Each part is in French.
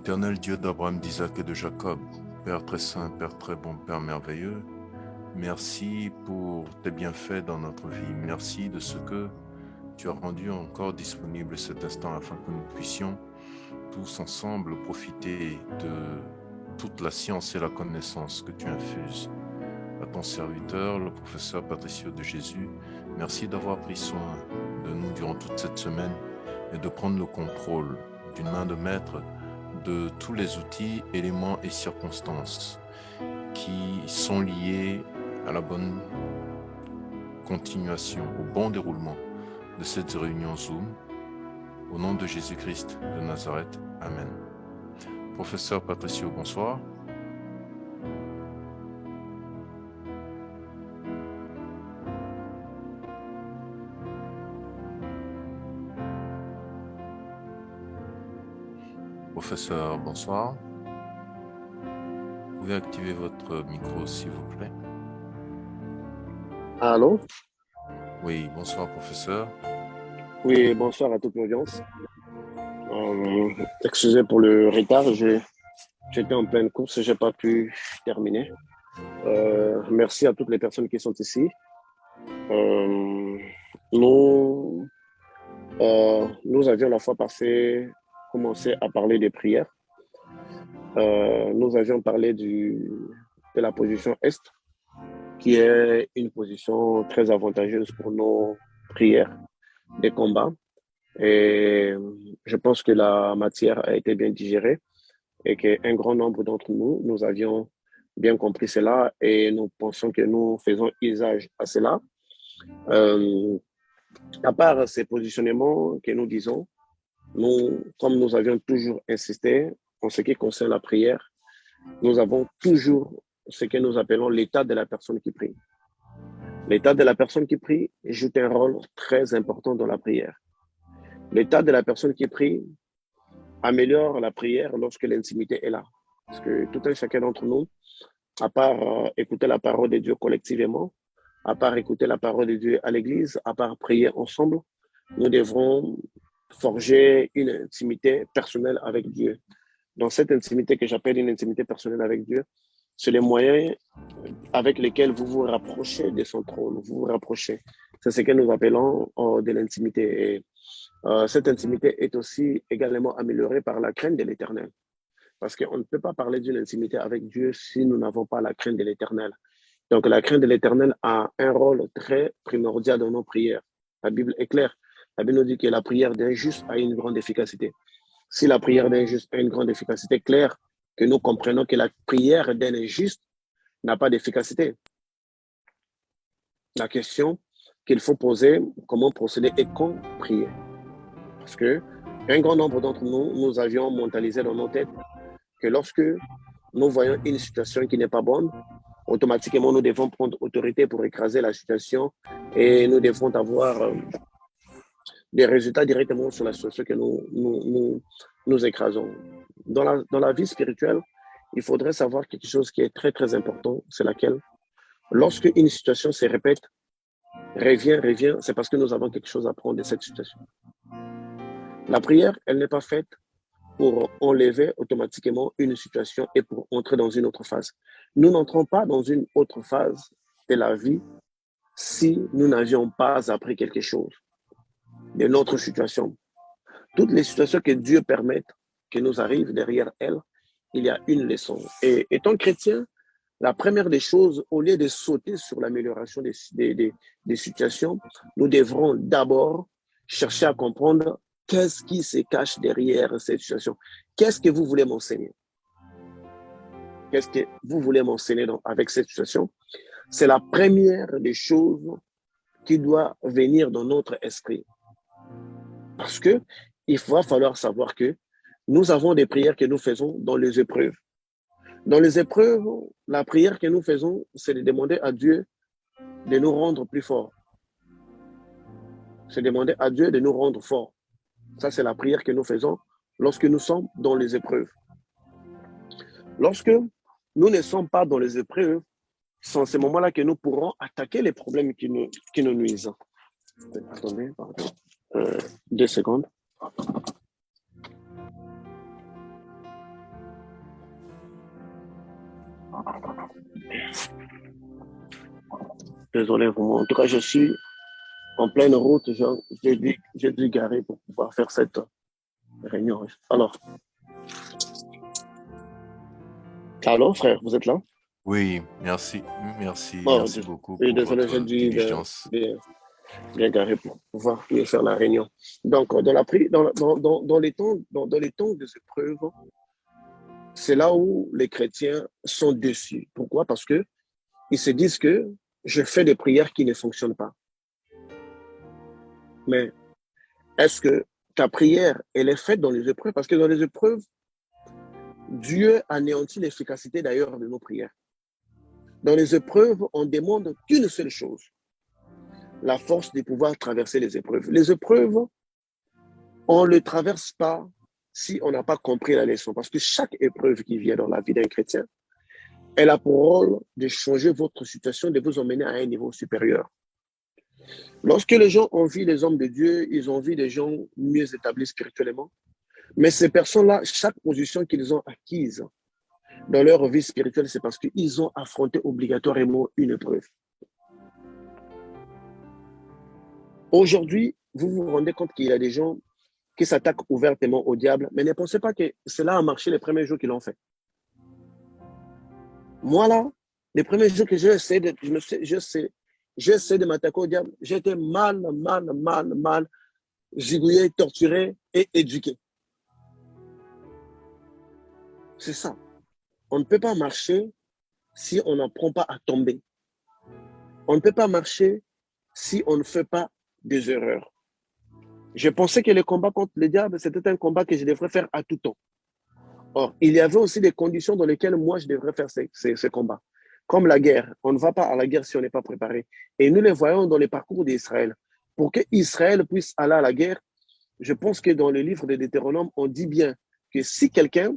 Éternel Dieu d'Abraham, d'Isaac et de Jacob, Père très saint, Père très bon, Père merveilleux, merci pour tes bienfaits dans notre vie. Merci de ce que tu as rendu encore disponible cet instant afin que nous puissions tous ensemble profiter de toute la science et la connaissance que tu infuses. À ton serviteur, le professeur Patricio de Jésus, merci d'avoir pris soin de nous durant toute cette semaine et de prendre le contrôle d'une main de maître de tous les outils, éléments et circonstances qui sont liés à la bonne continuation, au bon déroulement de cette réunion Zoom. Au nom de Jésus-Christ de Nazareth, Amen. Professeur Patricio, bonsoir. Professeur, bonsoir. Vous pouvez activer votre micro, s'il vous plaît. Allô? Oui, bonsoir, professeur. Oui, bonsoir à toute l'audience. Excusez pour le retard, j'étais en pleine course et je n'ai pas pu terminer. Merci à toutes les personnes qui sont ici. Nous avions la fois passée commencé à parler des prières. Nous avions parlé de la position Est, qui est une position très avantageuse pour nos prières, des combats. Et je pense que la matière a été bien digérée et qu'un grand nombre d'entre nous, nous avions bien compris cela et nous pensons que nous faisons usage à cela. À part ces positionnements que nous disons, comme nous avions toujours insisté en ce qui concerne la prière, nous avons toujours ce que nous appelons l'état de la personne qui prie. L'état de la personne qui prie joue un rôle très important dans la prière. L'état de la personne qui prie améliore la prière lorsque l'intimité est là. Parce que tout un chacun d'entre nous, à part écouter la parole de Dieu collectivement, à part écouter la parole de Dieu à l'église, à part prier ensemble, nous devrons forger une intimité personnelle avec Dieu. Dans cette intimité que j'appelle une intimité personnelle avec Dieu, c'est les moyens avec lesquels vous vous rapprochez de son trône, vous vous rapprochez. C'est ce que nous appelons de l'intimité. Et cette intimité est aussi également améliorée par la crainte de l'Éternel. Parce qu'on ne peut pas parler d'une intimité avec Dieu si nous n'avons pas la crainte de l'Éternel. Donc la crainte de l'Éternel a un rôle très primordial dans nos prières. La Bible est claire. La Bible nous dit que la prière d'un juste a une grande efficacité. Si la prière d'un juste a une grande efficacité, claire que nous comprenons que la prière d'un injuste n'a pas d'efficacité. La question qu'il faut poser, comment procéder et quand prier. Parce qu'un grand nombre d'entre nous, nous avions mentalisé dans nos têtes que lorsque nous voyons une situation qui n'est pas bonne, automatiquement, nous devons prendre autorité pour écraser la situation et nous devons avoir des résultats directement sur la situation que nous écrasons. Dans la vie spirituelle, il faudrait savoir quelque chose qui est très, très important, c'est laquelle, lorsque une situation se répète, revient, c'est parce que nous avons quelque chose à prendre de cette situation. La prière, elle n'est pas faite pour enlever automatiquement une situation et pour entrer dans une autre phase. Nous n'entrons pas dans une autre phase de la vie si nous n'avions pas appris quelque chose de notre situation. Toutes les situations que Dieu permette que nous arrivent derrière elles, il y a une leçon. Et étant chrétien, la première des choses, au lieu de sauter sur l'amélioration des situations, nous devrons d'abord chercher à comprendre qu'est-ce qui se cache derrière cette situation. Qu'est-ce que vous voulez m'enseigner? Qu'est-ce que vous voulez m'enseigner avec cette situation? C'est la première des choses qui doit venir dans notre esprit. Parce qu'il va falloir savoir que nous avons des prières que nous faisons dans les épreuves. Dans les épreuves, la prière que nous faisons, c'est de demander à Dieu de nous rendre plus forts. C'est demander à Dieu de nous rendre forts. Ça, c'est la prière que nous faisons lorsque nous sommes dans les épreuves. Lorsque nous ne sommes pas dans les épreuves, c'est en ce moment-là que nous pourrons attaquer les problèmes qui nous nuisent. Attendez, pardon. 2 secondes. Désolé, vraiment. En tout cas, je suis en pleine route. J'ai dû garer pour pouvoir faire cette réunion. Alors, frère, vous êtes là? Oui, merci, merci, Oh, merci beaucoup oui, pour désolé, j'ai votre dû diligence. bien garer pour pouvoir mieux faire la réunion. Donc, dans les temps des épreuves, c'est là où les chrétiens sont déçus. Pourquoi? Parce que ils se disent que je fais des prières qui ne fonctionnent pas. Mais est-ce que ta prière, elle est faite dans les épreuves? Parce que dans les épreuves, Dieu anéantit l'efficacité d'ailleurs de nos prières. Dans les épreuves, on demande qu'une seule chose, la force de pouvoir traverser les épreuves. Les épreuves, on ne les traverse pas si on n'a pas compris la leçon. Parce que chaque épreuve qui vient dans la vie d'un chrétien, elle a pour rôle de changer votre situation, de vous emmener à un niveau supérieur. Lorsque les gens ont vu les hommes de Dieu, ils ont vu des gens mieux établis spirituellement. Mais ces personnes-là, chaque position qu'ils ont acquise dans leur vie spirituelle, c'est parce qu'ils ont affronté obligatoirement une épreuve. Aujourd'hui, vous vous rendez compte qu'il y a des gens qui s'attaquent ouvertement au diable, mais ne pensez pas que cela a marché les premiers jours qu'ils l'ont fait. Moi, là, les premiers jours que j'ai essayé de m'attaquer au diable, j'étais mal, zigouillé, torturé et éduqué. C'est ça. On ne peut pas marcher si on n'apprend pas à tomber. On ne peut pas marcher si on ne fait pas des erreurs. Je pensais que le combat contre le diable, c'était un combat que je devrais faire à tout temps. Or, il y avait aussi des conditions dans lesquelles moi, je devrais faire ces combats. Comme la guerre. On ne va pas à la guerre si on n'est pas préparé. Et nous les voyons dans les parcours d'Israël. Pour que Israël puisse aller à la guerre, je pense que dans le livre de Deutéronome, on dit bien que si quelqu'un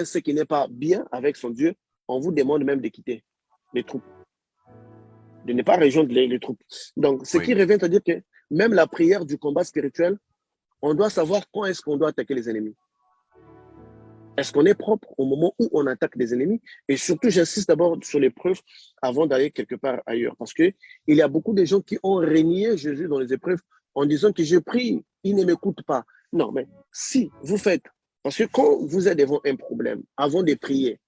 sait qu'il n'est pas bien avec son Dieu, on vous demande même de quitter les troupes, de ne pas rejoindre les troupes. Donc, ce qui revient à dire que même la prière du combat spirituel, on doit savoir quand est-ce qu'on doit attaquer les ennemis. Est-ce qu'on est propre au moment où on attaque des ennemis? Et surtout, j'insiste d'abord sur les preuves avant d'aller quelque part ailleurs. Parce qu'il y a beaucoup de gens qui ont renié Jésus dans les épreuves en disant que je prie, il ne m'écoute pas. Non, mais si vous faites, parce que quand vous êtes devant un problème, avant de prier,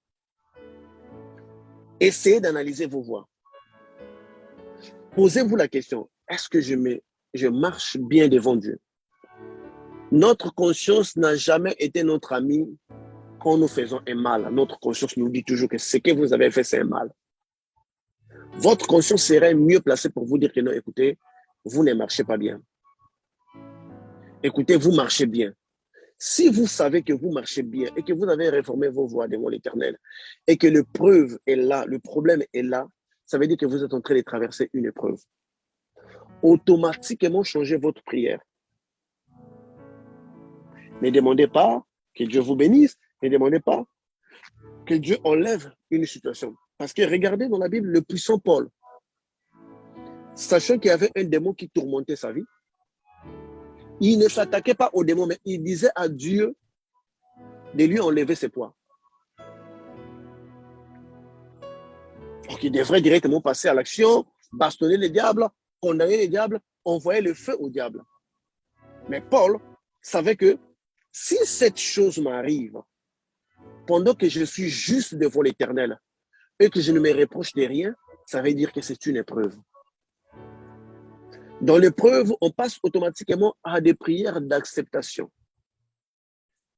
essayez d'analyser vos voies. Posez-vous la question, est-ce que je marche bien devant Dieu? Notre conscience n'a jamais été notre amie quand nous faisons un mal. Notre conscience nous dit toujours que ce que vous avez fait, c'est un mal. Votre conscience serait mieux placée pour vous dire que non, écoutez, vous ne marchez pas bien. Écoutez, vous marchez bien. Si vous savez que vous marchez bien et que vous avez réformé vos voies devant l'Éternel et que l'épreuve est là, le problème est là, ça veut dire que vous êtes en train de traverser une épreuve. Automatiquement, changez votre prière. Ne demandez pas que Dieu vous bénisse, ne demandez pas que Dieu enlève une situation. Parce que regardez dans la Bible, le puissant Paul, sachant qu'il y avait un démon qui tourmentait sa vie, il ne s'attaquait pas au démon, mais il disait à Dieu de lui enlever ses poids. Donc il devrait directement passer à l'action, bastonner les diables, condamner les diables, envoyer le feu au diable. Mais Paul savait que si cette chose m'arrive, pendant que je suis juste devant l'Éternel et que je ne me reproche de rien, ça veut dire que c'est une épreuve. Dans l'épreuve, on passe automatiquement à des prières d'acceptation.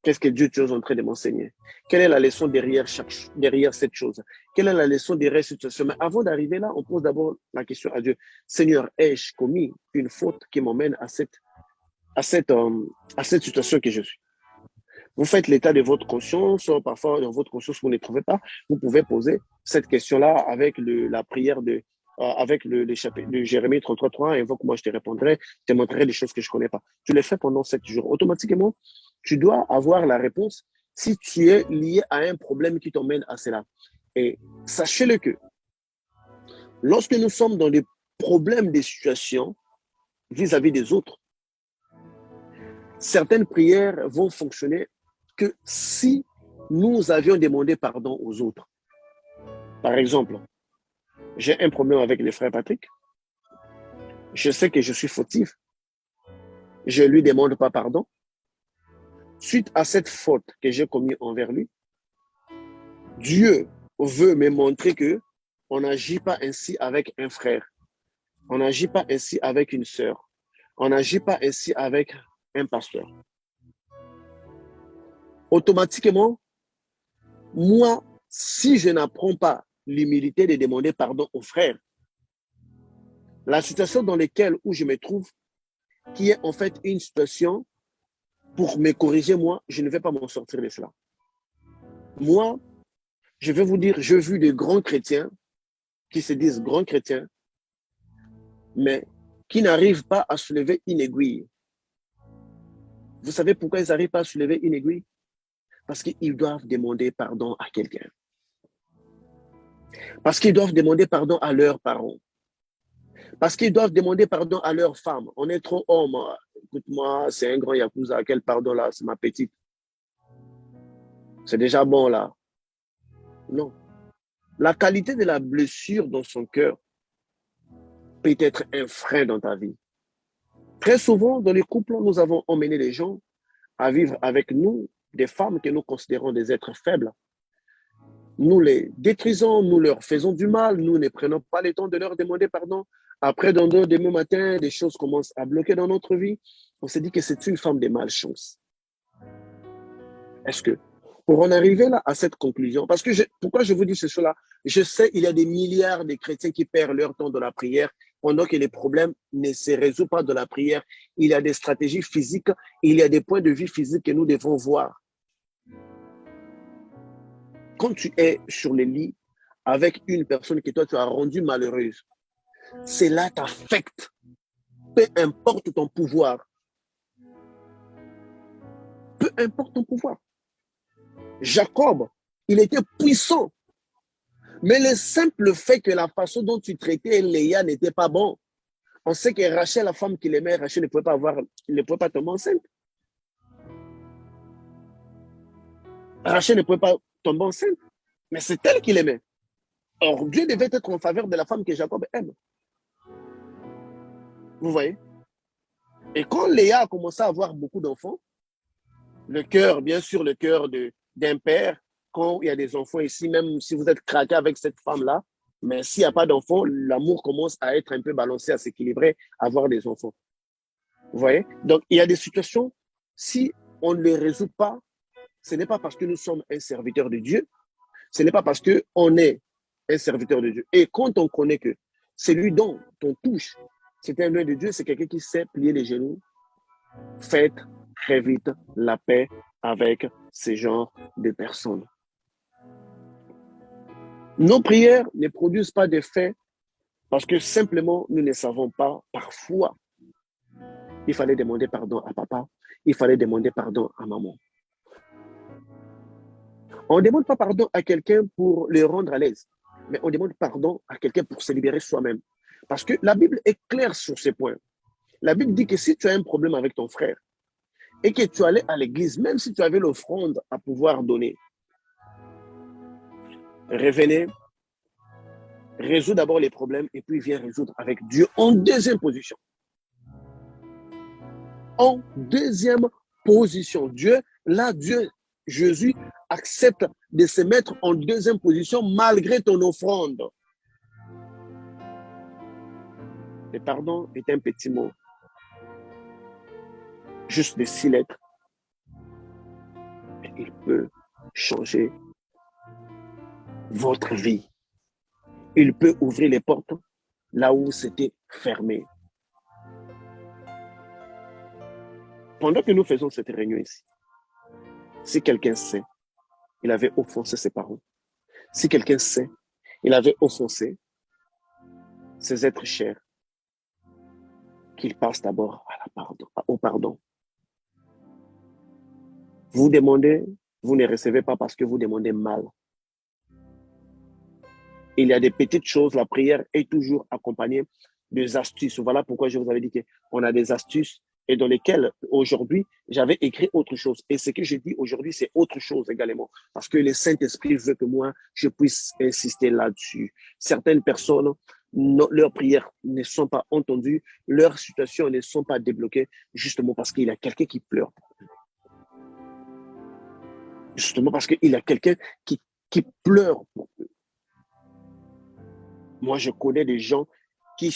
Qu'est-ce que Dieu est en train de m'enseigner? Quelle est la leçon derrière cette chose? Quelle est la leçon derrière cette situation? Mais avant d'arriver là, on pose d'abord la question à Dieu. Seigneur, ai-je commis une faute qui m'emmène à cette situation que je suis? Vous faites l'état de votre conscience, parfois dans votre conscience vous ne trouvez pas, vous pouvez poser cette question-là avec la prière avec le chapitre de Jérémie 33:3, invoque-moi, je te répondrai, je te montrerai des choses que je ne connais pas. Tu le fais pendant 7 jours. Automatiquement, tu dois avoir la réponse si tu es lié à un problème qui t'emmène à cela. Et sachez-le que lorsque nous sommes dans des problèmes, des situations vis-à-vis des autres, certaines prières vont fonctionner que si nous avions demandé pardon aux autres. Par exemple, j'ai un problème avec le frère Patrick. Je sais que je suis fautif. Je ne lui demande pas pardon. Suite à cette faute que j'ai commise envers lui, Dieu veut me montrer que on n'agit pas ainsi avec un frère. On n'agit pas ainsi avec une sœur. On n'agit pas ainsi avec un pasteur. Automatiquement, moi, si je n'apprends pas l'humilité de demander pardon aux frères, la situation dans laquelle où je me trouve, qui est en fait une situation pour me corriger, moi, je ne vais pas m'en sortir de cela. Moi, je vais vous dire, j'ai vu des grands chrétiens qui se disent grands chrétiens, mais qui n'arrivent pas à soulever une aiguille. Vous savez pourquoi ils n'arrivent pas à soulever une aiguille? Parce qu'ils doivent demander pardon à quelqu'un. Parce qu'ils doivent demander pardon à leurs parents. Parce qu'ils doivent demander pardon à leurs femmes. On est trop homme. Écoute-moi, c'est un grand yakuza. Quel pardon là? C'est ma petite. C'est déjà bon là. Non. La qualité de la blessure dans son cœur peut être un frein dans ta vie. Très souvent, dans les couples, nous avons emmené les gens à vivre avec nous des femmes que nous considérons des êtres faibles. Nous les détruisons, nous leur faisons du mal, nous ne prenons pas le temps de leur demander pardon. Après, dans le demain matin, des choses commencent à bloquer dans notre vie. On se dit que c'est une femme de malchance. Est-ce que, pour en arriver là à cette conclusion, parce que pourquoi je vous dis cela? Je sais qu'il y a des milliards de chrétiens qui perdent leur temps dans la prière pendant que les problèmes ne se résolvent pas dans la prière. Il y a des stratégies physiques, il y a des points de vue physiques que nous devons voir. Quand tu es sur le lit avec une personne que toi tu as rendue malheureuse, cela t'affecte. Peu importe ton pouvoir. Peu importe ton pouvoir. Jacob, il était puissant. Mais le simple fait que la façon dont tu traitais Léa n'était pas bon. On sait que Rachel, la femme qu'il aimait, Rachel ne pouvait pas tomber enceinte. Rachel ne pouvait pas tomber enceinte. Mais c'est elle qu'il aimait. Or, Dieu devait être en faveur de la femme que Jacob aime. Vous voyez? Et quand Léa a commencé à avoir beaucoup d'enfants, le cœur, bien sûr, le cœur d'un père, quand il y a des enfants ici, même si vous êtes craqué avec cette femme-là, mais s'il n'y a pas d'enfants, l'amour commence à être un peu balancé, à s'équilibrer, à avoir des enfants. Vous voyez? Donc, il y a des situations, si on ne les résout pas, ce n'est pas parce que nous sommes un serviteur de Dieu, ce n'est pas parce qu'on est un serviteur de Dieu. Et quand on connaît que celui dont on touche, c'est un œil de Dieu, c'est quelqu'un qui sait plier les genoux, faites très vite la paix avec ce genre de personnes. Nos prières ne produisent pas d'effet parce que simplement nous ne savons pas. Parfois, il fallait demander pardon à papa, il fallait demander pardon à maman. On ne demande pas pardon à quelqu'un pour le rendre à l'aise, mais on demande pardon à quelqu'un pour se libérer soi-même. Parce que la Bible est claire sur ces points. La Bible dit que si tu as un problème avec ton frère et que tu allais à l'église, même si tu avais l'offrande à pouvoir donner, revenez, résous d'abord les problèmes et puis viens résoudre avec Dieu en deuxième position. En deuxième position. Dieu, Jésus accepte de se mettre en deuxième position malgré ton offrande. Le pardon est un petit mot, juste de 6 lettres. Et il peut changer votre vie. Il peut ouvrir les portes là où c'était fermé. Pendant que nous faisons cette réunion ici, si quelqu'un sait, il avait offensé ses parents. Si quelqu'un sait, il avait offensé ses êtres chers, qu'il passe d'abord au pardon. Vous demandez, vous ne recevez pas parce que vous demandez mal. Il y a des petites choses, la prière est toujours accompagnée des astuces. Voilà pourquoi je vous avais dit qu'on a des astuces et dans lesquels aujourd'hui j'avais écrit autre chose. Et ce que je dis aujourd'hui, c'est autre chose également. Parce que le Saint-Esprit veut que moi, je puisse insister là-dessus. Certaines personnes, leurs prières ne sont pas entendues, leurs situations ne sont pas débloquées, justement parce qu'il y a quelqu'un qui pleure. Justement parce qu'il y a quelqu'un qui pleure pour eux. Moi, je connais des gens qui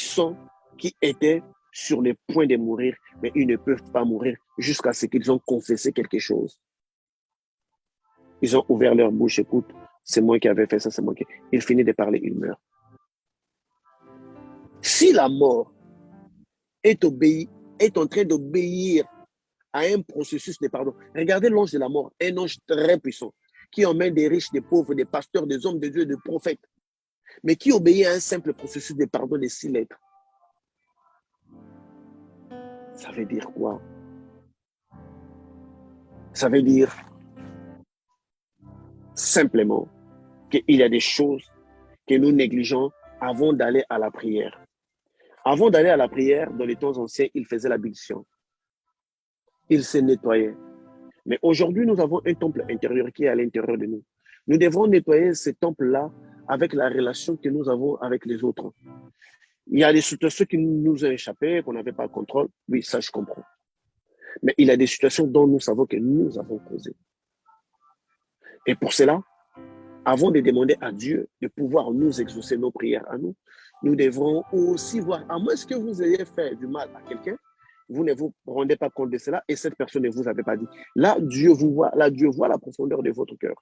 étaient sur le point de mourir, mais ils ne peuvent pas mourir jusqu'à ce qu'ils ont confessé quelque chose. Ils ont ouvert leur bouche, écoute, c'est moi qui avais fait ça, c'est moi qui... Il finit de parler, il meurt. Si la mort est en train d'obéir à un processus de pardon, regardez l'ange de la mort, un ange très puissant, qui emmène des riches, des pauvres, des pasteurs, des hommes de Dieu, des prophètes, mais qui obéit à un simple processus de pardon de 6 lettres. Ça veut dire quoi? Ça veut dire simplement qu'il y a des choses que nous négligeons avant d'aller à la prière. Avant d'aller à la prière, dans les temps anciens, il faisait l'ablution. Il se nettoyait. Mais aujourd'hui, nous avons un temple intérieur qui est à l'intérieur de nous. Nous devons nettoyer ce temple-là avec la relation que nous avons avec les autres. Il y a des situations qui nous ont échappé, qu'on n'avait pas le contrôle. Oui, ça, je comprends. Mais il y a des situations dont nous savons que nous avons causé. Et pour cela, avant de demander à Dieu de pouvoir nous exaucer nos prières à nous, nous devrons aussi voir, à moins que vous ayez fait du mal à quelqu'un, vous ne vous rendez pas compte de cela et cette personne ne vous avait pas dit. Là, Dieu vous voit, là, Dieu voit la profondeur de votre cœur.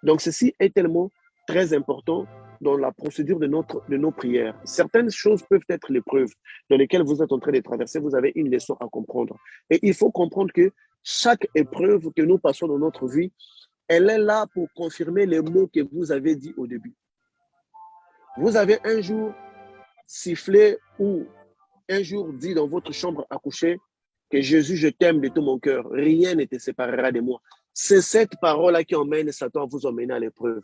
Donc, ceci est tellement très important dans la procédure de nos prières. Certaines choses peuvent être l'épreuve dans lesquelles vous êtes en train de traverser. Vous avez une leçon à comprendre. Et il faut comprendre que chaque épreuve que nous passons dans notre vie, elle est là pour confirmer les mots que vous avez dit au début. Vous avez un jour sifflé ou un jour dit dans votre chambre à coucher que Jésus, je t'aime de tout mon cœur. Rien ne te séparera de moi. C'est cette parole-là qui emmène Satan à vous emmener à l'épreuve.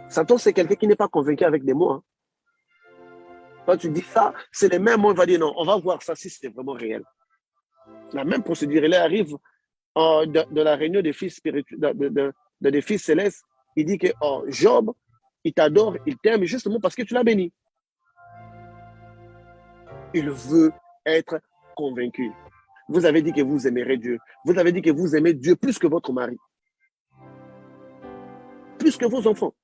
Satan, c'est quelqu'un qui n'est pas convaincu avec des mots. Hein. Quand tu dis ça, c'est les mêmes mots. Il va dire non, on va voir ça si c'est vraiment réel. La même procédure, elle arrive de la réunion des fils spirituels, des fils célestes. Il dit que Job, il t'adore, il t'aime justement parce que tu l'as béni. Il veut être convaincu. Vous avez dit que vous aimerez Dieu. Vous avez dit que vous aimez Dieu plus que votre mari. Plus que vos enfants.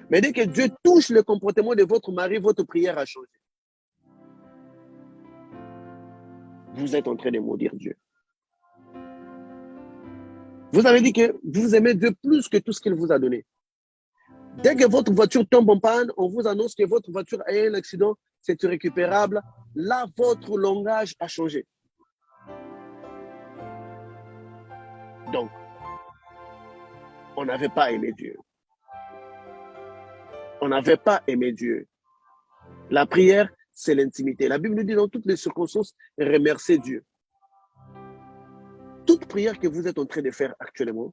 Mais dès que Dieu touche le comportement de votre mari, votre prière a changé. Vous êtes en train de maudire Dieu. Vous avez dit que vous aimez Dieu plus que tout ce qu'il vous a donné. Dès que votre voiture tombe en panne, on vous annonce que votre voiture a eu un accident, c'est irrécupérable. Là, votre langage a changé. Donc, on n'avait pas aimé Dieu. On n'avait pas aimé Dieu. La prière, c'est l'intimité. La Bible nous dit dans toutes les circonstances, remerciez Dieu. Toute prière que vous êtes en train de faire actuellement,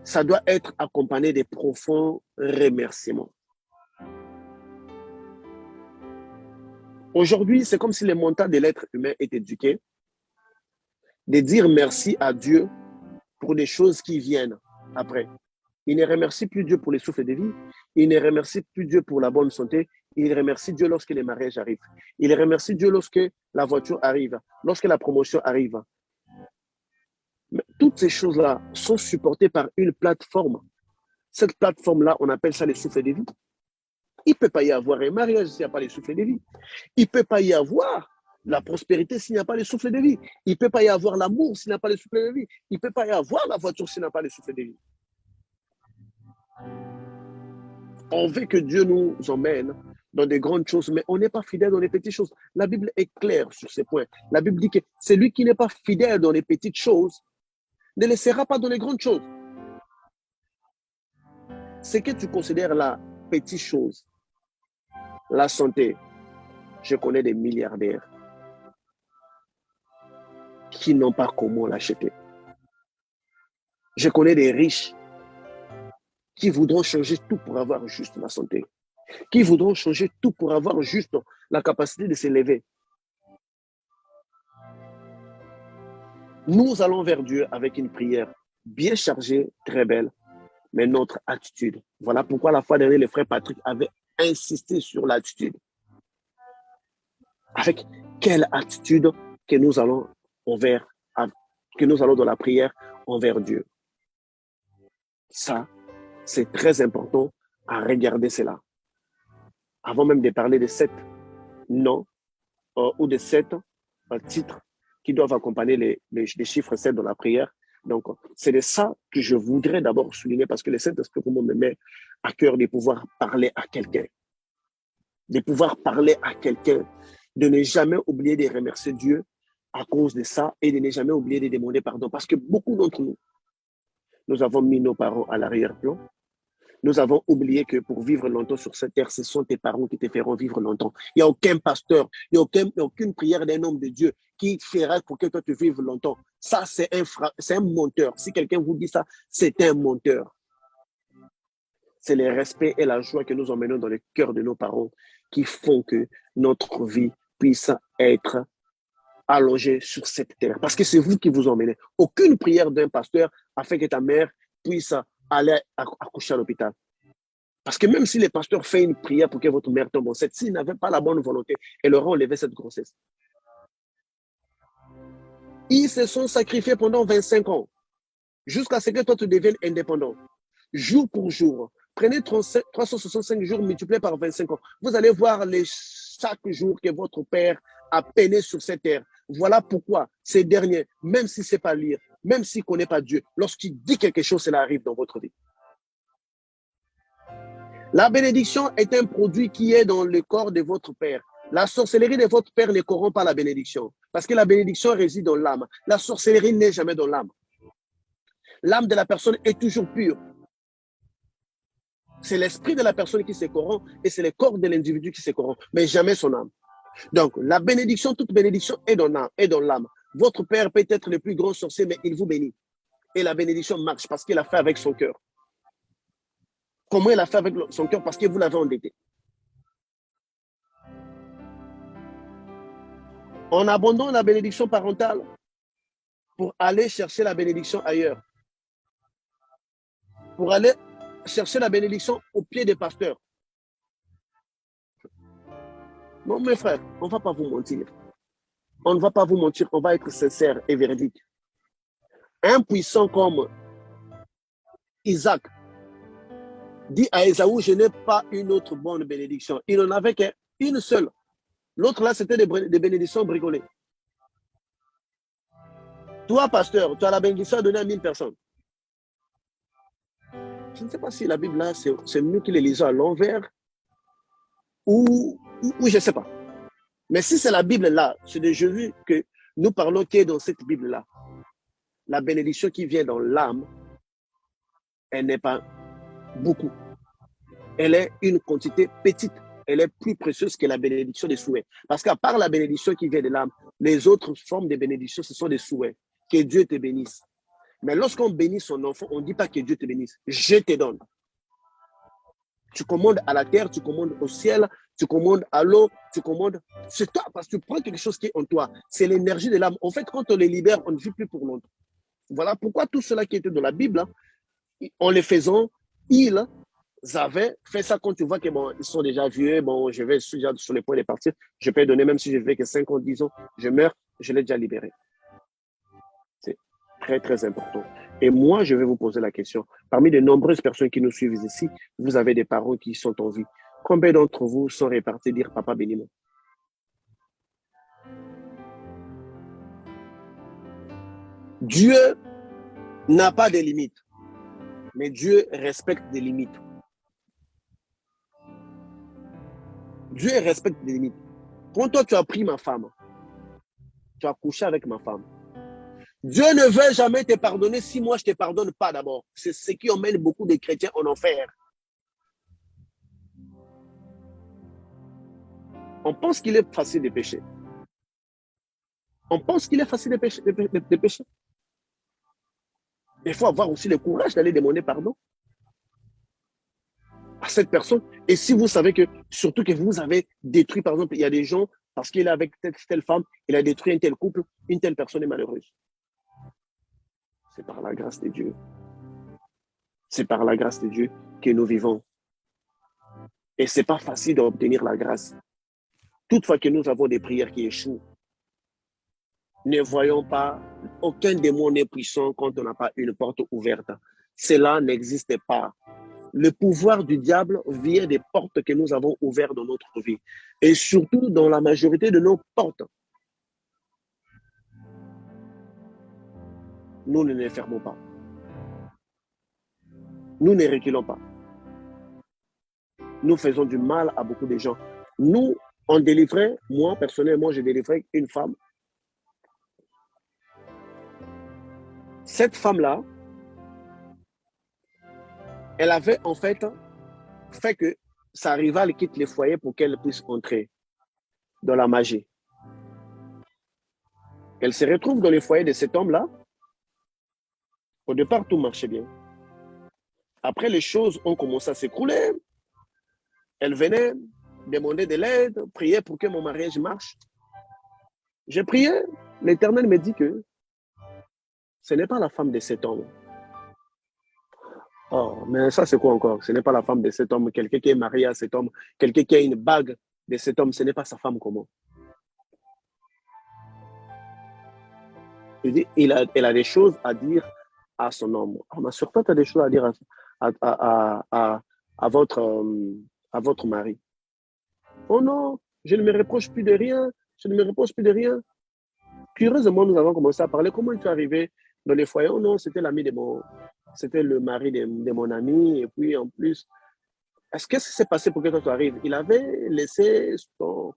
ça doit être accompagné de profonds remerciements. Aujourd'hui, c'est comme si le mental de l'être humain est éduqué de dire merci à Dieu pour des choses qui viennent après. Il ne remercie plus Dieu pour les souffles de vie. Il ne remercie plus Dieu pour la bonne santé. Il remercie Dieu lorsque les mariages arrivent. Il remercie Dieu lorsque la voiture arrive, lorsque la promotion arrive. Mais toutes ces choses-là sont supportées par une plateforme. Cette plateforme-là, on appelle ça les souffles de vie. Il ne peut pas y avoir un mariage s'il n'y a pas les souffles de vie. Il ne peut pas y avoir la prospérité s'il n'y a pas les souffles de vie. Il ne peut pas y avoir l'amour s'il n'y a pas les souffles de vie. Il ne peut pas y avoir la voiture s'il n'y a pas les souffles de vie. On veut que Dieu nous emmène dans des grandes choses, mais on n'est pas fidèle dans les petites choses. La Bible est claire sur ces points. La Bible dit que celui qui n'est pas fidèle dans les petites choses ne le sera pas dans les grandes choses. Ce que tu considères la petite chose, la santé, je connais des milliardaires qui n'ont pas comment l'acheter. Je connais des riches qui voudront changer tout pour avoir juste la santé, qui voudront changer tout pour avoir juste la capacité de s'élever. Nous allons vers Dieu avec une prière bien chargée, très belle, mais notre attitude. Voilà pourquoi la fois dernière, le frère Patrick avait insisté sur l'attitude. Avec quelle attitude que nous allons dans la prière envers Dieu. Ça, c'est très important à regarder cela. Avant même de parler de 7 noms ou de 7 titres qui doivent accompagner les chiffres 7 dans la prière. Donc, c'est de ça que je voudrais d'abord souligner parce que le Saint-Esprit me met à cœur de pouvoir parler à quelqu'un. De pouvoir parler à quelqu'un, de ne jamais oublier de remercier Dieu à cause de ça et de ne jamais oublier de demander pardon. Parce que beaucoup d'entre nous, nous avons mis nos parents à l'arrière-plan. Nous avons oublié que pour vivre longtemps sur cette terre, ce sont tes parents qui te feront vivre longtemps. Il n'y a aucun pasteur, il n'y a aucune prière d'un homme de Dieu qui fera pour que toi tu vives longtemps. Ça, c'est un menteur. Si quelqu'un vous dit ça, c'est un menteur. C'est le respect et la joie que nous emmenons dans le cœur de nos parents qui font que notre vie puisse être allongée sur cette terre. Parce que c'est vous qui vous emmenez. Aucune prière d'un pasteur a fait que ta mère puisse aller accoucher à l'hôpital. Parce que même si le pasteur fait une prière pour que votre mère tombe enceinte, s'il n'avait pas la bonne volonté, elle aurait enlevé cette grossesse. Ils se sont sacrifiés pendant 25 ans, jusqu'à ce que toi tu deviennes indépendant. Jour pour jour. Prenez 365 jours multipliés par 25 ans. Vous allez voir chaque jour que votre père a peiné sur cette terre. Voilà pourquoi ces derniers, même si ce n'est pas lire, même s'il ne connaît pas Dieu, lorsqu'il dit quelque chose, cela arrive dans votre vie. La bénédiction est un produit qui est dans le corps de votre père. La sorcellerie de votre père ne corrompt pas la bénédiction. Parce que la bénédiction réside dans l'âme. La sorcellerie n'est jamais dans l'âme. L'âme de la personne est toujours pure. C'est l'esprit de la personne qui se corrompt et c'est le corps de l'individu qui se corrompt, mais jamais son âme. Donc, la bénédiction, toute bénédiction est dans l'âme. Votre père peut être le plus grand sorcier, mais il vous bénit. Et la bénédiction marche parce qu'il a fait avec son cœur. Comment il a fait avec son cœur? Parce que vous l'avez endetté. On abandonne la bénédiction parentale pour aller chercher la bénédiction ailleurs. Pour aller chercher la bénédiction au pied des pasteurs. Non, mes frères, on ne va pas vous mentir. On ne va pas vous mentir, on va être sincère et véridique. Un puissant comme Isaac dit à Ésaü, je n'ai pas une autre bonne bénédiction. Il n'en avait qu'une seule. L'autre là, c'était des bénédictions bricolées. Toi, pasteur, tu as la bénédiction à donner à 1000 personnes. Je ne sais pas si la Bible là, c'est mieux que les lisons à l'envers ou je ne sais pas. Mais si c'est la Bible là, c'est de Jésus que nous parlons qui est dans cette Bible là. La bénédiction qui vient dans l'âme, elle n'est pas beaucoup. Elle est une quantité petite. Elle est plus précieuse que la bénédiction des souhaits. Parce qu'à part la bénédiction qui vient de l'âme, les autres formes de bénédiction, ce sont des souhaits. Que Dieu te bénisse. Mais lorsqu'on bénit son enfant, on ne dit pas que Dieu te bénisse. Je te donne. Tu commandes à la terre, tu commandes au ciel, tu commandes à l'eau, tu commandes. C'est toi, parce que tu prends quelque chose qui est en toi. C'est l'énergie de l'âme. En fait, quand on les libère, on ne vit plus pour longtemps. Voilà pourquoi tout cela qui était dans la Bible, en les faisant, ils avaient fait ça quand tu vois que bon, ils sont déjà vieux, bon, je suis déjà sur les points de partir, je peux donner, même si je vais que 5 ans, 10 ans, je meurs, je l'ai déjà libéré. C'est très, très important. Et moi, je vais vous poser la question. Parmi de nombreuses personnes qui nous suivent ici, vous avez des parents qui sont en vie. Combien d'entre vous sont répartis dire papa bénis-moi? Dieu n'a pas de limites, mais Dieu respecte des limites. Dieu respecte des limites. Quand toi, tu as pris ma femme, tu as couché avec ma femme, Dieu ne veut jamais te pardonner si moi je ne te pardonne pas d'abord. C'est ce qui emmène beaucoup de chrétiens en enfer. On pense qu'il est facile de pécher. On pense qu'il est facile de pécher. Il faut avoir aussi le courage d'aller demander pardon à cette personne. Et si vous savez que, surtout que vous avez détruit, par exemple, il y a des gens, parce qu'il est avec telle femme, il a détruit un tel couple, une telle personne est malheureuse. C'est par la grâce de Dieu. C'est par la grâce de Dieu que nous vivons. Et ce n'est pas facile d'obtenir la grâce. Toutefois que nous avons des prières qui échouent, ne voyons pas, aucun démon n'est puissant quand on n'a pas une porte ouverte. Cela n'existe pas. Le pouvoir du diable vient des portes que nous avons ouvertes dans notre vie. Et surtout dans la majorité de nos portes. Nous ne les fermons pas. Nous ne reculons pas. Nous faisons du mal à beaucoup de gens. Nous, on délivrait, moi personnellement, j'ai délivré une femme. Cette femme-là, elle avait en fait que sa rivale quitte les foyers pour qu'elle puisse entrer dans la magie. Elle se retrouve dans les foyers de cet homme-là. Au départ, tout marchait bien. Après, les choses ont commencé à s'écrouler. Elle venait demander de l'aide, prier pour que mon mariage marche. J'ai prié. L'Éternel me dit que ce n'est pas la femme de cet homme. Oh, mais ça, c'est quoi encore? Ce n'est pas la femme de cet homme. Quelqu'un qui est marié à cet homme, quelqu'un qui a une bague de cet homme, ce n'est pas sa femme comment? Je dis, elle a des choses à dire à son homme. Oh, ma soeur, toi, tu as des choses à dire à votre mari. Oh non, je ne me reproche plus de rien. Je ne me reproche plus de rien. Curieusement, nous avons commencé à parler. Comment tu es arrivé dans les foyers? Oh non, c'était l'ami de mon... C'était le mari de mon ami. Et puis, en plus, qu'est-ce qui s'est passé pour que toi, tu arrives? Il avait laissé ton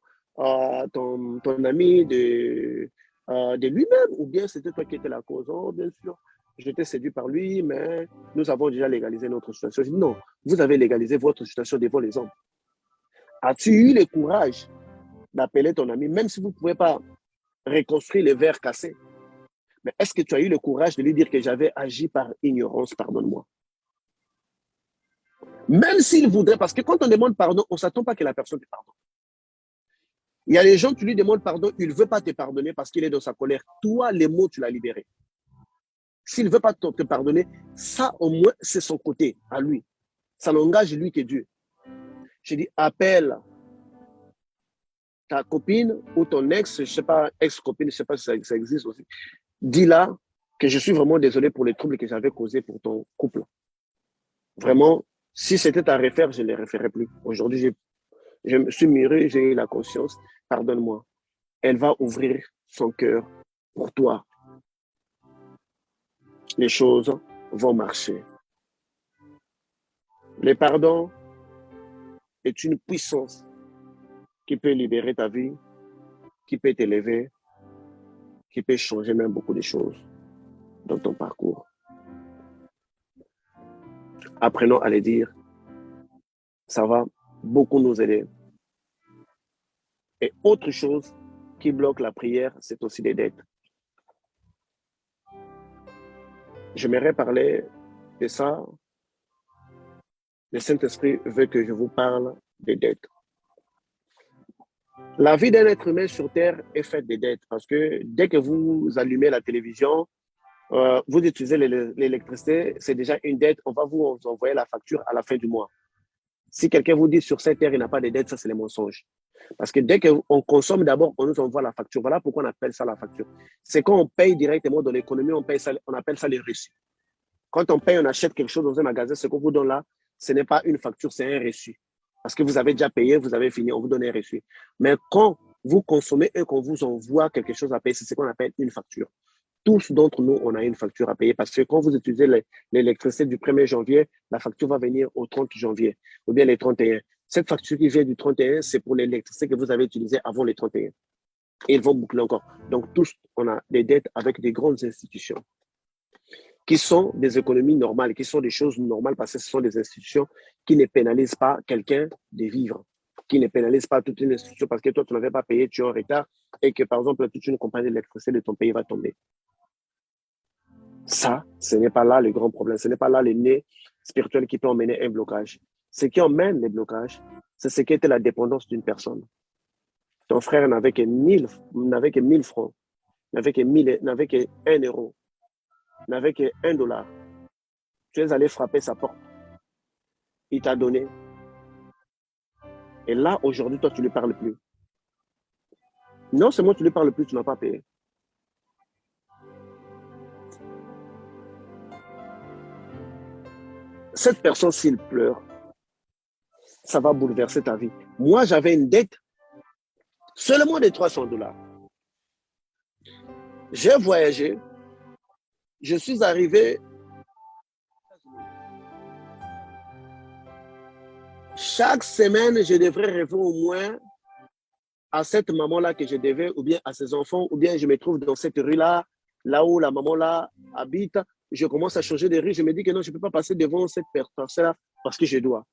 ami de lui-même, ou bien c'était toi qui étais la cause? Oh, bien sûr, j'étais séduit par lui, mais nous avons déjà légalisé notre situation. Je dis, non, vous avez légalisé votre situation devant les hommes. As-tu eu le courage d'appeler ton ami, même si vous ne pouvez pas reconstruire les verres cassés? Mais est-ce que tu as eu le courage de lui dire que j'avais agi par ignorance, pardonne-moi? Même s'il voudrait, parce que quand on demande pardon, on ne s'attend pas que la personne te pardonne. Il y a les gens, tu lui demandes pardon, il ne veut pas te pardonner parce qu'il est dans sa colère. Toi, les mots, tu l'as libéré. S'il ne veut pas te pardonner, ça au moins, c'est son côté, à lui. Ça n'engage lui que Dieu. Je dis, appelle ta copine ou ton ex, je ne sais pas, ex-copine, je ne sais pas si ça existe aussi. Dis-la que je suis vraiment désolé pour les troubles que j'avais causés pour ton couple. Vraiment, si c'était à refaire, je ne les referais plus. Aujourd'hui, je me suis mûri, j'ai eu la conscience. Pardonne-moi. Elle va ouvrir son cœur pour toi. Les choses vont marcher. Le pardon est une puissance qui peut libérer ta vie, qui peut t'élever, qui peut changer même beaucoup de choses dans ton parcours. Apprenons à les dire. Ça va beaucoup nous aider. Et autre chose qui bloque la prière, c'est aussi des dettes. J'aimerais parler de ça. Le Saint-Esprit veut que je vous parle des dettes. La vie d'un être humain sur Terre est faite de dettes parce que dès que vous allumez la télévision, vous utilisez l'électricité, c'est déjà une dette, on va vous envoyer la facture à la fin du mois. Si quelqu'un vous dit sur cette terre, il n'a pas de dette, ça c'est les mensonges. Parce que dès qu'on consomme d'abord, on nous envoie la facture. Voilà pourquoi on appelle ça la facture. C'est quand on paye directement dans l'économie, on appelle ça les reçus. Quand on paye, on achète quelque chose dans un magasin, ce qu'on vous donne là, ce n'est pas une facture, c'est un reçu. Parce que vous avez déjà payé, vous avez fini, on vous donne un reçu. Mais quand vous consommez et qu'on vous envoie quelque chose à payer, c'est ce qu'on appelle une facture. Tous d'entre nous, on a une facture à payer parce que quand vous utilisez l'électricité du 1er janvier, la facture va venir au 30 janvier ou bien les 31. Cette facture qui vient du 31, c'est pour l'électricité que vous avez utilisée avant les 31. Et ils vont boucler encore. Donc, tous, on a des dettes avec des grandes institutions qui sont des économies normales, qui sont des choses normales parce que ce sont des institutions qui ne pénalisent pas quelqu'un de vivre, qui ne pénalisent pas toute une institution parce que toi, tu n'avais pas payé, tu es en retard et que, par exemple, toute une compagnie d'électricité de ton pays va tomber. Ça, ce n'est pas là le grand problème. Ce n'est pas là le nez spirituel qui peut emmener un blocage. Ce qui emmène les blocages, c'est ce qui était la dépendance d'une personne. Ton frère n'avait que 1000 francs, n'avait que 1 euro. n'avait que $1. Tu es allé frapper sa porte. Il t'a donné. Et là, aujourd'hui, toi, tu ne lui parles plus. Non seulement tu ne lui parles plus, tu n'as pas payé. Cette personne, s'il pleure, ça va bouleverser ta vie. Moi, j'avais une dette seulement de $300. J'ai voyagé. Je suis arrivé. Chaque semaine, je devrais rêver au moins à cette maman-là que je devais, ou bien à ses enfants, ou bien je me trouve dans cette rue-là, là où la maman-là habite. Je commence à changer de rue. Je me dis que non, je ne peux pas passer devant cette personne-là parce que je dois.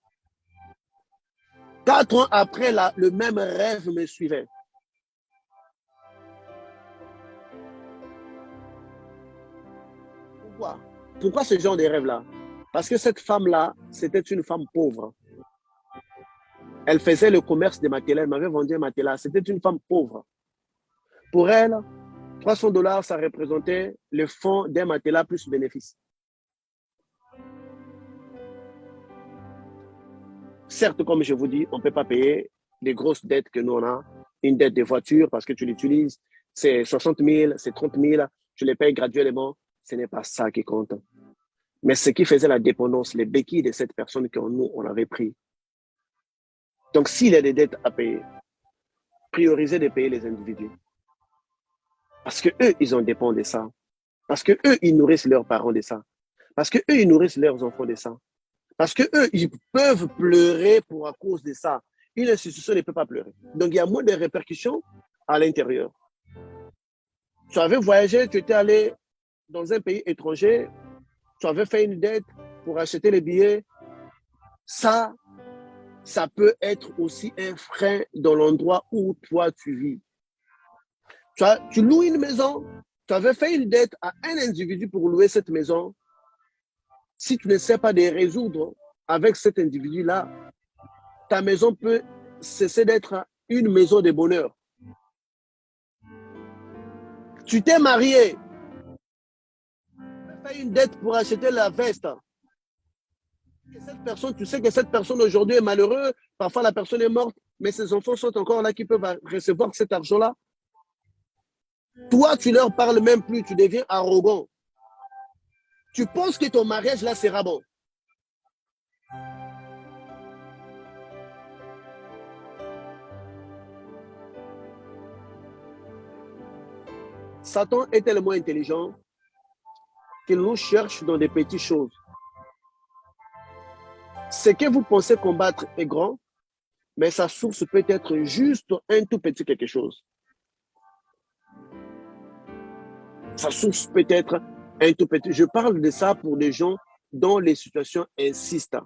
4 ans après, le même rêve me suivait. Pourquoi? Pourquoi ce genre de rêve-là? Parce que cette femme-là, c'était une femme pauvre. Elle faisait le commerce des matelas. Elle m'avait vendu un matelas. C'était une femme pauvre. Pour elle, $300, ça représentait le fonds d'un matelas plus bénéfice. Certes, comme je vous dis, on ne peut pas payer les grosses dettes que nous on a. Une dette de voiture parce que tu l'utilises, c'est 60 000, c'est 30 000. Tu les payes graduellement. Ce n'est pas ça qui compte. Mais ce qui faisait la dépendance, les béquilles de cette personne que nous, on avait pris. Donc, s'il y a des dettes à payer, priorisez de payer les individus. Parce qu'eux, ils en dépendent de ça. Parce qu'eux, ils nourrissent leurs parents de ça. Parce qu'eux, ils nourrissent leurs enfants de ça. Parce qu'eux, ils peuvent pleurer pour à cause de ça. Une institution ne peut pas pleurer. Donc, il y a moins de répercussions à l'intérieur. Tu avais voyagé, tu étais allé dans un pays étranger, tu avais fait une dette pour acheter les billets. Ça peut être aussi un frein dans l'endroit où toi tu vis. Tu loues une maison, tu avais fait une dette à un individu pour louer cette maison. Si tu ne sais pas de résoudre avec cet individu-là, ta maison peut cesser d'être une maison de bonheur. Tu t'es marié, tu as fait une dette pour acheter la veste. Cette personne, tu sais que cette personne aujourd'hui est malheureuse, parfois la personne est morte, mais ses enfants sont encore là qui peuvent recevoir cet argent-là. Toi, tu leur parles même plus, tu deviens arrogant. Tu penses que ton mariage là sera bon. Satan est tellement intelligent qu'il nous cherche dans des petites choses. Ce que vous pensez combattre est grand, mais sa source peut être juste un tout petit quelque chose. Sa source peut être un tout petit. Je parle de ça pour des gens dont les situations insistent.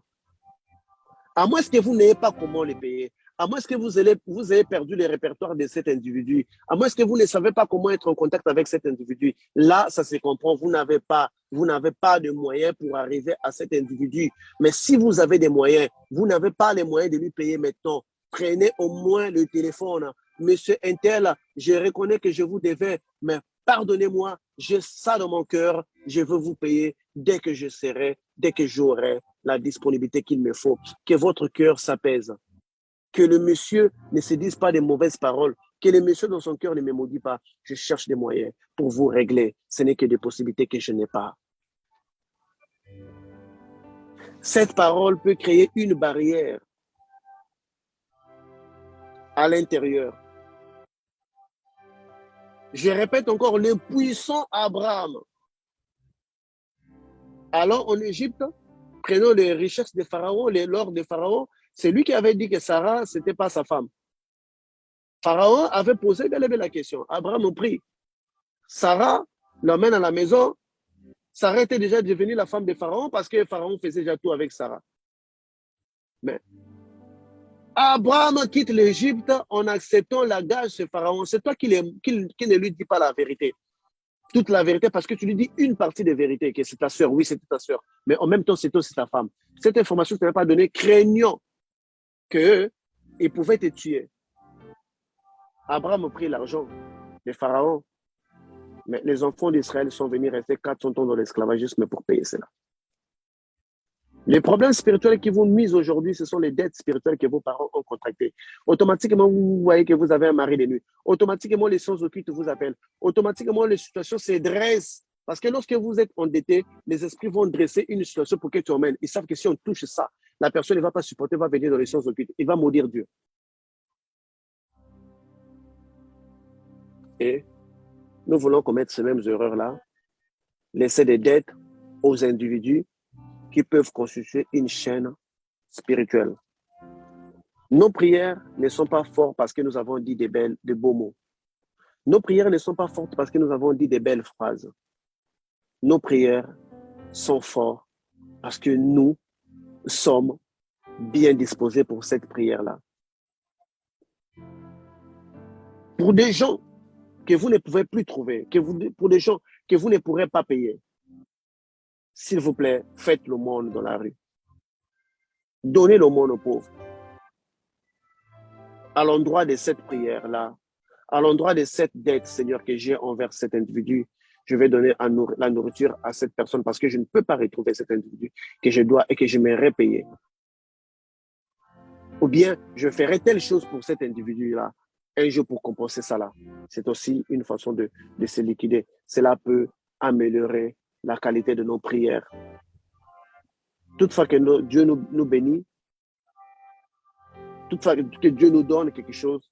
À moins que vous n'ayez pas comment les payer, à moins que vous ayez perdu le répertoire de cet individu, à moins que vous ne savez pas comment être en contact avec cet individu, là, ça se comprend, vous n'avez pas de moyens pour arriver à cet individu. Mais si vous avez des moyens, vous n'avez pas les moyens de lui payer maintenant. Prenez au moins le téléphone. Monsieur Intel, je reconnais que je vous devais, mais pardonnez-moi, j'ai ça dans mon cœur, je veux vous payer dès que je serai, dès que j'aurai la disponibilité qu'il me faut. Que votre cœur s'apaise. Que le monsieur ne se dise pas de mauvaises paroles. Que le monsieur dans son cœur ne me maudit pas. Je cherche des moyens pour vous régler. Ce n'est que des possibilités que je n'ai pas. Cette parole peut créer une barrière à l'intérieur. Je répète encore, le puissant Abraham, allant en Égypte, prenons les richesses de Pharaon, l'or de Pharaon, c'est lui qui avait dit que Sarah, ce n'était pas sa femme. Pharaon avait posé bel et bien la question. Abraham prie. Sarah l'emmène à la maison. Sarah était déjà devenue la femme de Pharaon parce que Pharaon faisait déjà tout avec Sarah. Mais Abraham quitte l'Égypte en acceptant la gage de Pharaon. C'est toi qui ne lui dis pas la vérité. Toute la vérité parce que tu lui dis une partie de vérité, que c'est ta soeur. Oui, c'est ta soeur. Mais en même temps, c'est aussi ta femme. Cette information que tu n'as pas donnée, craignant qu'ils pouvaient te tuer. Abraham a pris l'argent de Pharaon Mais les enfants d'Israël sont venus rester 400 ans dans l'esclavagisme pour payer cela. Les problèmes spirituels qui vous misent aujourd'hui, ce sont les dettes spirituelles que vos parents ont contractées. Automatiquement, vous voyez que vous avez un mari de nuit. Automatiquement, les sens occultes vous appellent. Automatiquement, les situations se dressent. Parce que lorsque vous êtes endetté, les esprits vont dresser une situation pour que tu emmènes. Ils savent que si on touche ça, la personne ne va pas supporter, va venir dans les sens occultes. Il va maudire Dieu. Et nous voulons commettre ces mêmes erreurs-là, laisser des dettes aux individus qui peuvent constituer une chaîne spirituelle. Nos prières ne sont pas fortes parce que nous avons dit de beaux mots. Nos prières ne sont pas fortes parce que nous avons dit des belles phrases. Nos prières sont fortes parce que nous sommes bien disposés pour cette prière-là. Pour des gens que vous ne pouvez plus trouver, pour des gens que vous ne pourrez pas payer, s'il vous plaît, faites l'aumône dans la rue. Donnez l'aumône aux pauvres. À l'endroit de cette prière-là, à l'endroit de cette dette, Seigneur, que j'ai envers cet individu, je vais donner la nourriture à cette personne parce que je ne peux pas retrouver cet individu que je dois et que je m'aimerais payer. Ou bien, je ferai telle chose pour cet individu-là un jour pour compenser ça là. C'est aussi une façon de se liquider. Cela peut améliorer la qualité de nos prières. Toutefois que Dieu nous bénit, toutefois que Dieu nous donne quelque chose,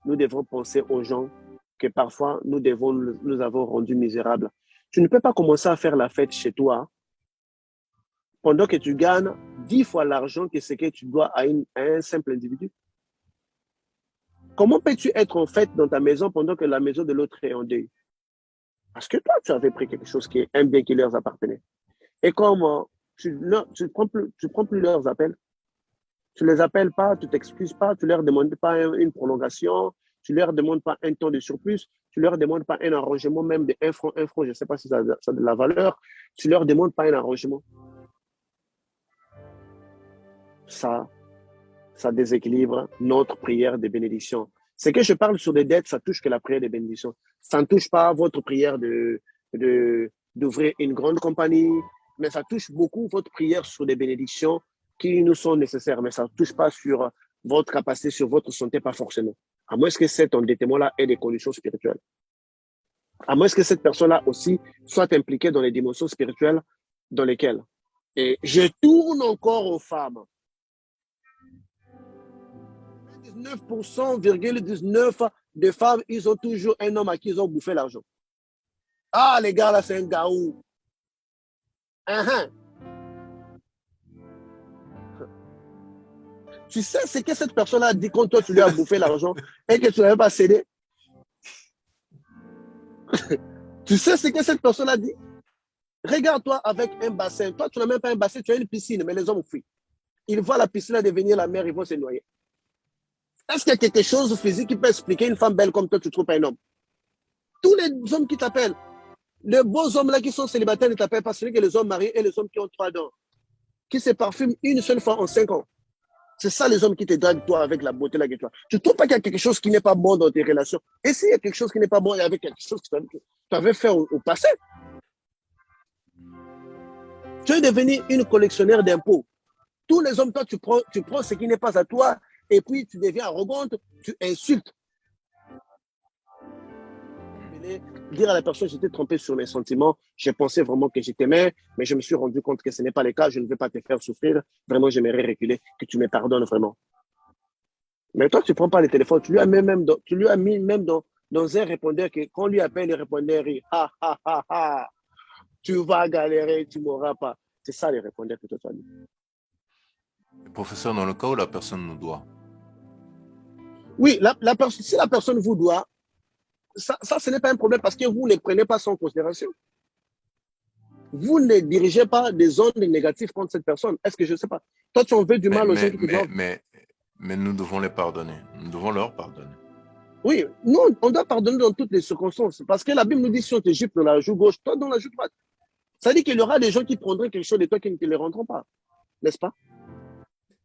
nous devons penser aux gens que parfois nous avons rendus misérables. Tu ne peux pas commencer à faire la fête chez toi pendant que tu gagnes 10 fois l'argent que ce que tu dois à un simple individu. Comment peux-tu être en fête dans ta maison pendant que la maison de l'autre est en deuil? Parce que toi, tu avais pris quelque chose qui est un bien qui leur appartenait. Et comme tu prends plus leurs appels, tu ne les appelles pas, tu ne t'excuses pas, tu ne leur demandes pas une prolongation, tu ne leur demandes pas un temps de surplus, tu ne leur demandes pas un arrangement même de 1 franc, je ne sais pas si ça a de la valeur, tu ne leur demandes pas un arrangement. Ça déséquilibre notre prière de bénédiction. C'est que je parle sur des dettes, ça touche que la prière de bénédiction. Ça ne touche pas votre prière d'ouvrir une grande compagnie, mais ça touche beaucoup votre prière sur des bénédictions qui nous sont nécessaires, mais ça ne touche pas sur votre capacité, sur votre santé, pas forcément. À moins que cet endettement-là ait des conditions spirituelles. À moins que cette personne-là aussi soit impliquée dans les dimensions spirituelles dans lesquelles. Et je tourne encore aux femmes. 19,19% des femmes, ils ont toujours un homme à qui ils ont bouffé l'argent. Ah, les gars, là, c'est un gaou. Tu sais ce que cette personne-là a dit quand toi, tu lui as bouffé l'argent et que tu n'avais pas cédé? Tu sais ce que cette personne a dit? Regarde-toi avec un bassin. Toi, tu n'as même pas un bassin, tu as une piscine, mais les hommes fuient. Ils voient la piscine devenir la mer, ils vont se noyer. Est-ce qu'il y a quelque chose de physique qui peut expliquer une femme belle comme toi, tu ne trouves pas un homme? Tous les hommes qui t'appellent, les beaux hommes-là qui sont célibataires ne t'appellent pas, celui que les hommes mariés et les hommes qui ont 3 dents, qui se parfument une seule fois en 5 ans. C'est ça les hommes qui te draguent, toi, avec la beauté là que toi. Tu ne trouves pas qu'il y a quelque chose qui n'est pas bon dans tes relations? Et s'il y a quelque chose qui n'est pas bon avec quelque chose que tu avais fait au passé? Tu es devenu une collectionneur d'impôts. Tous les hommes, toi, tu prends ce qui n'est pas à toi et puis tu deviens arrogante, tu insultes. Dire à la personne, j'étais trompé sur mes sentiments, j'ai pensé vraiment que je t'aimais, mais je me suis rendu compte que ce n'est pas le cas, je ne veux pas te faire souffrir, vraiment j'aimerais reculer, que tu me pardonnes vraiment. Mais toi, tu ne prends pas le téléphone, tu lui as mis même dans un répondeur que quand on lui appelle, le répondeur rit, ah, ah, ah, ah, tu vas galérer, tu ne m'auras pas. C'est ça les répondeurs que toi tu as dit. Professeur, dans le cas où la personne nous doit. Oui, si la personne vous doit, ça, ce n'est pas un problème parce que vous ne les prenez pas sans considération. Vous ne dirigez pas des ondes négatives contre cette personne. Est-ce que je ne sais pas? Toi, tu en veux du mal aux gens qui te doivent. Mais nous devons les pardonner. Nous devons leur pardonner. Oui, nous, on doit pardonner dans toutes les circonstances. Parce que la Bible nous dit si on te gifle dans la joue gauche, toi dans la joue droite. Ça dit qu'il y aura des gens qui prendraient quelque chose de toi qui ne te les rendront pas. N'est-ce pas?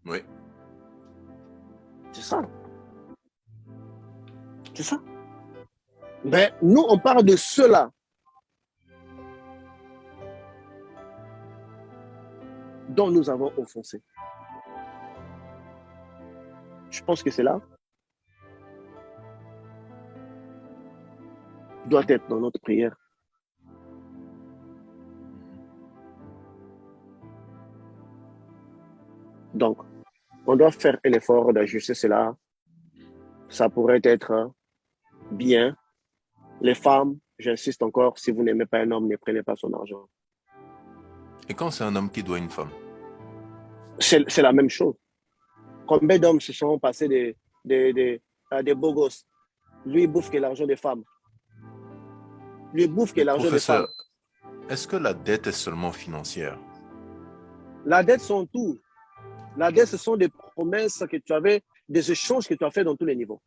Oui. C'est ça. C'est ça. Mais nous, on parle de ceux-là. Dont nous avons offensé. Je pense que c'est là doit être dans notre prière. Donc, on doit faire un effort d'ajuster cela. Ça pourrait être bien. Les femmes, j'insiste encore, si vous n'aimez pas un homme, ne prenez pas son argent. Et quand c'est un homme qui doit une femme? C'est la même chose. Combien d'hommes se sont passés des beaux gosses? Lui, il bouffe que l'argent des femmes. Lui, il bouffe que l'argent des femmes. Est-ce que la dette est seulement financière? La dette, sont tout. La dette, ce sont des promesses que tu avais, des échanges que tu as fait dans tous les niveaux.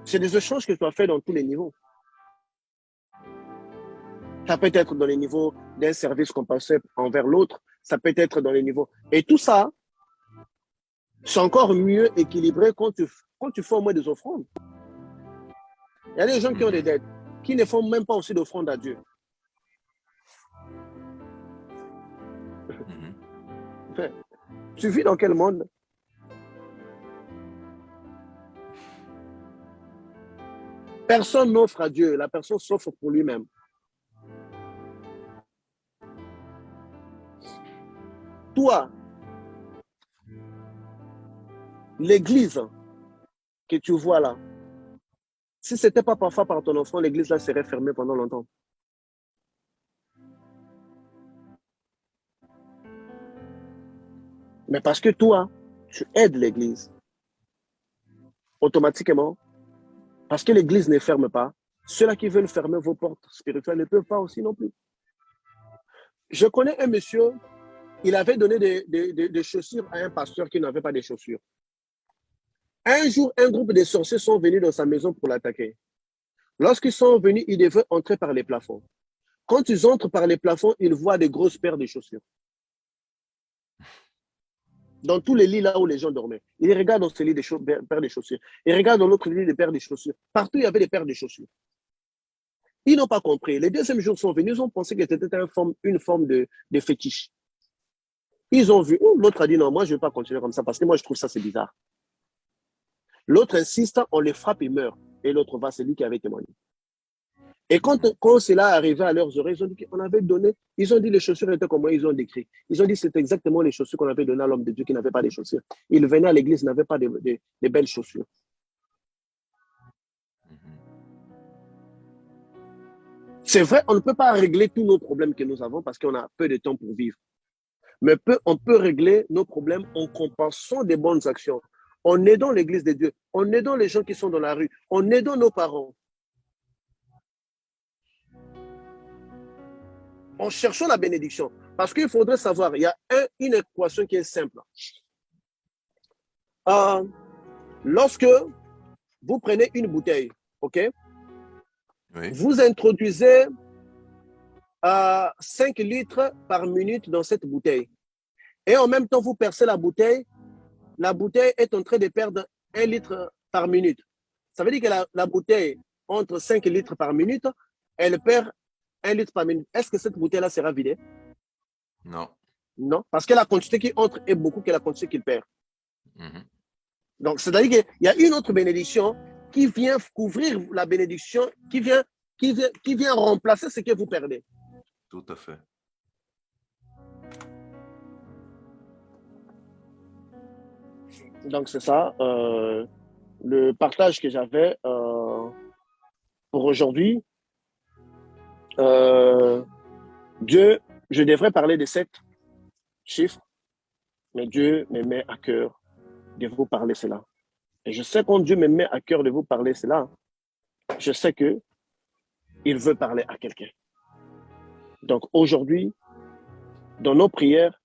C'est des échanges que tu as fait dans tous les niveaux. Ça peut être dans les niveaux d'un service qu'on passait envers l'autre. Ça peut être dans les niveaux. Et tout ça, c'est encore mieux équilibré quand tu fais au moins des offrandes. Il y a des gens qui ont des dettes, qui ne font même pas aussi d'offrandes à Dieu. Tu vis dans quel monde? Personne n'offre à Dieu, la personne s'offre pour lui-même. Toi, l'église que tu vois là, si ce n'était pas parfois par ton enfant, l'église là serait fermée pendant longtemps. Mais parce que toi, tu aides l'église, automatiquement, parce que l'église ne ferme pas, ceux-là qui veulent fermer vos portes spirituelles ne peuvent pas aussi non plus. Je connais un monsieur, il avait donné des chaussures à un pasteur qui n'avait pas de chaussures. Un jour, un groupe de sorciers sont venus dans sa maison pour l'attaquer. Lorsqu'ils sont venus, ils devaient entrer par les plafonds. Quand ils entrent par les plafonds, ils voient des grosses paires de chaussures. Dans tous les lits là où les gens dormaient. Ils regardent dans ce lit des paires de chaussures. Ils regardent dans l'autre lit des paires de chaussures. Partout, il y avait des paires de chaussures. Ils n'ont pas compris. Les deuxièmes jours sont venus, ils ont pensé que c'était une forme de fétiche. Ils ont vu, l'autre a dit non, moi je ne vais pas continuer comme ça parce que moi je trouve ça c'est bizarre. L'autre insiste, on les frappe, ils meurent. Et l'autre va, c'est lui qui avait témoigné. Et quand cela arrivait à leurs oreilles, ils ont dit qu'on avait donné, ils ont dit les chaussures étaient comment ils ont décrit. Ils ont dit c'était exactement les chaussures qu'on avait données à l'homme de Dieu qui n'avait pas de chaussures. Il venait à l'église, n'avait pas de belles chaussures. C'est vrai, on ne peut pas régler tous nos problèmes que nous avons parce qu'on a peu de temps pour vivre. Mais on peut régler nos problèmes en compensant des bonnes actions, en aidant l'église de Dieu, en aidant les gens qui sont dans la rue, en aidant nos parents. En cherchant la bénédiction. Parce qu'il faudrait savoir, il y a une équation qui est simple. Lorsque vous prenez une bouteille, ok? Oui. Vous introduisez 5 litres par minute dans cette bouteille. Et en même temps, vous percez la bouteille est en train de perdre 1 litre par minute. Ça veut dire que la bouteille, entre 5 litres par minute, elle perd 1 litre par minute. Est-ce que cette bouteille-là sera vidée? Non. Non, parce que la quantité qui entre est beaucoup que la quantité qu'il perd. Donc, c'est-à-dire qu'il y a une autre bénédiction qui vient couvrir la bénédiction, qui vient remplacer ce que vous perdez. Tout à fait. Donc, c'est ça, le partage que j'avais pour aujourd'hui. Dieu, je devrais parler de 7 chiffres, mais Dieu me met à cœur de vous parler cela. Et je sais quand Dieu me met à cœur de vous parler cela, je sais qu'il veut parler à quelqu'un. Donc aujourd'hui, dans nos prières,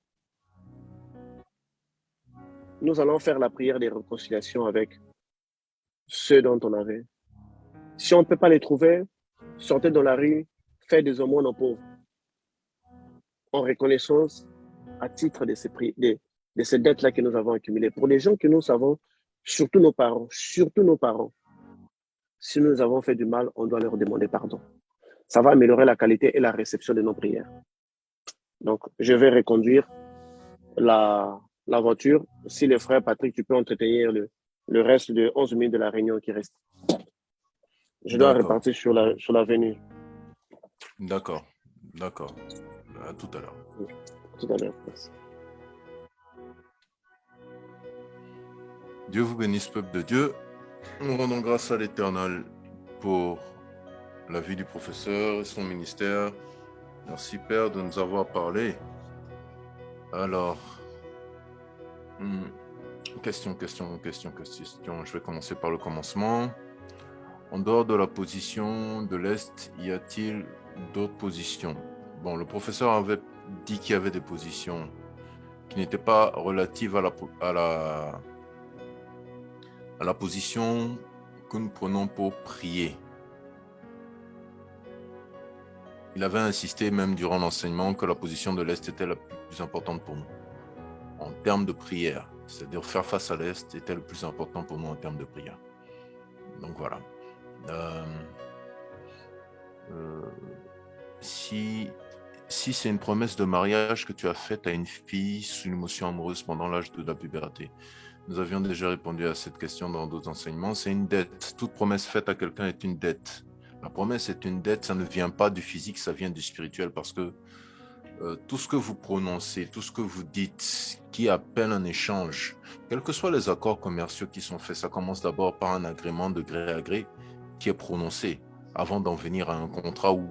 nous allons faire la prière des réconciliations avec ceux dont on avait. Si on ne peut pas les trouver, sortez dans la rue, faites des aumônes aux pauvres. En reconnaissance à titre de ces dettes-là que nous avons accumulées. Pour les gens que nous savons surtout nos parents, surtout nos parents. Si nous avons fait du mal, on doit leur demander pardon. Ça va améliorer la qualité et la réception de nos prières. Donc, je vais reconduire la voiture. Si le frère Patrick, tu peux entretenir le reste de 11 minutes de la réunion qui reste. Je dois D'accord. repartir sur l'avenue. D'accord. D'accord. À tout à l'heure. Tout à l'heure. Merci. Dieu vous bénisse, peuple de Dieu. Nous rendons grâce à l'Éternel pour la vie du professeur et son ministère. Merci, Père, de nous avoir parlé. Alors, question. Je vais commencer par le commencement. En dehors de la position de l'Est, y a-t-il d'autres positions? Bon, le professeur avait dit qu'il y avait des positions qui n'étaient pas relatives à la position que nous prenons pour prier. Il avait insisté même durant l'enseignement que la position de l'Est était la plus importante pour nous en termes de prière. C'est-à-dire faire face à l'Est était le plus important pour nous en termes de prière. Donc voilà. Si c'est une promesse de mariage que tu as faite à une fille sous une émotion amoureuse pendant l'âge de la puberté, nous avions déjà répondu à cette question dans d'autres enseignements, c'est une dette. Toute promesse faite à quelqu'un est une dette. La promesse est une dette, ça ne vient pas du physique, ça vient du spirituel, parce que tout ce que vous prononcez, tout ce que vous dites, qui appelle un échange, quels que soient les accords commerciaux qui sont faits, ça commence d'abord par un agrément de gré à gré qui est prononcé, avant d'en venir à un contrat ou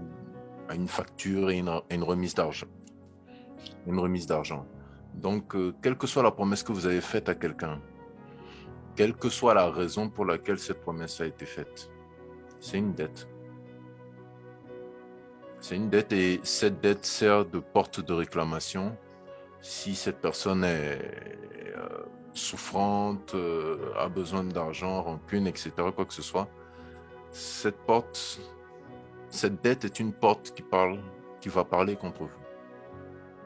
à une facture et une remise d'argent. Donc, quelle que soit la promesse que vous avez faite à quelqu'un, quelle que soit la raison pour laquelle cette promesse a été faite, c'est une dette. C'est une dette et cette dette sert de porte de réclamation. Si cette personne est souffrante, a besoin d'argent, rancune, etc., quoi que ce soit, cette dette est une porte qui va parler contre vous.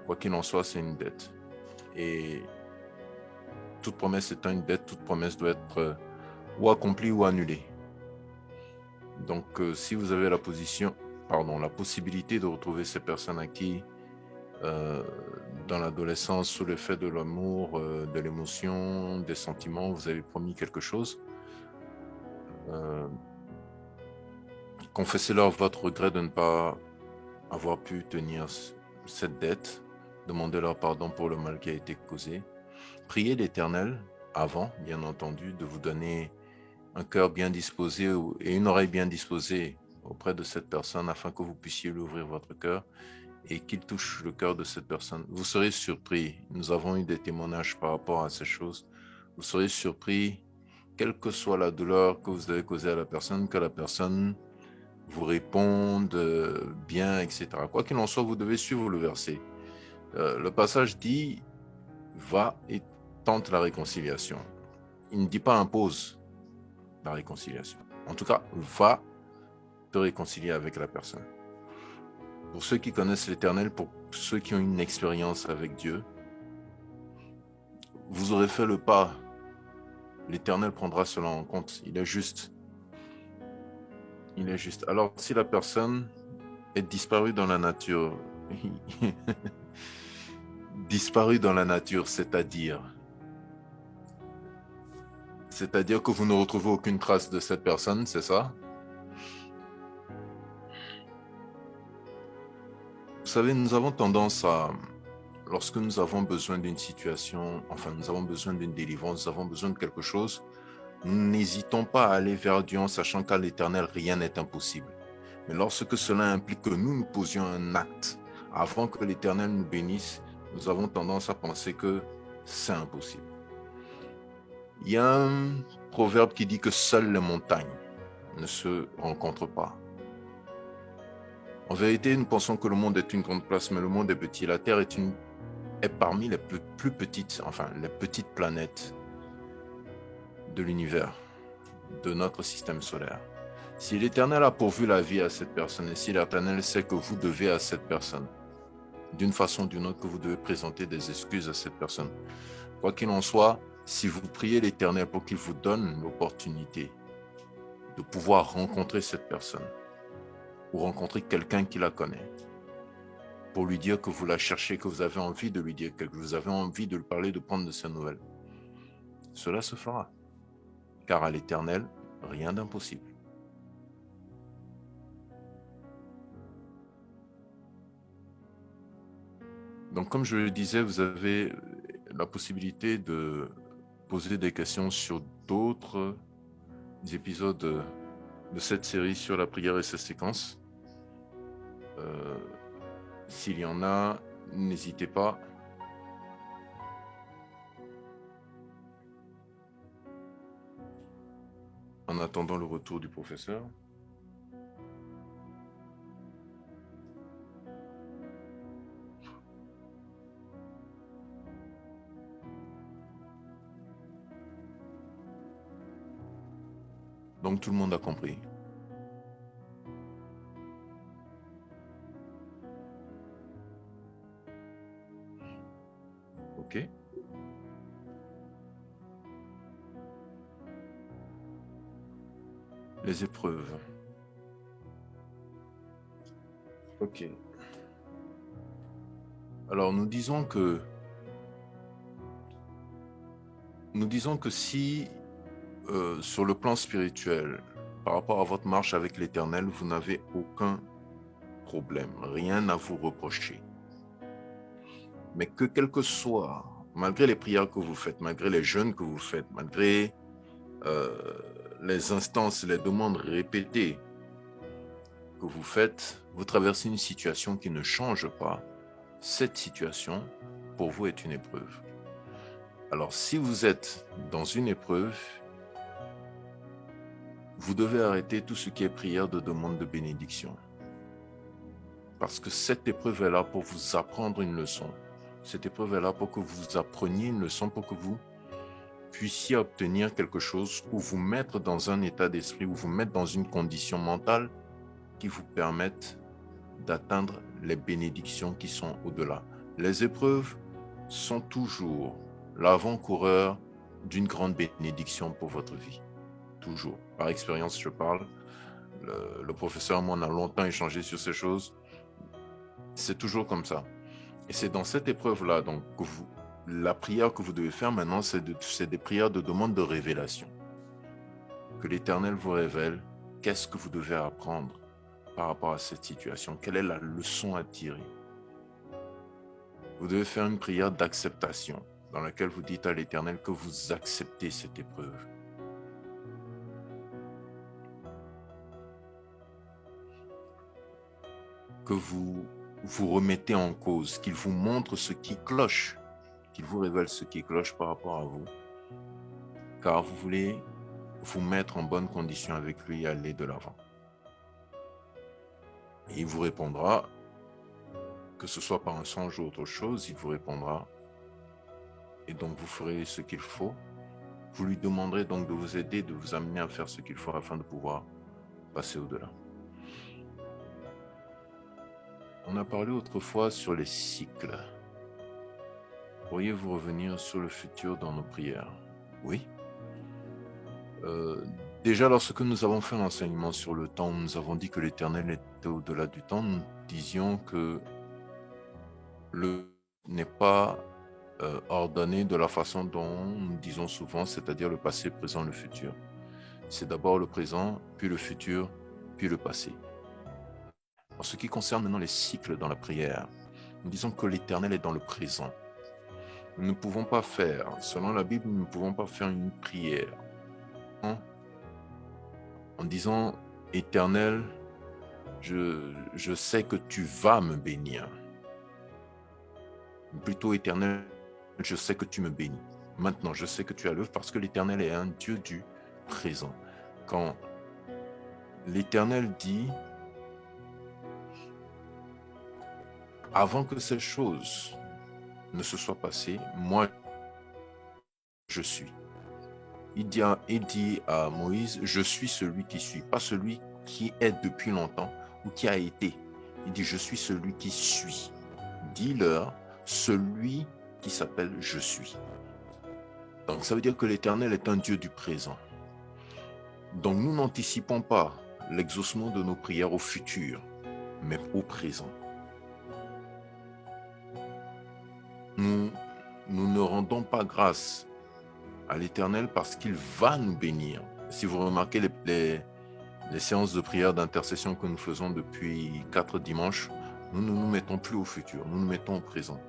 Quoi qu'il en soit, c'est une dette. Et toute promesse étant une dette, toute promesse doit être ou accomplie ou annulée. Donc, si vous avez la possibilité de retrouver ces personnes à qui, dans l'adolescence, sous l'effet de l'amour, de l'émotion, des sentiments, vous avez promis quelque chose, confessez-leur votre regret de ne pas avoir pu tenir cette dette, demandez-leur pardon pour le mal qui a été causé, priez l'Éternel avant, bien entendu, de vous donner un cœur bien disposé et une oreille bien disposée auprès de cette personne afin que vous puissiez lui ouvrir votre cœur et qu'il touche le cœur de cette personne. Vous serez surpris, nous avons eu des témoignages par rapport à ces choses, vous serez surpris, quelle que soit la douleur que vous avez causée à la personne, que la personne vous réponde bien, etc. Quoi qu'il en soit, vous devez suivre le verset. Le passage dit « va et tente la réconciliation ». Il ne dit pas « impose » la réconciliation. En tout cas, va te réconcilier avec la personne. Pour ceux qui connaissent l'Éternel, pour ceux qui ont une expérience avec Dieu, vous aurez fait le pas. L'Éternel prendra cela en compte. Il est juste. Il est juste. Alors, si la personne est disparue dans la nature, disparue dans la nature, c'est-à-dire que vous ne retrouvez aucune trace de cette personne, c'est ça? Vous savez, nous avons tendance à, lorsque nous avons besoin d'une situation, enfin, nous avons besoin d'une délivrance, nous avons besoin de quelque chose, nous n'hésitons pas à aller vers Dieu en sachant qu'à l'Éternel, rien n'est impossible. Mais lorsque cela implique que nous posions un acte avant que l'Éternel nous bénisse, nous avons tendance à penser que c'est impossible. Il y a un proverbe qui dit que seules les montagnes ne se rencontrent pas. En vérité, nous pensons que le monde est une grande place, mais le monde est petit. La Terre est parmi les plus petites, enfin les petites planètes de l'univers, de notre système solaire. Si l'Éternel a pourvu la vie à cette personne, et si l'Éternel sait que vous devez à cette personne, d'une façon ou d'une autre, que vous devez présenter des excuses à cette personne, quoi qu'il en soit, Si vous priez l'Éternel pour qu'il vous donne l'opportunité de pouvoir rencontrer cette personne ou rencontrer quelqu'un qui la connaît, pour lui dire que vous la cherchez, que vous avez envie de lui dire, que vous avez envie de lui parler, de prendre de ses nouvelles, cela se fera. Car à l'Éternel, rien d'impossible. Donc, comme je le disais, vous avez la possibilité de poser des questions sur d'autres épisodes de cette série sur la prière et ses séquences. S'il y en a, n'hésitez pas. En attendant le retour du professeur. Donc tout le monde a compris. Ok. Les épreuves. Ok. Alors nous disons que si sur le plan spirituel, par rapport à votre marche avec l'Éternel, vous n'avez aucun problème, rien à vous reprocher. Mais que quel que soit, malgré les prières que vous faites, malgré les jeûnes que vous faites, malgré les instances, les demandes répétées que vous faites, vous traversez une situation qui ne change pas. Cette situation, pour vous, est une épreuve. Alors, si vous êtes dans une épreuve, vous devez arrêter tout ce qui est prière de demande de bénédiction. Parce que cette épreuve est là pour vous apprendre une leçon. Cette épreuve est là pour que vous appreniez une leçon, pour que vous puissiez obtenir quelque chose ou vous mettre dans un état d'esprit ou vous mettre dans une condition mentale qui vous permette d'atteindre les bénédictions qui sont au-delà. Les épreuves sont toujours l'avant-coureur d'une grande bénédiction pour votre vie. Toujours. Par expérience, je parle. Le professeur, moi, on a longtemps échangé sur ces choses. C'est toujours comme ça. Et c'est dans cette épreuve-là, donc, que la prière que vous devez faire maintenant, c'est des prières de demande de révélation. Que l'Éternel vous révèle qu'est-ce que vous devez apprendre par rapport à cette situation. Quelle est la leçon à tirer? Vous devez faire une prière d'acceptation dans laquelle vous dites à l'Éternel que vous acceptez cette épreuve. Que vous vous remettez en cause, qu'il vous montre ce qui cloche, qu'il vous révèle ce qui cloche par rapport à vous, car vous voulez vous mettre en bonne condition avec lui et aller de l'avant. Et il vous répondra, que ce soit par un songe ou autre chose, il vous répondra, et donc vous ferez ce qu'il faut. Vous lui demanderez donc de vous aider, de vous amener à faire ce qu'il faut afin de pouvoir passer au-delà. On a parlé autrefois sur les cycles. Pourriez-vous revenir sur le futur dans nos prières? Oui. Déjà, lorsque nous avons fait l'enseignement sur le temps, nous avons dit que l'Éternel était au-delà du temps. Nous disions que le n'est pas ordonné de la façon dont nous disons souvent, c'est-à-dire le passé, le présent, le futur. C'est d'abord le présent, puis le futur, puis le passé. En ce qui concerne maintenant les cycles dans la prière, nous disons que l'Éternel est dans le présent. Nous ne pouvons pas faire, selon la Bible, nous ne pouvons pas faire une prière en disant « Éternel, je sais que tu vas me bénir. » Plutôt « Éternel, je sais que tu me bénis. Maintenant, je sais que tu as l'œuvre parce que l'Éternel est un Dieu du présent. » Quand l'Éternel dit « Avant que ces choses ne se soient passées, moi, je suis. » Il dit à Moïse, je suis celui qui suis, pas celui qui est depuis longtemps ou qui a été. Il dit, je suis celui qui suis. Dis-leur, celui qui s'appelle je suis. Donc, ça veut dire que l'Éternel est un Dieu du présent. Donc, nous n'anticipons pas l'exaucement de nos prières au futur, mais au présent. Nous ne rendons pas grâce à l'Éternel parce qu'il va nous bénir. Si vous remarquez les séances de prière d'intercession que nous faisons depuis 4 dimanches, nous ne nous mettons plus au futur, nous nous mettons au présent.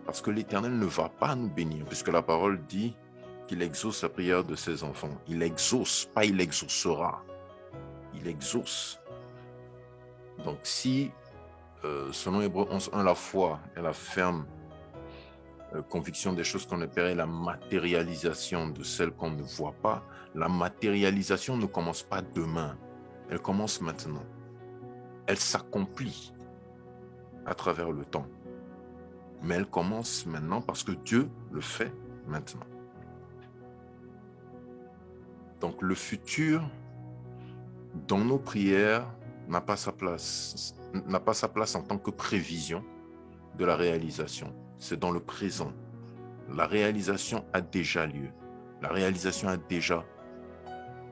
Parce que l'Éternel ne va pas nous bénir, puisque la parole dit qu'il exauce la prière de ses enfants. Il exauce, pas il exaucera. Il exauce. Donc si, selon Hébreux 11.1, la foi est la ferme conviction des choses qu'on espère et la matérialisation de celles qu'on ne voit pas, la matérialisation ne commence pas demain, elle commence maintenant. Elle s'accomplit à travers le temps. Mais elle commence maintenant parce que Dieu le fait maintenant. Donc le futur, dans nos prières, n'a pas sa place en tant que prévision de la réalisation. C'est dans le présent. La réalisation a déjà lieu. La réalisation a déjà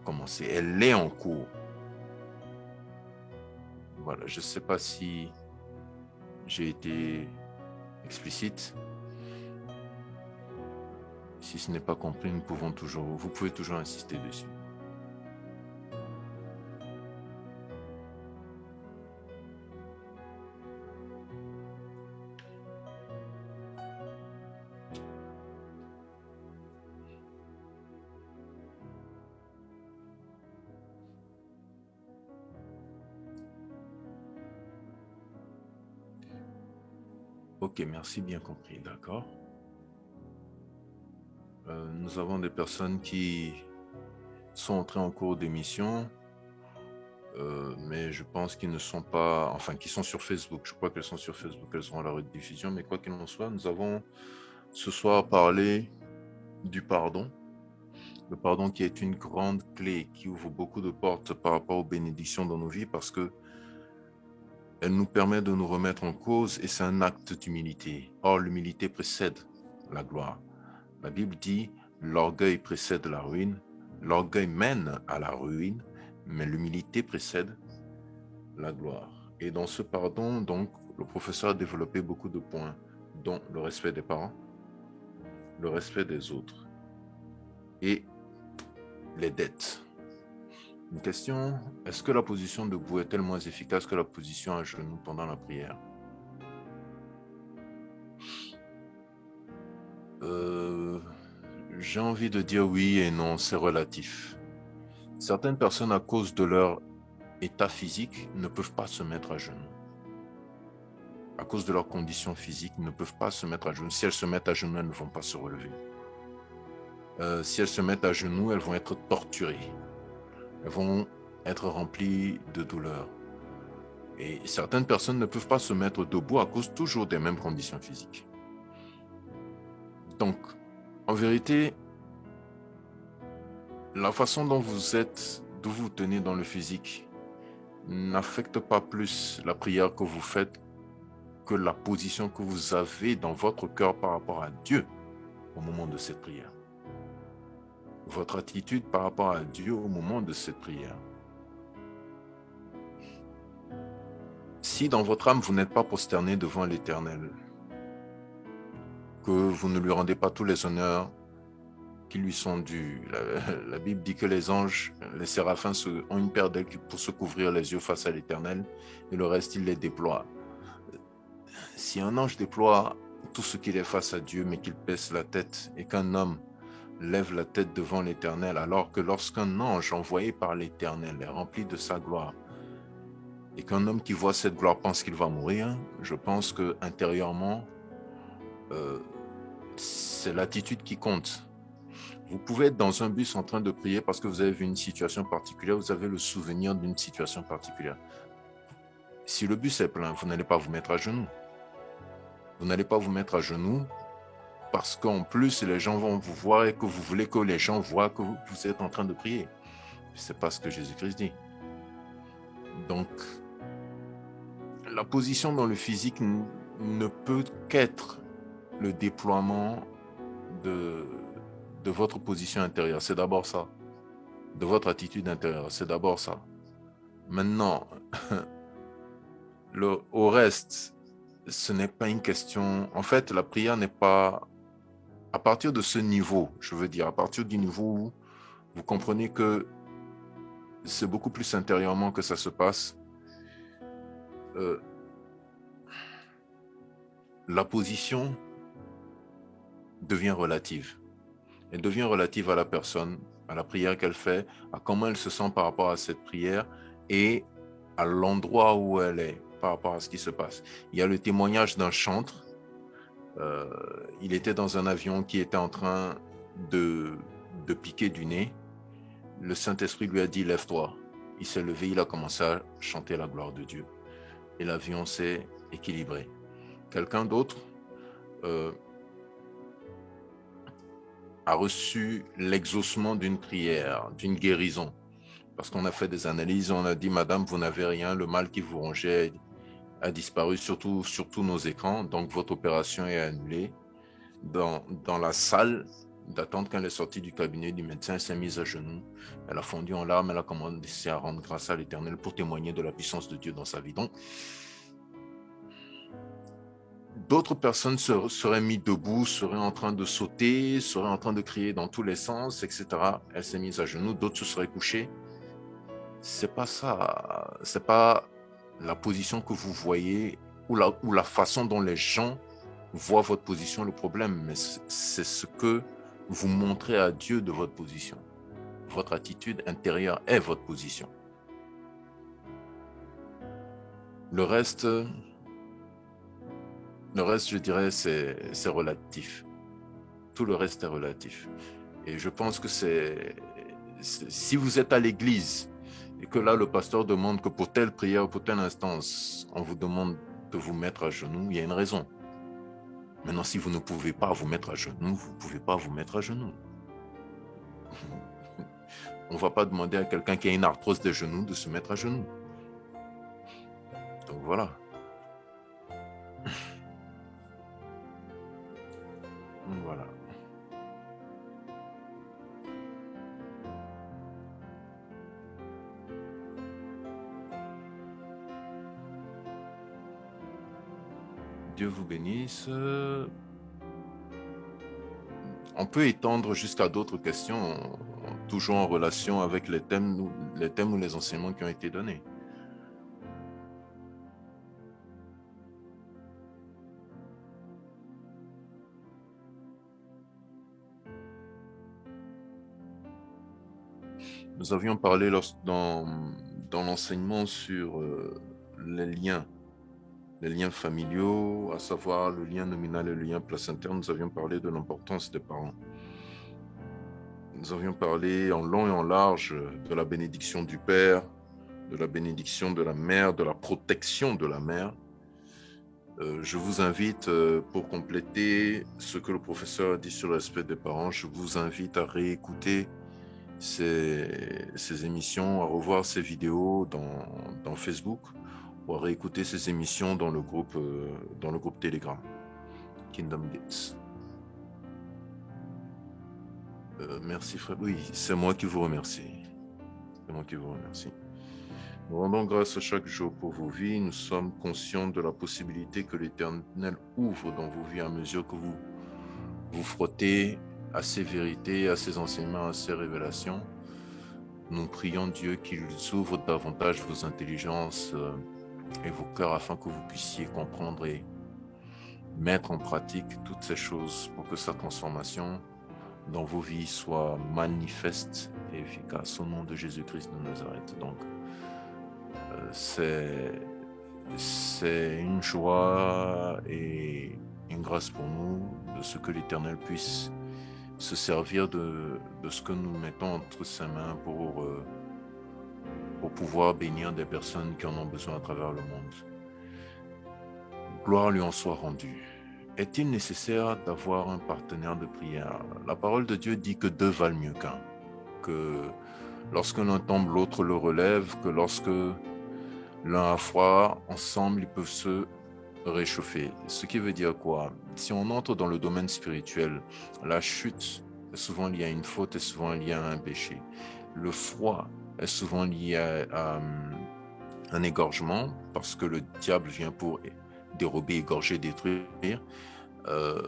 commencé. Elle est en cours. Voilà, je ne sais pas si j'ai été explicite. Si ce n'est pas compris, vous pouvez toujours insister dessus. Ok, merci, bien compris, d'accord. Nous avons des personnes qui sont entrées en cours d'émission, mais je pense qu'ils ne sont pas, enfin, qui sont sur Facebook. Je crois qu'elles sont sur Facebook, elles seront à la rediffusion, mais quoi qu'il en soit, nous avons ce soir parlé du pardon. Le pardon qui est une grande clé, qui ouvre beaucoup de portes par rapport aux bénédictions dans nos vies, parce que elle nous permet de nous remettre en cause et c'est un acte d'humilité. Or, l'humilité précède la gloire. La Bible dit, l'orgueil précède la ruine, l'orgueil mène à la ruine, mais l'humilité précède la gloire. Et dans ce pardon, donc, le professeur a développé beaucoup de points, dont le respect des parents, le respect des autres et les dettes. Une question, est-ce que la position debout est-elle moins efficace que la position à genoux pendant la prière? J'ai envie de dire oui et non, c'est relatif. Certaines personnes, à cause de leur état physique, ne peuvent pas se mettre à genoux. À cause de leur condition physique, ne peuvent pas se mettre à genoux. Si elles se mettent à genoux, elles ne vont pas se relever. Si elles se mettent à genoux, elles vont être torturées. Elles vont être remplies de douleur. Et certaines personnes ne peuvent pas se mettre debout à cause toujours des mêmes conditions physiques. Donc, en vérité, la façon dont vous êtes, d'où vous tenez dans le physique, n'affecte pas plus la prière que vous faites que la position que vous avez dans votre cœur par rapport à Dieu au moment de cette prière. Votre attitude par rapport à Dieu au moment de cette prière. Si dans votre âme, vous n'êtes pas prosterné devant l'Éternel, que vous ne lui rendez pas tous les honneurs qui lui sont dus. La Bible dit que les anges, les séraphins ont une paire d'ailes pour se couvrir les yeux face à l'Éternel et le reste, il les déploie. Si un ange déploie tout ce qu'il est face à Dieu, mais qu'il baisse la tête et qu'un homme lève la tête devant l'Éternel, alors que lorsqu'un ange envoyé par l'Éternel est rempli de sa gloire et qu'un homme qui voit cette gloire pense qu'il va mourir, je pense que intérieurement, c'est l'attitude qui compte. Vous pouvez être dans un bus en train de prier parce que vous avez vu une situation particulière, vous avez le souvenir d'une situation particulière. Si le bus est plein, vous n'allez pas vous mettre à genoux. Vous n'allez pas vous mettre à genoux parce qu'en plus, les gens vont vous voir et que vous voulez que les gens voient que vous êtes en train de prier. Ce n'est pas ce que Jésus-Christ dit. Donc, la position dans le physique ne peut qu'être le déploiement de votre position intérieure. C'est d'abord ça. De votre attitude intérieure. C'est d'abord ça. Maintenant, au reste, ce n'est pas une question... En fait, la prière n'est pas... À partir de ce niveau, je veux dire, à partir du niveau où vous comprenez que c'est beaucoup plus intérieurement que ça se passe, la position devient relative. Elle devient relative à la personne, à la prière qu'elle fait, à comment elle se sent par rapport à cette prière et à l'endroit où elle est par rapport à ce qui se passe. Il y a le témoignage d'un chantre. Il était dans un avion qui était en train de piquer du nez. Le Saint-Esprit lui a dit « Lève-toi ». Il s'est levé, il a commencé à chanter la gloire de Dieu. Et l'avion s'est équilibré. Quelqu'un d'autre a reçu l'exaucement d'une prière, d'une guérison. Parce qu'on a fait des analyses, on a dit « Madame, vous n'avez rien, le mal qui vous rongeait a disparu sur tous nos écrans, donc votre opération est annulée. » Dans la salle d'attente, quand elle est sortie du cabinet du médecin, elle s'est mise à genoux, elle a fondu en larmes, elle a commencé à rendre grâce à l'Éternel pour témoigner de la puissance de Dieu dans sa vie. Donc, d'autres personnes seraient mises debout, seraient en train de sauter, seraient en train de crier dans tous les sens, etc. Elle s'est mise à genoux, d'autres se seraient couchés. C'est pas ça, c'est pas la position que vous voyez ou la façon dont les gens voient votre position le problème, mais c'est ce que vous montrez à Dieu de votre position. Votre attitude intérieure est votre position. Le reste, je dirais, c'est relatif. Tout le reste est relatif. Et je pense que si vous êtes à l'église et que là, le pasteur demande que pour telle prière, pour telle instance, on vous demande de vous mettre à genoux, il y a une raison. Maintenant, si vous ne pouvez pas vous mettre à genoux, vous ne pouvez pas vous mettre à genoux. On ne va pas demander à quelqu'un qui a une arthrose des genoux de se mettre à genoux. Donc voilà. Voilà. Dieu vous bénisse. On peut étendre jusqu'à d'autres questions, toujours en relation avec les thèmes ou les enseignements qui ont été donnés. Nous avions parlé dans l'enseignement sur les liens familiaux, à savoir le lien nominal et le lien placentaire. Nous avions parlé de l'importance des parents. Nous avions parlé en long et en large de la bénédiction du père, de la bénédiction de la mère, de la protection de la mère. Je vous invite, pour compléter ce que le professeur a dit sur l'aspect des parents, je vous invite à réécouter ces émissions, à revoir ces vidéos dans Facebook, ou à réécouter ces émissions dans le groupe Telegram, Kingdom Gates. Merci frère. Oui, c'est moi qui vous remercie. C'est moi qui vous remercie. Nous rendons grâce à chaque jour pour vos vies. Nous sommes conscients de la possibilité que l'Éternel ouvre dans vos vies à mesure que vous vous frottez à ces vérités, à ces enseignements, à ces révélations. Nous prions Dieu qu'il ouvre davantage vos intelligences et vos cœurs afin que vous puissiez comprendre et mettre en pratique toutes ces choses pour que sa transformation dans vos vies soit manifeste et efficace au nom de Jésus-Christ de Nazareth. Donc, c'est une joie et une grâce pour nous de ce que l'Éternel puisse se servir de ce que nous mettons entre ses mains pour pouvoir bénir des personnes qui en ont besoin à travers le monde. Gloire lui en soit rendue. Est-il nécessaire d'avoir un partenaire de prière? La parole de Dieu dit que deux valent mieux qu'un. Que lorsque l'un tombe, l'autre le relève, que lorsque l'un a froid, ensemble, ils peuvent se réchauffer. Ce qui veut dire quoi? Si on entre dans le domaine spirituel, la chute est souvent lié à une faute, est souvent lié à un péché. Le froid est souvent lié à un égorgement, parce que le diable vient pour dérober, égorger, détruire. Euh,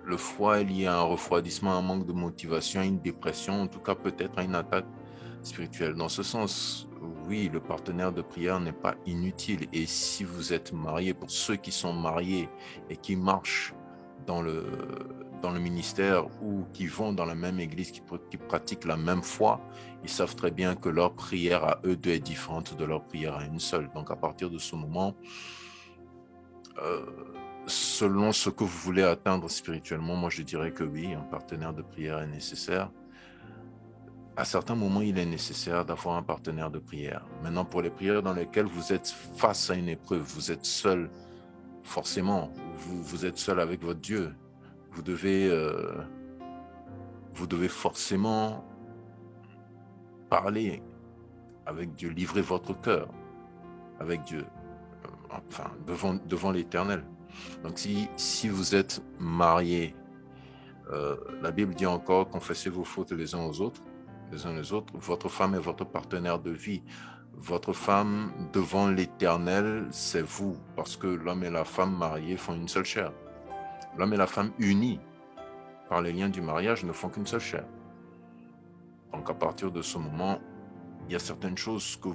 le froid est lié à un refroidissement, à un manque de motivation, à une dépression, en tout cas peut-être à une attaque spirituelle. Dans ce sens, oui, le partenaire de prière n'est pas inutile. Et si vous êtes marié, pour ceux qui sont mariés et qui marchent dans le ministère ou qui vont dans la même église, qui pratiquent la même foi, ils savent très bien que leur prière à eux deux est différente de leur prière à une seule. Donc à partir de ce moment, selon ce que vous voulez atteindre spirituellement, moi je dirais que oui, un partenaire de prière est nécessaire. À certains moments, il est nécessaire d'avoir un partenaire de prière. Maintenant, pour les prières dans lesquelles vous êtes face à une épreuve, vous êtes seul, forcément, vous êtes seul avec votre Dieu. Vous devez forcément parler avec Dieu, livrer votre cœur avec Dieu, enfin, devant l'Éternel. Donc, si vous êtes marié, la Bible dit encore, confessez vos fautes les uns les autres. Votre femme est votre partenaire de vie. Votre femme, devant l'Éternel, c'est vous, parce que l'homme et la femme mariés font une seule chair. L'homme et la femme unis par les liens du mariage ne font qu'une seule chair. Donc, à partir de ce moment, il y a certaines choses que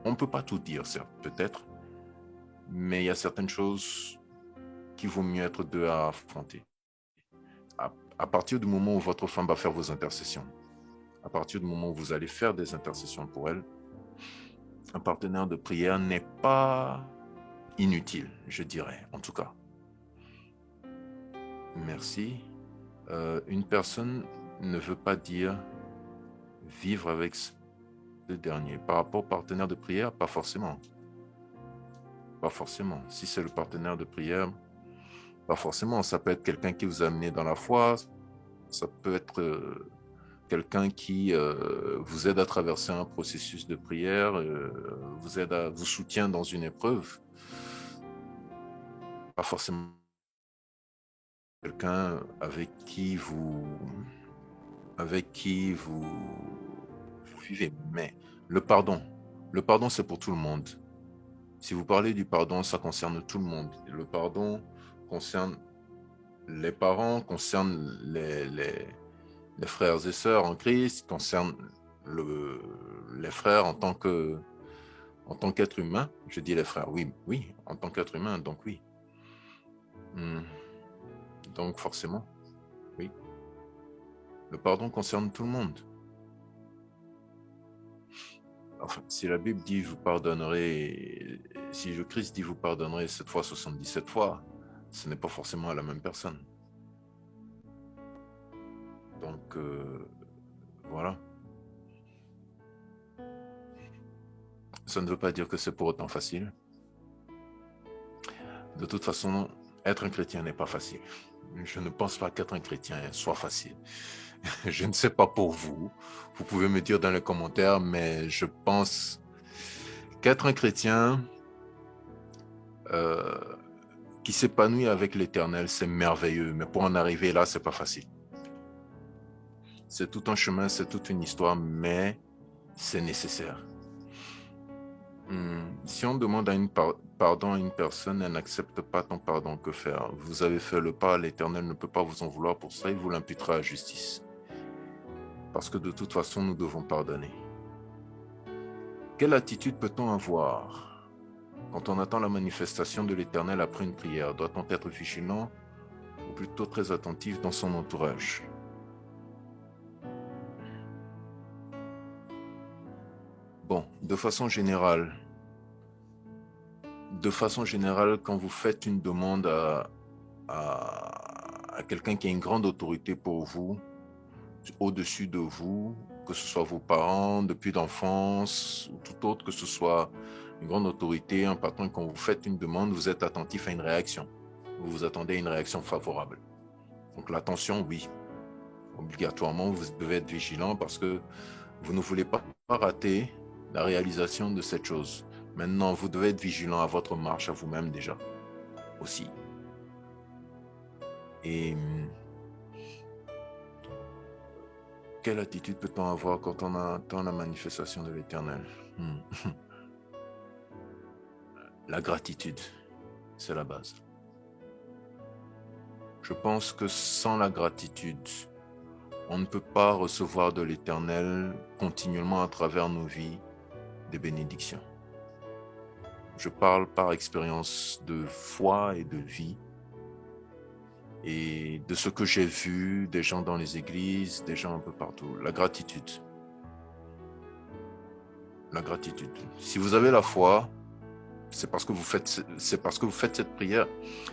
on ne peut pas tout dire, certes, peut-être, mais il y a certaines choses qu'il vaut mieux être deux à affronter. À partir du moment où votre femme va faire vos intercessions, à partir du moment où vous allez faire des intercessions pour elle, un partenaire de prière n'est pas inutile, je dirais, en tout cas. Merci. Une personne ne veut pas dire vivre avec ce dernier. Par rapport au partenaire de prière, pas forcément. Pas forcément. Si c'est le partenaire de prière, pas forcément. Ça peut être quelqu'un qui vous a amené dans la foi, ça peut être quelqu'un qui vous aide à traverser un processus de prière, vous soutient dans une épreuve. Pas forcément quelqu'un avec qui vous vivez. Mais le pardon, c'est pour tout le monde. Si vous parlez du pardon, ça concerne tout le monde. Le pardon concerne les parents, concerne les frères et sœurs en Christ, concerne les frères en tant qu'être humain. Je dis les frères, oui, en tant qu'être humain, donc oui. Donc forcément, oui. Le pardon concerne tout le monde. Enfin, si la Bible dit vous pardonnerez, si le Christ dit vous pardonnerez 7 fois, 77 fois, ce n'est pas forcément à la même personne. Donc, voilà. Ça ne veut pas dire que c'est pour autant facile. De toute façon, être un chrétien n'est pas facile. Je ne pense pas qu'être un chrétien soit facile. Je ne sais pas pour vous. Vous pouvez me dire dans les commentaires, mais je pense qu'être un chrétien qui s'épanouit avec l'Éternel, c'est merveilleux. Mais pour en arriver là, c'est pas facile. C'est tout un chemin, c'est toute une histoire, mais c'est nécessaire. Si on demande pardon à une personne, elle n'accepte pas ton pardon, que faire? Vous avez fait le pas, l'Éternel ne peut pas vous en vouloir pour ça, il vous l'imputera à justice. Parce que de toute façon, nous devons pardonner. Quelle attitude peut-on avoir quand on attend la manifestation de l'Éternel après une prière? Doit-on être vigilant ou plutôt très attentif dans son entourage? Bon, de façon générale, quand vous faites une demande à quelqu'un qui a une grande autorité pour vous, au-dessus de vous, que ce soit vos parents depuis l'enfance ou tout autre, que ce soit une grande autorité, un patron, quand vous faites une demande, vous êtes attentif à une réaction. Vous vous attendez à une réaction favorable. Donc l'attention, oui. Obligatoirement, vous devez être vigilant parce que vous ne voulez pas rater la réalisation de cette chose. Maintenant, vous devez être vigilant à votre marche, à vous-même déjà, aussi. Et Quelle attitude peut-on avoir quand on attend la manifestation de l'Éternel? La gratitude, c'est la base. Je pense que sans la gratitude, on ne peut pas recevoir de l'Éternel continuellement à travers nos vies des bénédictions. Je parle par expérience de foi et de vie et de ce que j'ai vu des gens dans les églises, des gens un peu partout. La gratitude. La gratitude. Si vous avez la foi, c'est parce que vous faites cette prière.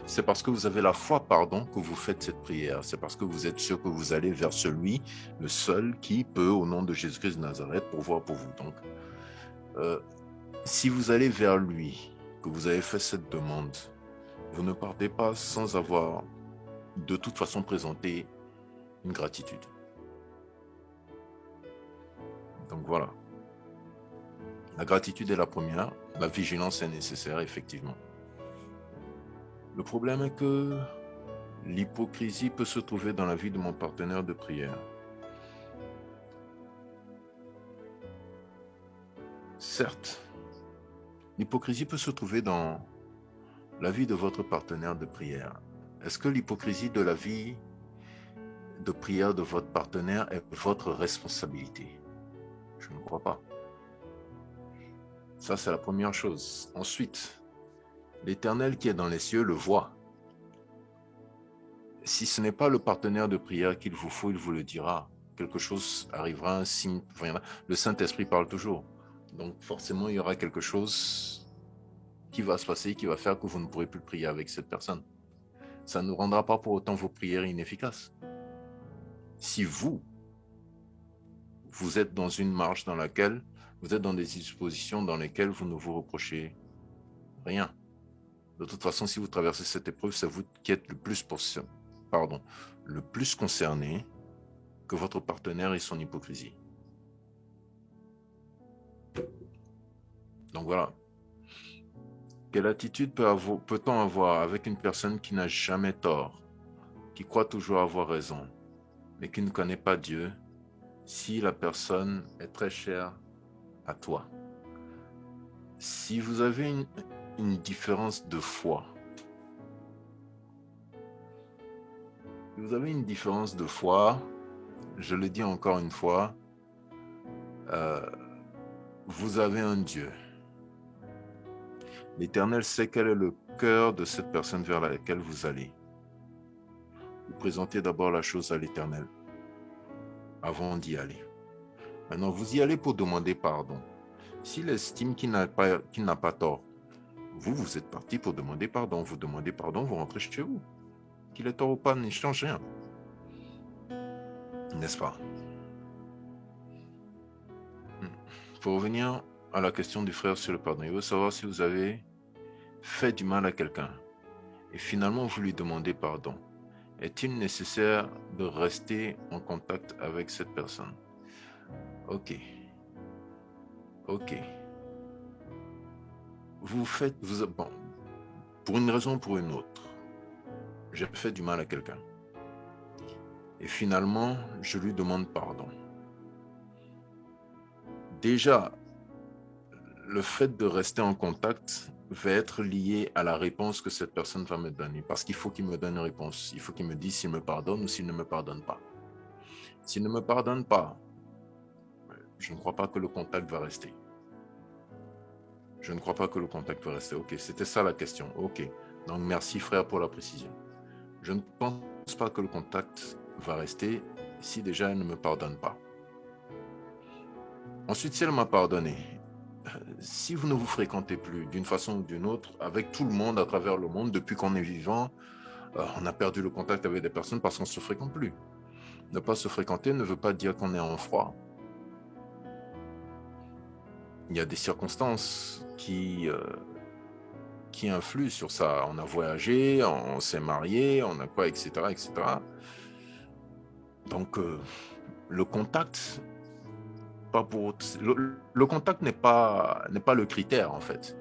C'est parce que vous avez la foi, que vous faites cette prière. C'est parce que vous êtes sûr que vous allez vers celui, le seul qui peut, au nom de Jésus-Christ de Nazareth, pourvoir pour vous. Donc, si vous allez vers lui, que vous avez fait cette demande, vous ne partez pas sans avoir de toute façon présenté une gratitude. Donc voilà. La gratitude est la première. La vigilance est nécessaire, effectivement. Le problème est que l'hypocrisie peut se trouver dans la vie de mon partenaire de prière. Certes, l'hypocrisie peut se trouver dans la vie de votre partenaire de prière. Est-ce que l'hypocrisie de la vie de prière de votre partenaire est votre responsabilité? Je ne crois pas. Ça, c'est la première chose. Ensuite, l'Éternel qui est dans les cieux le voit. Si ce n'est pas le partenaire de prière qu'il vous faut, il vous le dira. Quelque chose arrivera, un signe viendra. Le Saint-Esprit parle toujours. Donc forcément, il y aura quelque chose qui va se passer, qui va faire que vous ne pourrez plus prier avec cette personne. Ça ne rendra pas pour autant vos prières inefficaces. Si vous êtes dans une marche dans laquelle vous êtes dans des dispositions dans lesquelles vous ne vous reprochez rien. De toute façon, si vous traversez cette épreuve, c'est vous qui êtes le plus concerné que votre partenaire et son hypocrisie. Donc voilà. Quelle attitude peut-on avoir avec une personne qui n'a jamais tort, qui croit toujours avoir raison, mais qui ne connaît pas Dieu, si la personne est très chère à toi? Si vous avez une différence de foi, je le dis encore une fois, vous avez un Dieu. L'Éternel sait quel est le cœur de cette personne vers laquelle vous allez. Vous présentez d'abord la chose à l'Éternel avant d'y aller. Maintenant, vous y allez pour demander pardon. S'il estime qu'il n'a pas tort, vous êtes parti pour demander pardon. Vous demandez pardon, vous rentrez chez vous. Qu'il ait tort ou pas, ne change rien. N'est-ce pas? Pour revenir à la question du frère sur le pardon, il veut savoir si vous avez fait du mal à quelqu'un et finalement vous lui demandez pardon. Est-il nécessaire de rester en contact avec cette personne? Ok. Bon, pour une raison ou pour une autre, j'ai fait du mal à quelqu'un. Et finalement, je lui demande pardon. Déjà, le fait de rester en contact va être lié à la réponse que cette personne va me donner. Parce qu'il faut qu'il me donne une réponse. Il faut qu'il me dise s'il me pardonne ou s'il ne me pardonne pas. S'il ne me pardonne pas, je ne crois pas que le contact va rester. Ok, c'était ça la question. Ok, donc merci frère pour la précision. Je ne pense pas que le contact va rester si déjà elle ne me pardonne pas. Ensuite, si elle m'a pardonné, si vous ne vous fréquentez plus d'une façon ou d'une autre, avec tout le monde à travers le monde, depuis qu'on est vivant, on a perdu le contact avec des personnes parce qu'on ne se fréquente plus. Ne pas se fréquenter ne veut pas dire qu'on est en froid. Il y a des circonstances qui influent sur ça. On a voyagé, on s'est marié, on a quoi, etc., etc. Donc, le contact, le contact n'est pas le critère, en fait.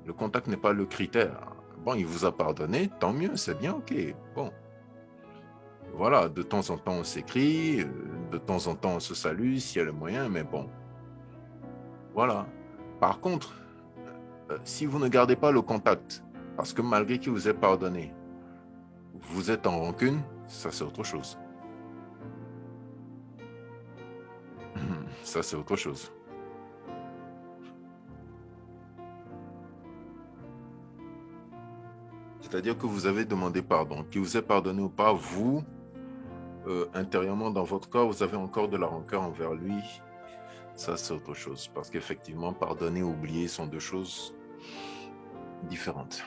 Le contact n'est pas le critère. Bon, il vous a pardonné, tant mieux, c'est bien, ok. Bon. voilà, de temps en temps, on s'écrit, de temps en temps, on se salue s'il y a le moyen, mais bon, voilà. Par contre, si vous ne gardez pas le contact, parce que malgré qu'il vous ait pardonné, vous êtes en rancune, ça c'est autre chose. Ça c'est autre chose. C'est-à-dire que vous avez demandé pardon. Qu'il vous ait pardonné ou pas, vous, intérieurement dans votre corps, vous avez encore de la rancœur envers lui. Ça, c'est autre chose. Parce qu'effectivement, pardonner et oublier sont deux choses différentes.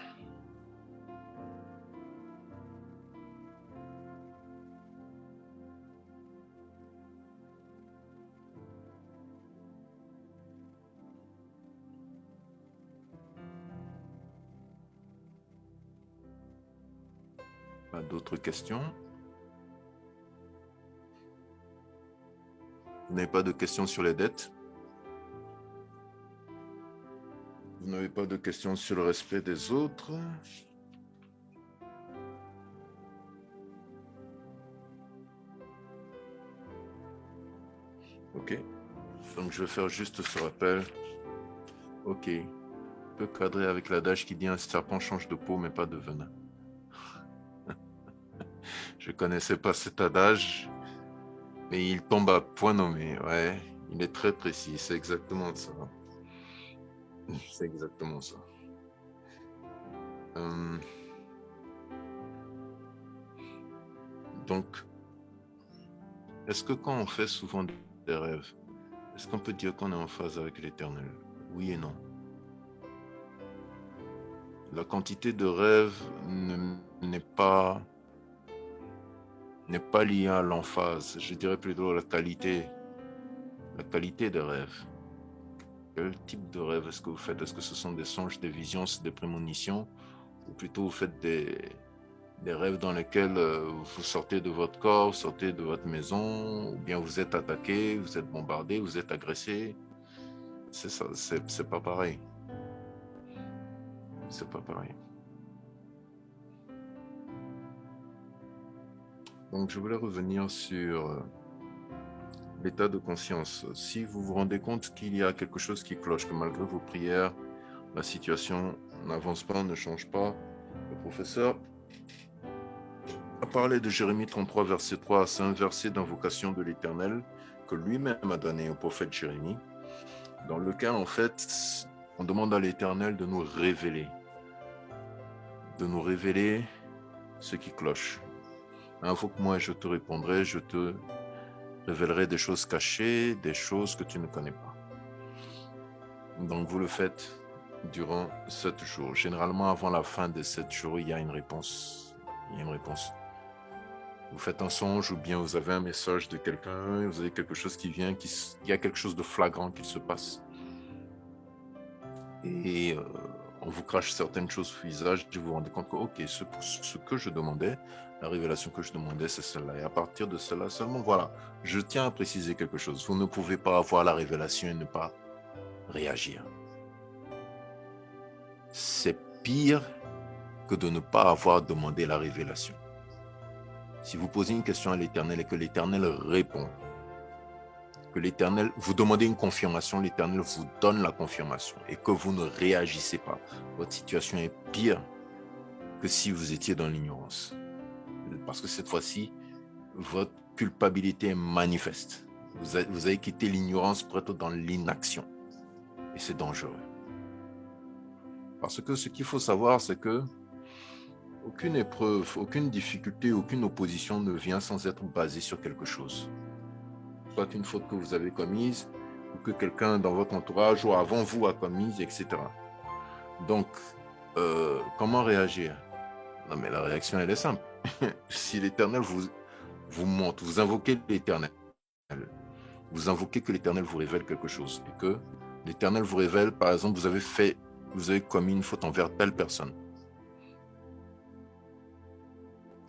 Pas d'autres questions? Vous n'avez pas de questions sur les dettes? Vous n'avez pas de questions sur le respect des autres? Ok. Donc, je vais faire juste ce rappel. Ok. On peut cadrer avec l'adage qui dit un serpent change de peau, mais pas de venin. Je ne connaissais pas cet adage, mais il tombe à point nommé. Ouais, il est très précis. C'est exactement ça. C'est exactement ça. Donc, est-ce que quand on fait souvent des rêves, est-ce qu'on peut dire qu'on est en phase avec l'Éternel? Oui et non. La quantité de rêves n'est pas liée à l'emphase. Je dirais plutôt la qualité des rêves. Quel type de rêve est-ce que vous faites? Est-ce que ce sont des songes, des visions, des prémonitions? Ou plutôt vous faites des rêves dans lesquels vous sortez de votre corps, vous sortez de votre maison, ou bien vous êtes attaqué, vous êtes bombardé, vous êtes agressé? C'est ça, c'est pas pareil. C'est pas pareil. Donc, je voulais revenir sur l'état de conscience. Si vous vous rendez compte qu'il y a quelque chose qui cloche, que malgré vos prières, la situation n'avance pas, ne change pas, le professeur a parlé de Jérémie 33, verset 3. C'est un verset d'invocation de l'Éternel que lui-même a donné au prophète Jérémie, dans lequel, en fait, on demande à l'Éternel de nous révéler ce qui cloche. Invoque-moi et je te répondrai, je te révélerai des choses cachées, des choses que tu ne connais pas. Donc, vous le faites durant 7 jours. Généralement, avant la fin de 7 jours, il y a une réponse. Vous faites un songe ou bien vous avez un message de quelqu'un, vous avez quelque chose qui vient, il y a quelque chose de flagrant qui se passe. Et on vous crache certaines choses au visage et vous vous rendez compte que, ok, ce que je demandais, la révélation que je demandais, c'est celle-là. Et à partir de cela seulement, voilà, je tiens à préciser quelque chose. Vous ne pouvez pas avoir la révélation et ne pas réagir. C'est pire que de ne pas avoir demandé la révélation. Si vous posez une question à l'Éternel et que l'Éternel répond, que l'Éternel, vous demandez une confirmation, l'Éternel vous donne la confirmation et que vous ne réagissez pas, votre situation est pire que si vous étiez dans l'ignorance. Parce que cette fois-ci, votre culpabilité est manifeste. Vous avez quitté l'ignorance pour être dans l'inaction. Et c'est dangereux. Parce que ce qu'il faut savoir, c'est que aucune épreuve, aucune difficulté, aucune opposition ne vient sans être basée sur quelque chose. Soit une faute que vous avez commise, ou que quelqu'un dans votre entourage ou avant vous a commise, etc. Donc, comment réagir? Non, mais la réaction, elle est simple. Si l'Éternel vous montre, vous invoquez l'Éternel, vous invoquez que l'Éternel vous révèle quelque chose, et que l'Éternel vous révèle, par exemple, vous avez commis une faute envers telle personne.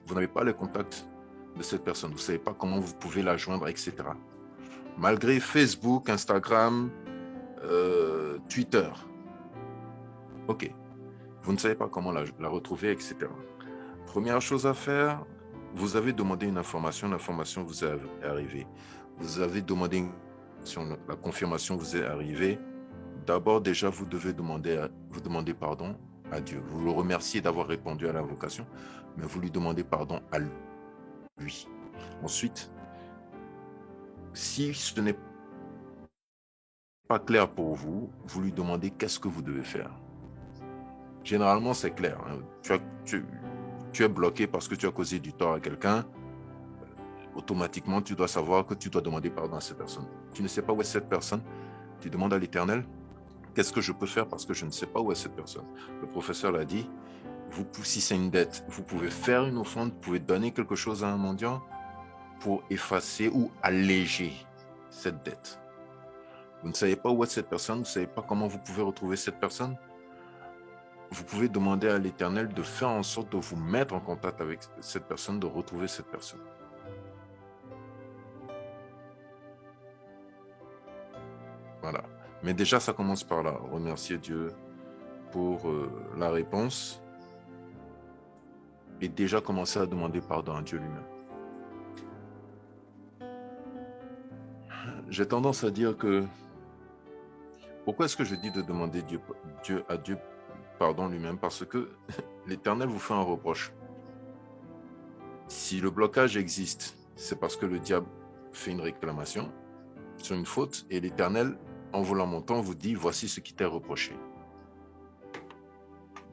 Vous n'avez pas le contact de cette personne, vous ne savez pas comment vous pouvez la joindre, etc. Malgré Facebook, Instagram, Twitter. Ok, vous ne savez pas comment la retrouver, etc. Première chose à faire, Vous avez demandé une information, l'information vous est arrivée. Vous avez demandé une confirmation, la confirmation vous est arrivée. D'abord, déjà, vous devez demander pardon à Dieu. Vous le remerciez d'avoir répondu à l'invocation, mais vous lui demandez pardon à lui. Ensuite, si ce n'est pas clair pour vous, vous lui demandez qu'est-ce que vous devez faire. Généralement, c'est clair. Hein. Tu es bloqué parce que tu as causé du tort à quelqu'un. Automatiquement, tu dois savoir que tu dois demander pardon à cette personne. Tu ne sais pas où est cette personne, tu demandes à l'Éternel, qu'est-ce que je peux faire parce que je ne sais pas où est cette personne. Le professeur l'a dit, si c'est une dette, vous pouvez faire une offrande, vous pouvez donner quelque chose à un mendiant pour effacer ou alléger cette dette. Vous ne savez pas où est cette personne, vous ne savez pas comment vous pouvez retrouver cette personne. Vous pouvez demander à l'Éternel de faire en sorte de vous mettre en contact avec cette personne, de retrouver cette personne. Voilà. Mais déjà, ça commence par là. Remercier Dieu pour la réponse et déjà commencer à demander pardon à Dieu lui-même. J'ai tendance à dire que pourquoi est-ce que je dis de demander à Dieu pardon lui-même? Parce que l'Éternel vous fait un reproche. Si le blocage existe, c'est parce que le diable fait une réclamation sur une faute et l'Éternel, en vous lamentant, vous dit voici ce qui t'est reproché.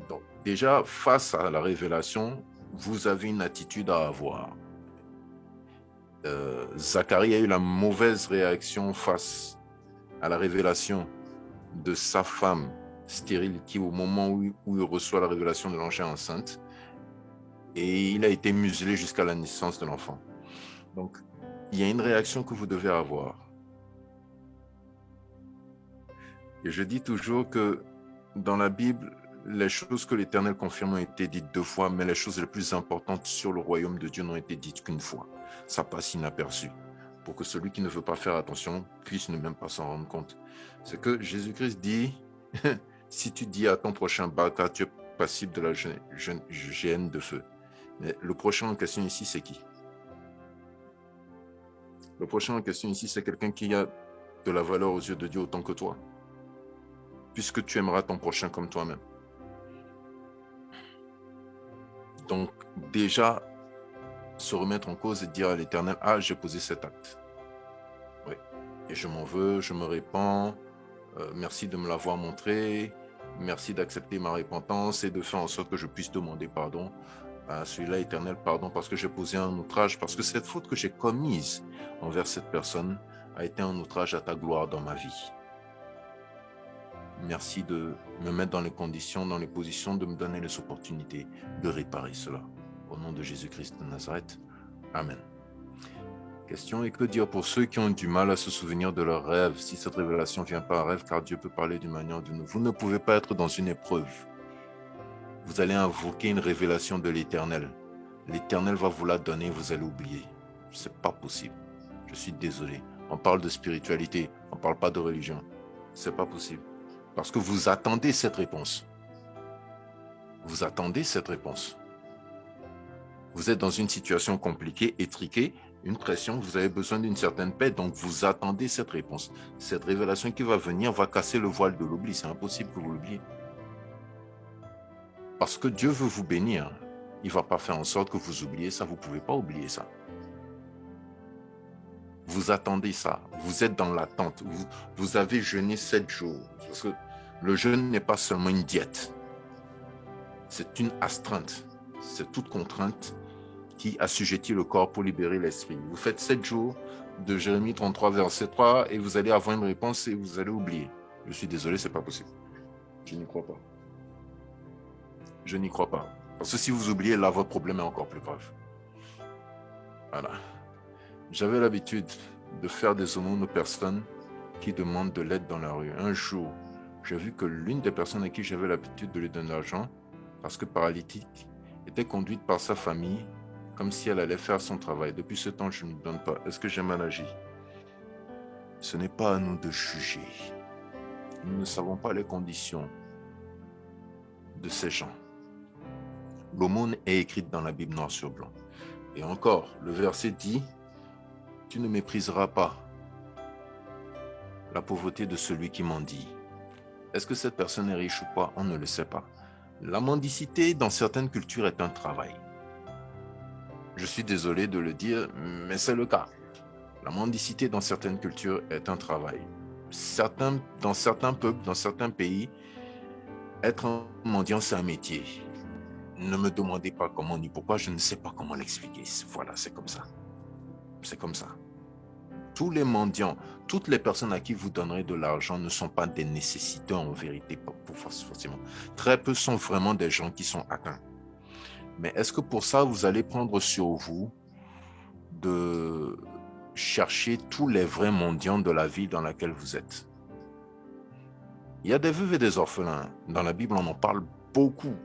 Donc, déjà, face à la révélation, vous avez une attitude à avoir. Zacharie a eu la mauvaise réaction face à la révélation de sa femme stérile qui, au moment où il reçoit la révélation de l'ange, est enceinte, et il a été muselé jusqu'à la naissance de l'enfant. Donc, il y a une réaction que vous devez avoir. Et je dis toujours que dans la Bible, les choses que l'Éternel confirme ont été dites 2 fois, mais les choses les plus importantes sur le royaume de Dieu n'ont été dites qu'une fois. Ça passe inaperçu, pour que celui qui ne veut pas faire attention puisse ne même pas s'en rendre compte. C'est que Jésus-Christ dit, si tu dis à ton prochain Baka, tu es passible de la géhenne de feu. Mais le prochain en question ici, c'est qui? Le prochain en question ici, c'est quelqu'un qui a de la valeur aux yeux de Dieu autant que toi, puisque tu aimeras ton prochain comme toi-même. Donc, déjà, se remettre en cause et dire à l'Éternel, ah, j'ai posé cet acte. Oui. Et je m'en veux, je me répands. Merci de me l'avoir montré. Merci d'accepter ma repentance et de faire en sorte que je puisse demander pardon à celui-là, Éternel, pardon, parce que j'ai posé un outrage, parce que cette faute que j'ai commise envers cette personne a été un outrage à ta gloire dans ma vie. Merci de me mettre dans les conditions, dans les positions, de me donner les opportunités de réparer cela. Au nom de Jésus-Christ de Nazareth. Amen. Question, et que dire pour ceux qui ont du mal à se souvenir de leurs rêves, si cette révélation vient par rêve, car Dieu peut parler d'une manière ou d'une autre. Vous ne pouvez pas être dans une épreuve. Vous allez invoquer une révélation de l'Éternel. L'Éternel va vous la donner, vous allez oublier. C'est pas possible. Je suis désolé. On parle de spiritualité, on ne parle pas de religion. C'est pas possible. Parce que vous attendez cette réponse. Vous attendez cette réponse. Vous êtes dans une situation compliquée, étriquée, une pression, vous avez besoin d'une certaine paix, donc vous attendez cette réponse. Cette révélation qui va venir va casser le voile de l'oubli. C'est impossible que vous l'oubliez. Parce que Dieu veut vous bénir. Il ne va pas faire en sorte que vous oubliez ça. Vous ne pouvez pas oublier ça. Vous attendez ça. Vous êtes dans l'attente. Vous avez jeûné 7 jours. Parce que le jeûne n'est pas seulement une diète. C'est une astreinte. C'est toute contrainte qui assujettit le corps pour libérer l'esprit. Vous faites 7 jours de Jérémie 33, verset 3, et vous allez avoir une réponse et vous allez oublier. Je suis désolé, ce n'est pas possible. Je n'y crois pas. Je n'y crois pas. Parce que si vous oubliez, là, votre problème est encore plus grave. Voilà. J'avais l'habitude de faire des aumônes aux personnes qui demandent de l'aide dans la rue. Un jour, j'ai vu que l'une des personnes à qui j'avais l'habitude de lui donner de l'argent, parce que paralytique, était conduite par sa famille comme si elle allait faire son travail. Depuis ce temps, je ne donne pas. Est-ce que j'ai mal agi? Ce n'est pas à nous de juger. Nous ne savons pas les conditions de ces gens. L'aumône est écrite dans la Bible noir sur blanc. Et encore, le verset dit, tu ne mépriseras pas la pauvreté de celui qui mendie. Est-ce que cette personne est riche ou pas? On ne le sait pas. La mendicité dans certaines cultures est un travail. Je suis désolé de le dire, mais c'est le cas. La mendicité dans certaines cultures est un travail. Dans certains peuples, dans certains pays, être un mendiant, c'est un métier. Ne me demandez pas comment ni pourquoi, je ne sais pas comment l'expliquer. Voilà, c'est comme ça. C'est comme ça. Tous les mendiants, toutes les personnes à qui vous donnerez de l'argent ne sont pas des nécessiteux en vérité, forcément. Très peu sont vraiment des gens qui sont atteints. Mais est-ce que pour ça, vous allez prendre sur vous de chercher tous les vrais mendiants de la ville dans laquelle vous êtes? Il y a des veuves et des orphelins. Dans la Bible, on en parle beaucoup,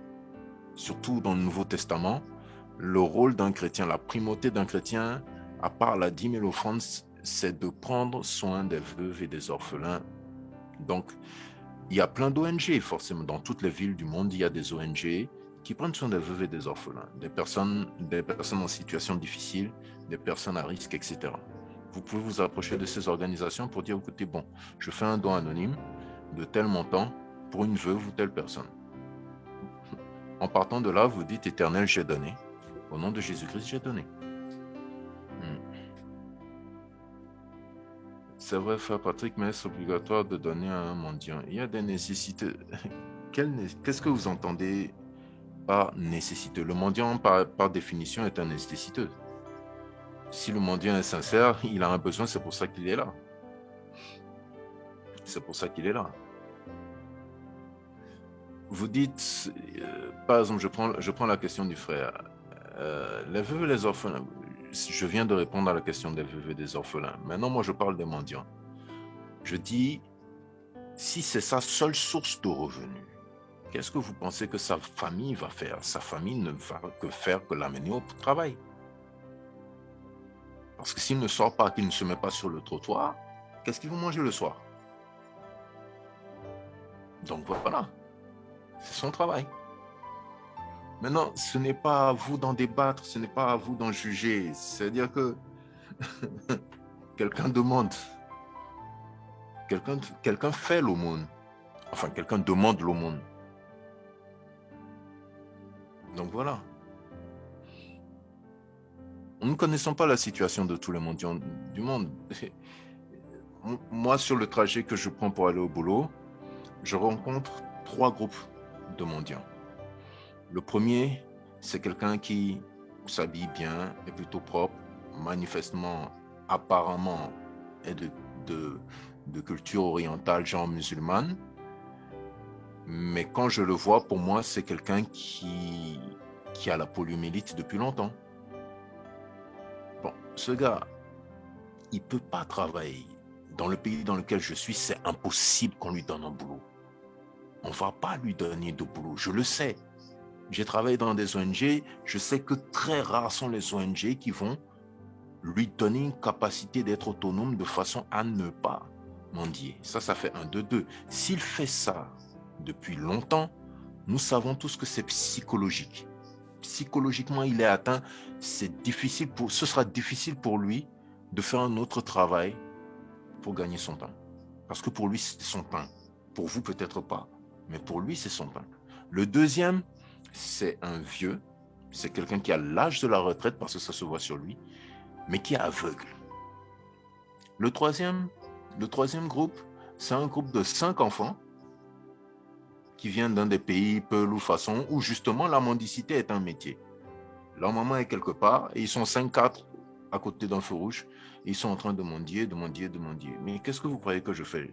surtout dans le Nouveau Testament. Le rôle d'un chrétien, la primauté d'un chrétien, à part la dîme et l'offrande, c'est de prendre soin des veuves et des orphelins. Donc, il y a plein d'ONG, forcément. Dans toutes les villes du monde, il y a des ONG qui prennent soin des veuves et des orphelins, des personnes en situation difficile, des personnes à risque, etc. Vous pouvez vous approcher de ces organisations pour dire, écoutez, bon, je fais un don anonyme de tel montant pour une veuve ou telle personne. En partant de là, vous dites, Éternel, j'ai donné. Au nom de Jésus-Christ, j'ai donné. C'est vrai, frère Patrick, mais est-ce obligatoire de donner à un mendiant? Il y a des nécessités. Qu'est-ce que vous entendez par nécessiteux? Le mendiant, par définition, est un nécessiteux. Si le mendiant est sincère, il a un besoin, c'est pour ça qu'il est là. C'est pour ça qu'il est là. Vous dites, par exemple, je prends la question du frère. Les veuves et les orphelins, je viens de répondre à la question des veuves et des orphelins. Maintenant, moi, je parle des mendiants. Je dis, si c'est sa seule source de revenus, qu'est-ce que vous pensez que sa famille va faire? Sa famille ne va que faire que l'amener au travail. Parce que s'il ne sort pas, qu'il ne se met pas sur le trottoir, qu'est-ce qu'ils vont manger le soir? Donc voilà, c'est son travail. Maintenant, ce n'est pas à vous d'en débattre, ce n'est pas à vous d'en juger. C'est-à-dire que quelqu'un demande, quelqu'un fait l'aumône. Enfin, quelqu'un demande l'aumône. Donc voilà. Nous ne connaissons pas la situation de tous les mendiants du monde. Moi, sur le trajet que je prends pour aller au boulot, je rencontre 3 groupes de mendiants. Le premier, c'est quelqu'un qui s'habille bien, est plutôt propre, manifestement, apparemment, est de culture orientale, genre musulmane. Mais quand je le vois, pour moi, c'est quelqu'un qui a la poliomyélite depuis longtemps. Bon, ce gars, il ne peut pas travailler. Dans le pays dans lequel je suis, c'est impossible qu'on lui donne un boulot. On ne va pas lui donner de boulot, je le sais. J'ai travaillé dans des ONG, je sais que très rares sont les ONG qui vont lui donner une capacité d'être autonome de façon à ne pas mendier. Ça fait 1, 2, 2. S'il fait ça depuis longtemps, nous savons tous que c'est psychologique. Psychologiquement, il est atteint, ce sera difficile pour lui de faire un autre travail pour gagner son pain. Parce que pour lui, c'est son pain. Pour vous, peut-être pas, mais pour lui, c'est son pain. Le deuxième, c'est un vieux, c'est quelqu'un qui a l'âge de la retraite, parce que ça se voit sur lui, mais qui est aveugle. Le troisième groupe, c'est un groupe de 5 enfants qui viennent d'un des pays Peul ou Façon, où justement la mendicité est un métier. Leur maman est quelque part, et ils sont 5-4 à côté d'un feu rouge, et ils sont en train de mendier. Mais qu'est-ce que vous croyez que je fais?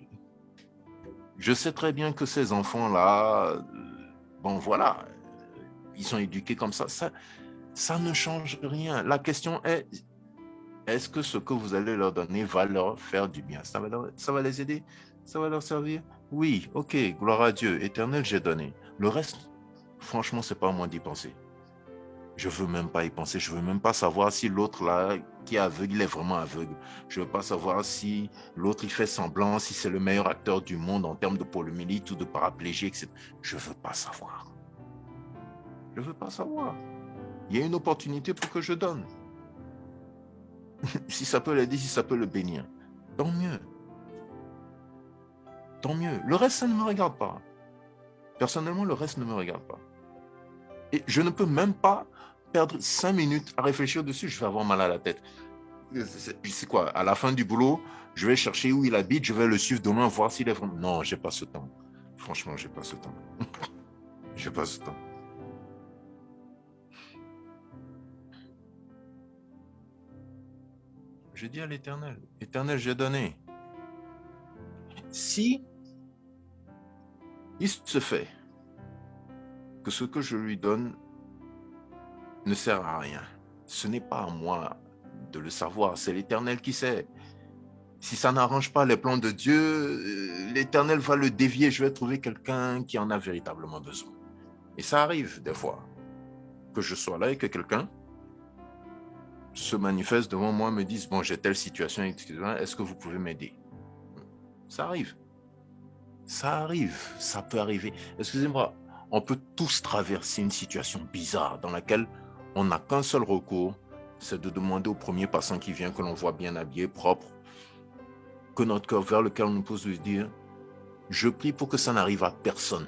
Je sais très bien que ces enfants-là, bon voilà, ils sont éduqués comme ça. Ça ne change rien. La question est, est-ce que ce que vous allez leur donner va leur faire du bien? Ça va les aider? Ça va leur servir? Oui, ok, gloire à Dieu, Éternel, j'ai donné. Le reste, franchement, c'est pas à moi d'y penser. Je ne veux même pas y penser. Je ne veux même pas savoir si l'autre là, qui est aveugle, il est vraiment aveugle. Je ne veux pas savoir si l'autre, il fait semblant, si c'est le meilleur acteur du monde en termes de poliomyélite ou de paraplégie, etc. Je ne veux pas savoir. Je ne veux pas savoir. Il y a une opportunité pour que je donne. Si ça peut l'aider, si ça peut le bénir, tant mieux. Tant mieux. Le reste, ça ne me regarde pas. Personnellement, le reste ne me regarde pas. Et je ne peux même pas perdre 5 minutes à réfléchir dessus, je vais avoir mal à la tête. C'est quoi? À la fin du boulot, je vais chercher où il habite, je vais le suivre demain, voir s'il est vraiment... Non, j'ai pas ce temps. Franchement, j'ai pas ce temps. J'ai pas ce temps. Je dis à l'Éternel, Éternel, j'ai donné. Si il se fait que ce que je lui donne ne sert à rien, ce n'est pas à moi de le savoir, c'est l'Éternel qui sait. Si ça n'arrange pas les plans de Dieu, l'Éternel va le dévier, je vais trouver quelqu'un qui en a véritablement besoin. Et ça arrive des fois, que je sois là et que quelqu'un se manifeste devant moi, me dise, bon, j'ai telle situation, est-ce que vous pouvez m'aider? Ça arrive. Ça arrive, ça peut arriver. Excusez-moi, on peut tous traverser une situation bizarre dans laquelle on n'a qu'un seul recours, c'est de demander au premier passant qui vient, que l'on voit bien habillé, propre, que notre cœur vers lequel on nous pose de dire, je prie pour que ça n'arrive à personne.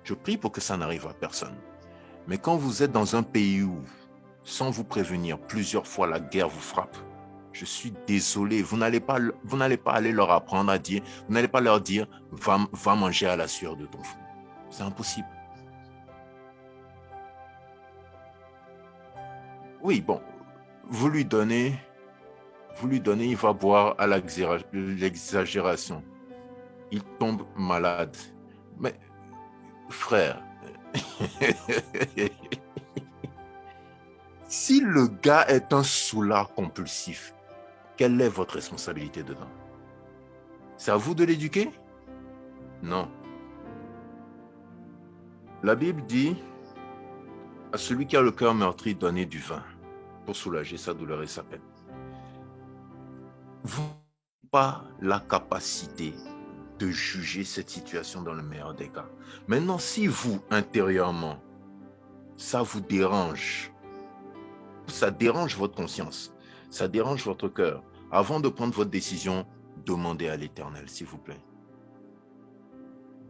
Je prie pour que ça n'arrive à personne. Mais quand vous êtes dans un pays où, sans vous prévenir, plusieurs fois la guerre vous frappe, je suis désolé, vous n'allez pas aller leur apprendre à dire, vous n'allez pas leur dire, va manger à la sueur de ton front. C'est impossible. Oui, bon, vous lui donnez, il va boire à l'exagération. Il tombe malade. Mais, frère, si le gars est un soulard compulsif, quelle est votre responsabilité dedans? C'est à vous de l'éduquer? Non. La Bible dit, à celui qui a le cœur meurtri, donnez du vin pour soulager sa douleur et sa peine. Vous n'avez pas la capacité de juger cette situation dans le meilleur des cas. Maintenant, si vous, intérieurement, ça vous dérange, ça dérange votre conscience, ça dérange votre cœur, avant de prendre votre décision, demandez à l'Éternel, s'il vous plaît.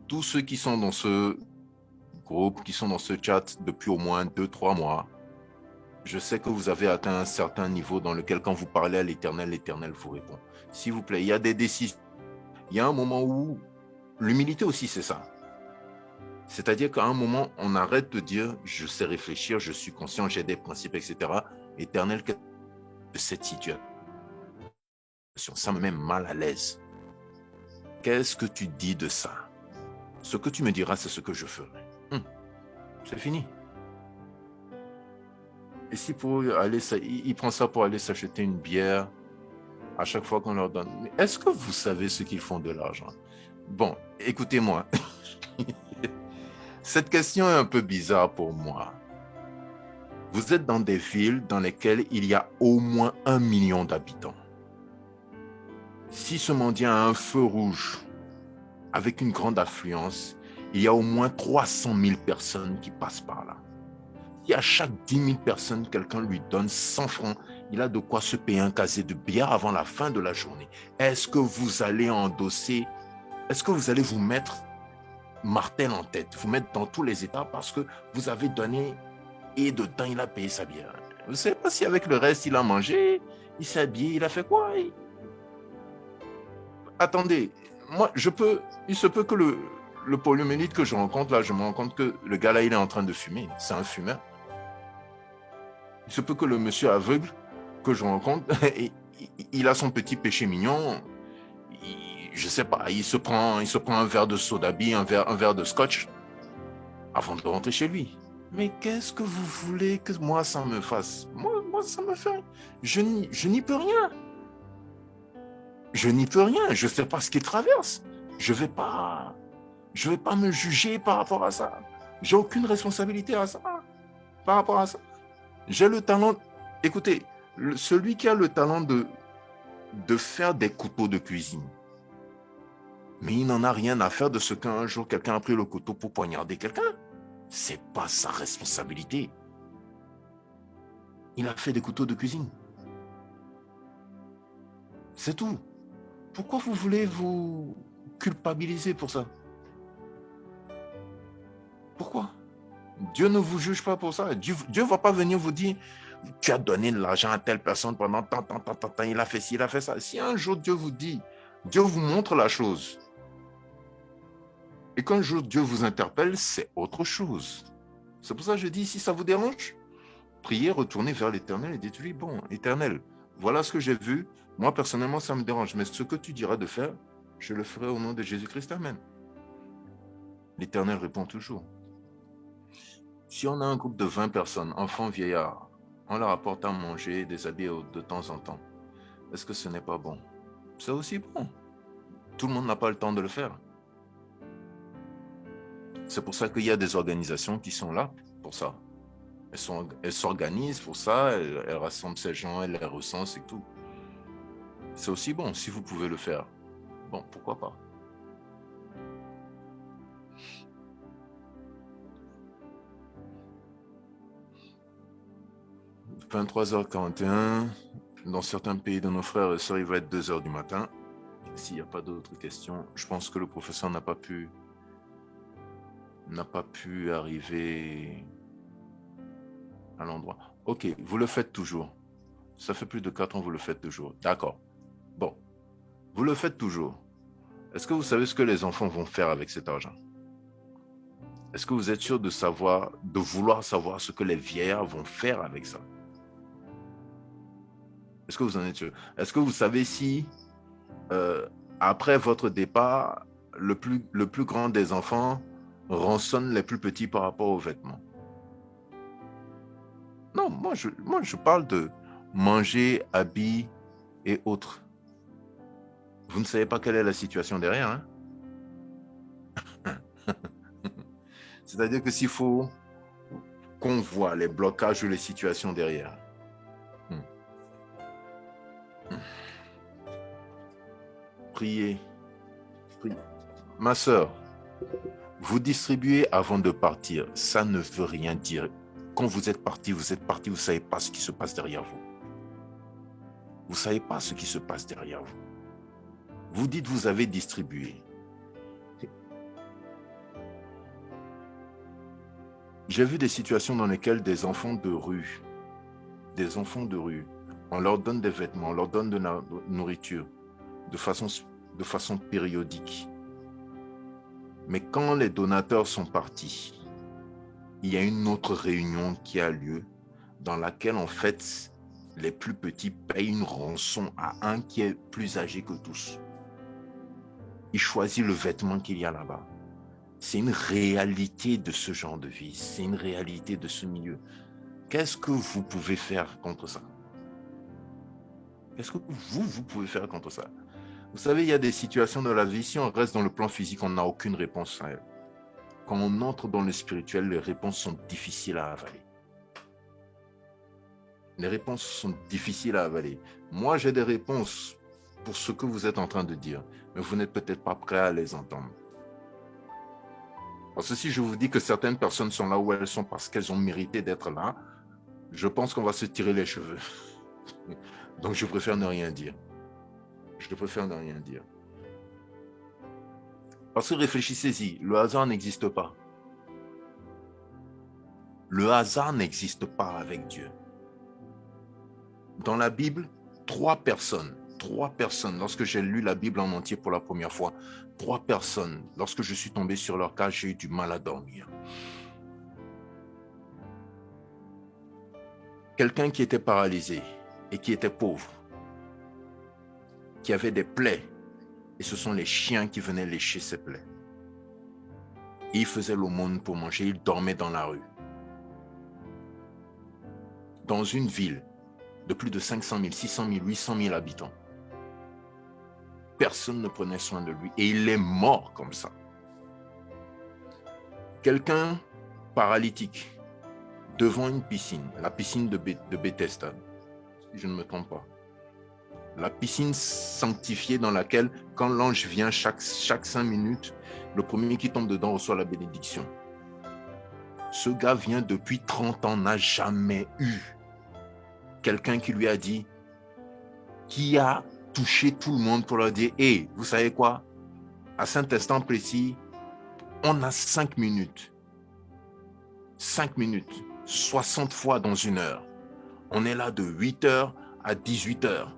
Tous ceux qui sont dans ce groupe, qui sont dans ce chat depuis au moins 2-3 mois, je sais que vous avez atteint un certain niveau dans lequel, quand vous parlez à l'Éternel, l'Éternel vous répond. S'il vous plaît, il y a des décisions. Il y a un moment où l'humilité aussi, c'est ça. C'est-à-dire qu'à un moment, on arrête de dire « je sais réfléchir, je suis conscient, j'ai des principes, etc. » Éternel, de cette situation, ça me met mal à l'aise. Qu'est-ce que tu dis de ça? Ce que tu me diras, c'est ce que je ferai. C'est fini. Et si pour aller, il prend ça pour aller s'acheter une bière à chaque fois qu'on leur donne. Mais est-ce que vous savez ce qu'ils font de l'argent? Bon, écoutez-moi. Cette question est un peu bizarre pour moi. Vous êtes dans des villes dans lesquelles il y a au moins 1 million d'habitants. Si ce mendiant a un feu rouge avec une grande affluence, il y a au moins 300 000 personnes qui passent par là. Si à chaque 10 000 personnes, quelqu'un lui donne 100 francs, il a de quoi se payer un casier de bière avant la fin de la journée. Est-ce que vous allez endosser, est-ce que vous allez vous mettre martel en tête, vous mettre dans tous les états parce que vous avez donné et dedans il a payé sa bière? Vous ne savez pas si avec le reste il a mangé, il s'est habillé, il a fait quoi? Attendez, moi il se peut que le poliomyélite que je rencontre là, je me rends compte que le gars là il est en train de fumer, c'est un fumeur. Il se peut que le monsieur aveugle que je rencontre, il a son petit péché mignon, je ne sais pas, il se prend un verre de soda-bi, un verre de scotch avant de rentrer chez lui. Mais qu'est-ce que vous voulez que moi ça me fasse? Moi ça me fait... Je n'y peux rien. Je n'y peux rien. Je ne sais pas ce qu'il traverse. Je ne vais pas me juger par rapport à ça. J'ai aucune responsabilité à ça, par rapport à ça. J'ai le talent... Écoutez, celui qui a le talent de faire des couteaux de cuisine, mais il n'en a rien à faire de ce qu'un jour quelqu'un a pris le couteau pour poignarder quelqu'un. C'est pas sa responsabilité. Il a fait des couteaux de cuisine. C'est tout. Pourquoi vous voulez vous culpabiliser pour ça? Pourquoi? Dieu ne vous juge pas pour ça. Dieu ne va pas venir vous dire, tu as donné de l'argent à telle personne pendant tant, il a fait ci, il a fait ça. Si un jour Dieu vous dit, Dieu vous montre la chose, et qu'un jour Dieu vous interpelle, c'est autre chose. C'est pour ça que je dis, si ça vous dérange, priez, retournez vers l'Éternel et dites-lui, bon, Éternel, voilà ce que j'ai vu. Moi, personnellement, ça me dérange, mais ce que tu diras de faire, je le ferai au nom de Jésus-Christ. Amen. L'Éternel répond toujours. Si on a un groupe de 20 personnes, enfants, vieillards, on leur apporte à manger, des habits de temps en temps, est-ce que ce n'est pas bon? C'est aussi bon. Tout le monde n'a pas le temps de le faire. C'est pour ça qu'il y a des organisations qui sont là pour ça. Elles s'organisent pour ça, elles rassemblent ces gens, elles les recensent et tout. C'est aussi bon, si vous pouvez le faire. Bon, pourquoi pas? « 23h41, dans certains pays de nos frères et sœurs, il va être 2h du matin. S'il n'y a pas d'autres questions, je pense que le professeur n'a pas pu arriver à l'endroit. Ok, vous le faites toujours. Ça fait plus de 4 ans que vous le faites toujours. D'accord. Bon, vous le faites toujours. Est-ce que vous savez ce que les enfants vont faire avec cet argent? Est-ce que vous êtes sûr de vouloir savoir ce que les vieillards vont faire avec ça? Est-ce que vous en êtes sûr? Est-ce que vous savez si, après votre départ, le plus grand des enfants rançonne les plus petits par rapport aux vêtements? Non, moi je parle de manger, habits et autres. Vous ne savez pas quelle est la situation derrière, hein? C'est-à-dire que s'il faut qu'on voit les blocages ou les situations derrière. Priez. Ma sœur, vous distribuez avant de partir. Ça ne veut rien dire. Quand vous êtes parti, vous ne savez pas ce qui se passe derrière vous. Vous ne savez pas ce qui se passe derrière vous. Vous dites vous avez distribué. J'ai vu des situations dans lesquelles des enfants de rue, on leur donne des vêtements, on leur donne de la nourriture de façon périodique. Mais quand les donateurs sont partis, il y a une autre réunion qui a lieu dans laquelle, en fait, les plus petits payent une rançon à un qui est plus âgé que tous. Il choisit le vêtement qu'il y a là-bas. C'est une réalité de ce genre de vie. C'est une réalité de ce milieu. Qu'est-ce que vous pouvez faire contre ça? Qu'est-ce que vous pouvez faire contre ça? Vous savez, il y a des situations dans la vie, si on reste dans le plan physique, on n'a aucune réponse à elles. Quand on entre dans le spirituel, les réponses sont difficiles à avaler. Les réponses sont difficiles à avaler. Moi, j'ai des réponses pour ce que vous êtes en train de dire, mais vous n'êtes peut-être pas prêt à les entendre. Parce que si je vous dis que certaines personnes sont là où elles sont parce qu'elles ont mérité d'être là, je pense qu'on va se tirer les cheveux. Donc, je préfère ne rien dire. Je préfère ne rien dire. Parce que réfléchissez-y, le hasard n'existe pas. Le hasard n'existe pas avec Dieu. Dans la Bible, trois personnes, lorsque j'ai lu la Bible en entier pour la première fois, 3 personnes, lorsque je suis tombé sur leur cas, j'ai eu du mal à dormir. Quelqu'un qui était paralysé et qui était pauvre, qui avait des plaies, et ce sont les chiens qui venaient lécher ses plaies. Et il faisait l'aumône pour manger, il dormait dans la rue. Dans une ville de plus de 500 000, 600 000, 800 000 habitants. Personne ne prenait soin de lui et il est mort comme ça. Quelqu'un paralytique devant une piscine, la piscine de Bethesda, si je ne me trompe pas. La piscine sanctifiée dans laquelle, quand l'ange vient chaque 5 minutes, le premier qui tombe dedans reçoit la bénédiction. Ce gars vient depuis 30 ans, n'a jamais eu quelqu'un qui lui a dit, qui a touché tout le monde pour leur dire, hey, vous savez quoi? À cet instant précis, on a 5 minutes. 5 minutes, 60 fois dans une heure. On est là de 8 heures à 18 heures.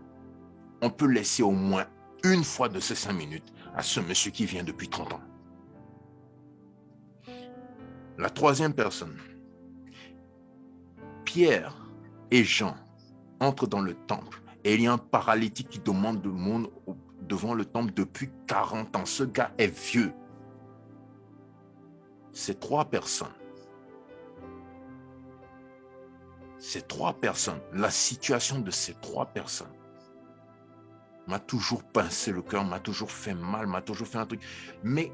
On peut laisser au moins une fois de ces 5 minutes à ce monsieur qui vient depuis 30 ans. La troisième personne, Pierre et Jean entrent dans le temple et il y a un paralytique qui demande le monde devant le temple depuis 40 ans. Ce gars est vieux. Ces trois personnes, la situation de ces trois personnes m'a toujours pincé le cœur, m'a toujours fait mal, m'a toujours fait un truc. Mais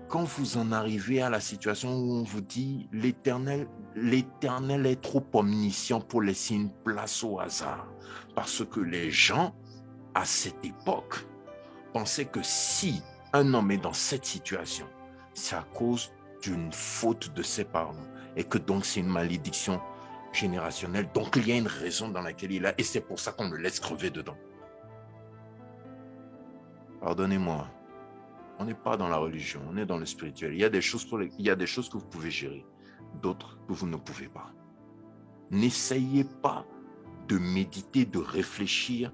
quand vous en arrivez à la situation où on vous dit l'Éternel est trop omniscient pour laisser une place au hasard. Parce que les gens, à cette époque, pensaient que si un homme est dans cette situation, c'est à cause d'une faute de ses parents et que donc c'est une malédiction générationnelle. Donc il y a une raison dans laquelle il a et c'est pour ça qu'on le laisse crever dedans. Pardonnez-moi. On n'est pas dans la religion, on est dans le spirituel. Il y a des choses que vous pouvez gérer, d'autres que vous ne pouvez pas. N'essayez pas de méditer, de réfléchir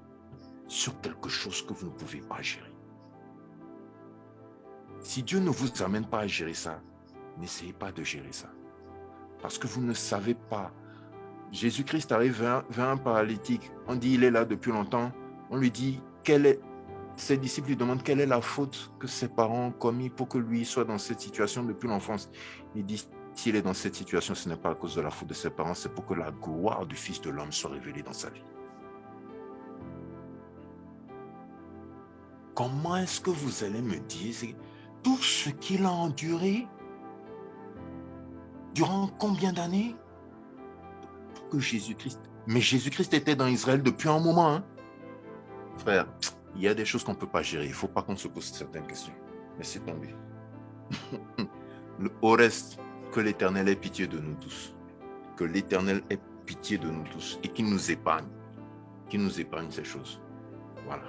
sur quelque chose que vous ne pouvez pas gérer. Si Dieu ne vous amène pas à gérer ça, n'essayez pas de gérer ça. Parce que vous ne savez pas. Jésus-Christ arrive vers un paralytique. On dit il est là depuis longtemps. On lui dit ses disciples lui demandent quelle est la faute que ses parents ont commis pour que lui soit dans cette situation depuis l'enfance. Il dit, s'il est dans cette situation, ce n'est pas à cause de la faute de ses parents, c'est pour que la gloire du Fils de l'homme soit révélée dans sa vie. Comment est-ce que vous allez me dire tout ce qu'il a enduré durant combien d'années pour que Jésus-Christ... Mais Jésus-Christ était dans Israël depuis un moment, hein? Frère, il y a des choses qu'on ne peut pas gérer. Il ne faut pas qu'on se pose certaines questions. Laissez tomber. Au reste, que l'Éternel ait pitié de nous tous. Que l'Éternel ait pitié de nous tous et qu'il nous épargne. Qu'il nous épargne ces choses. Voilà.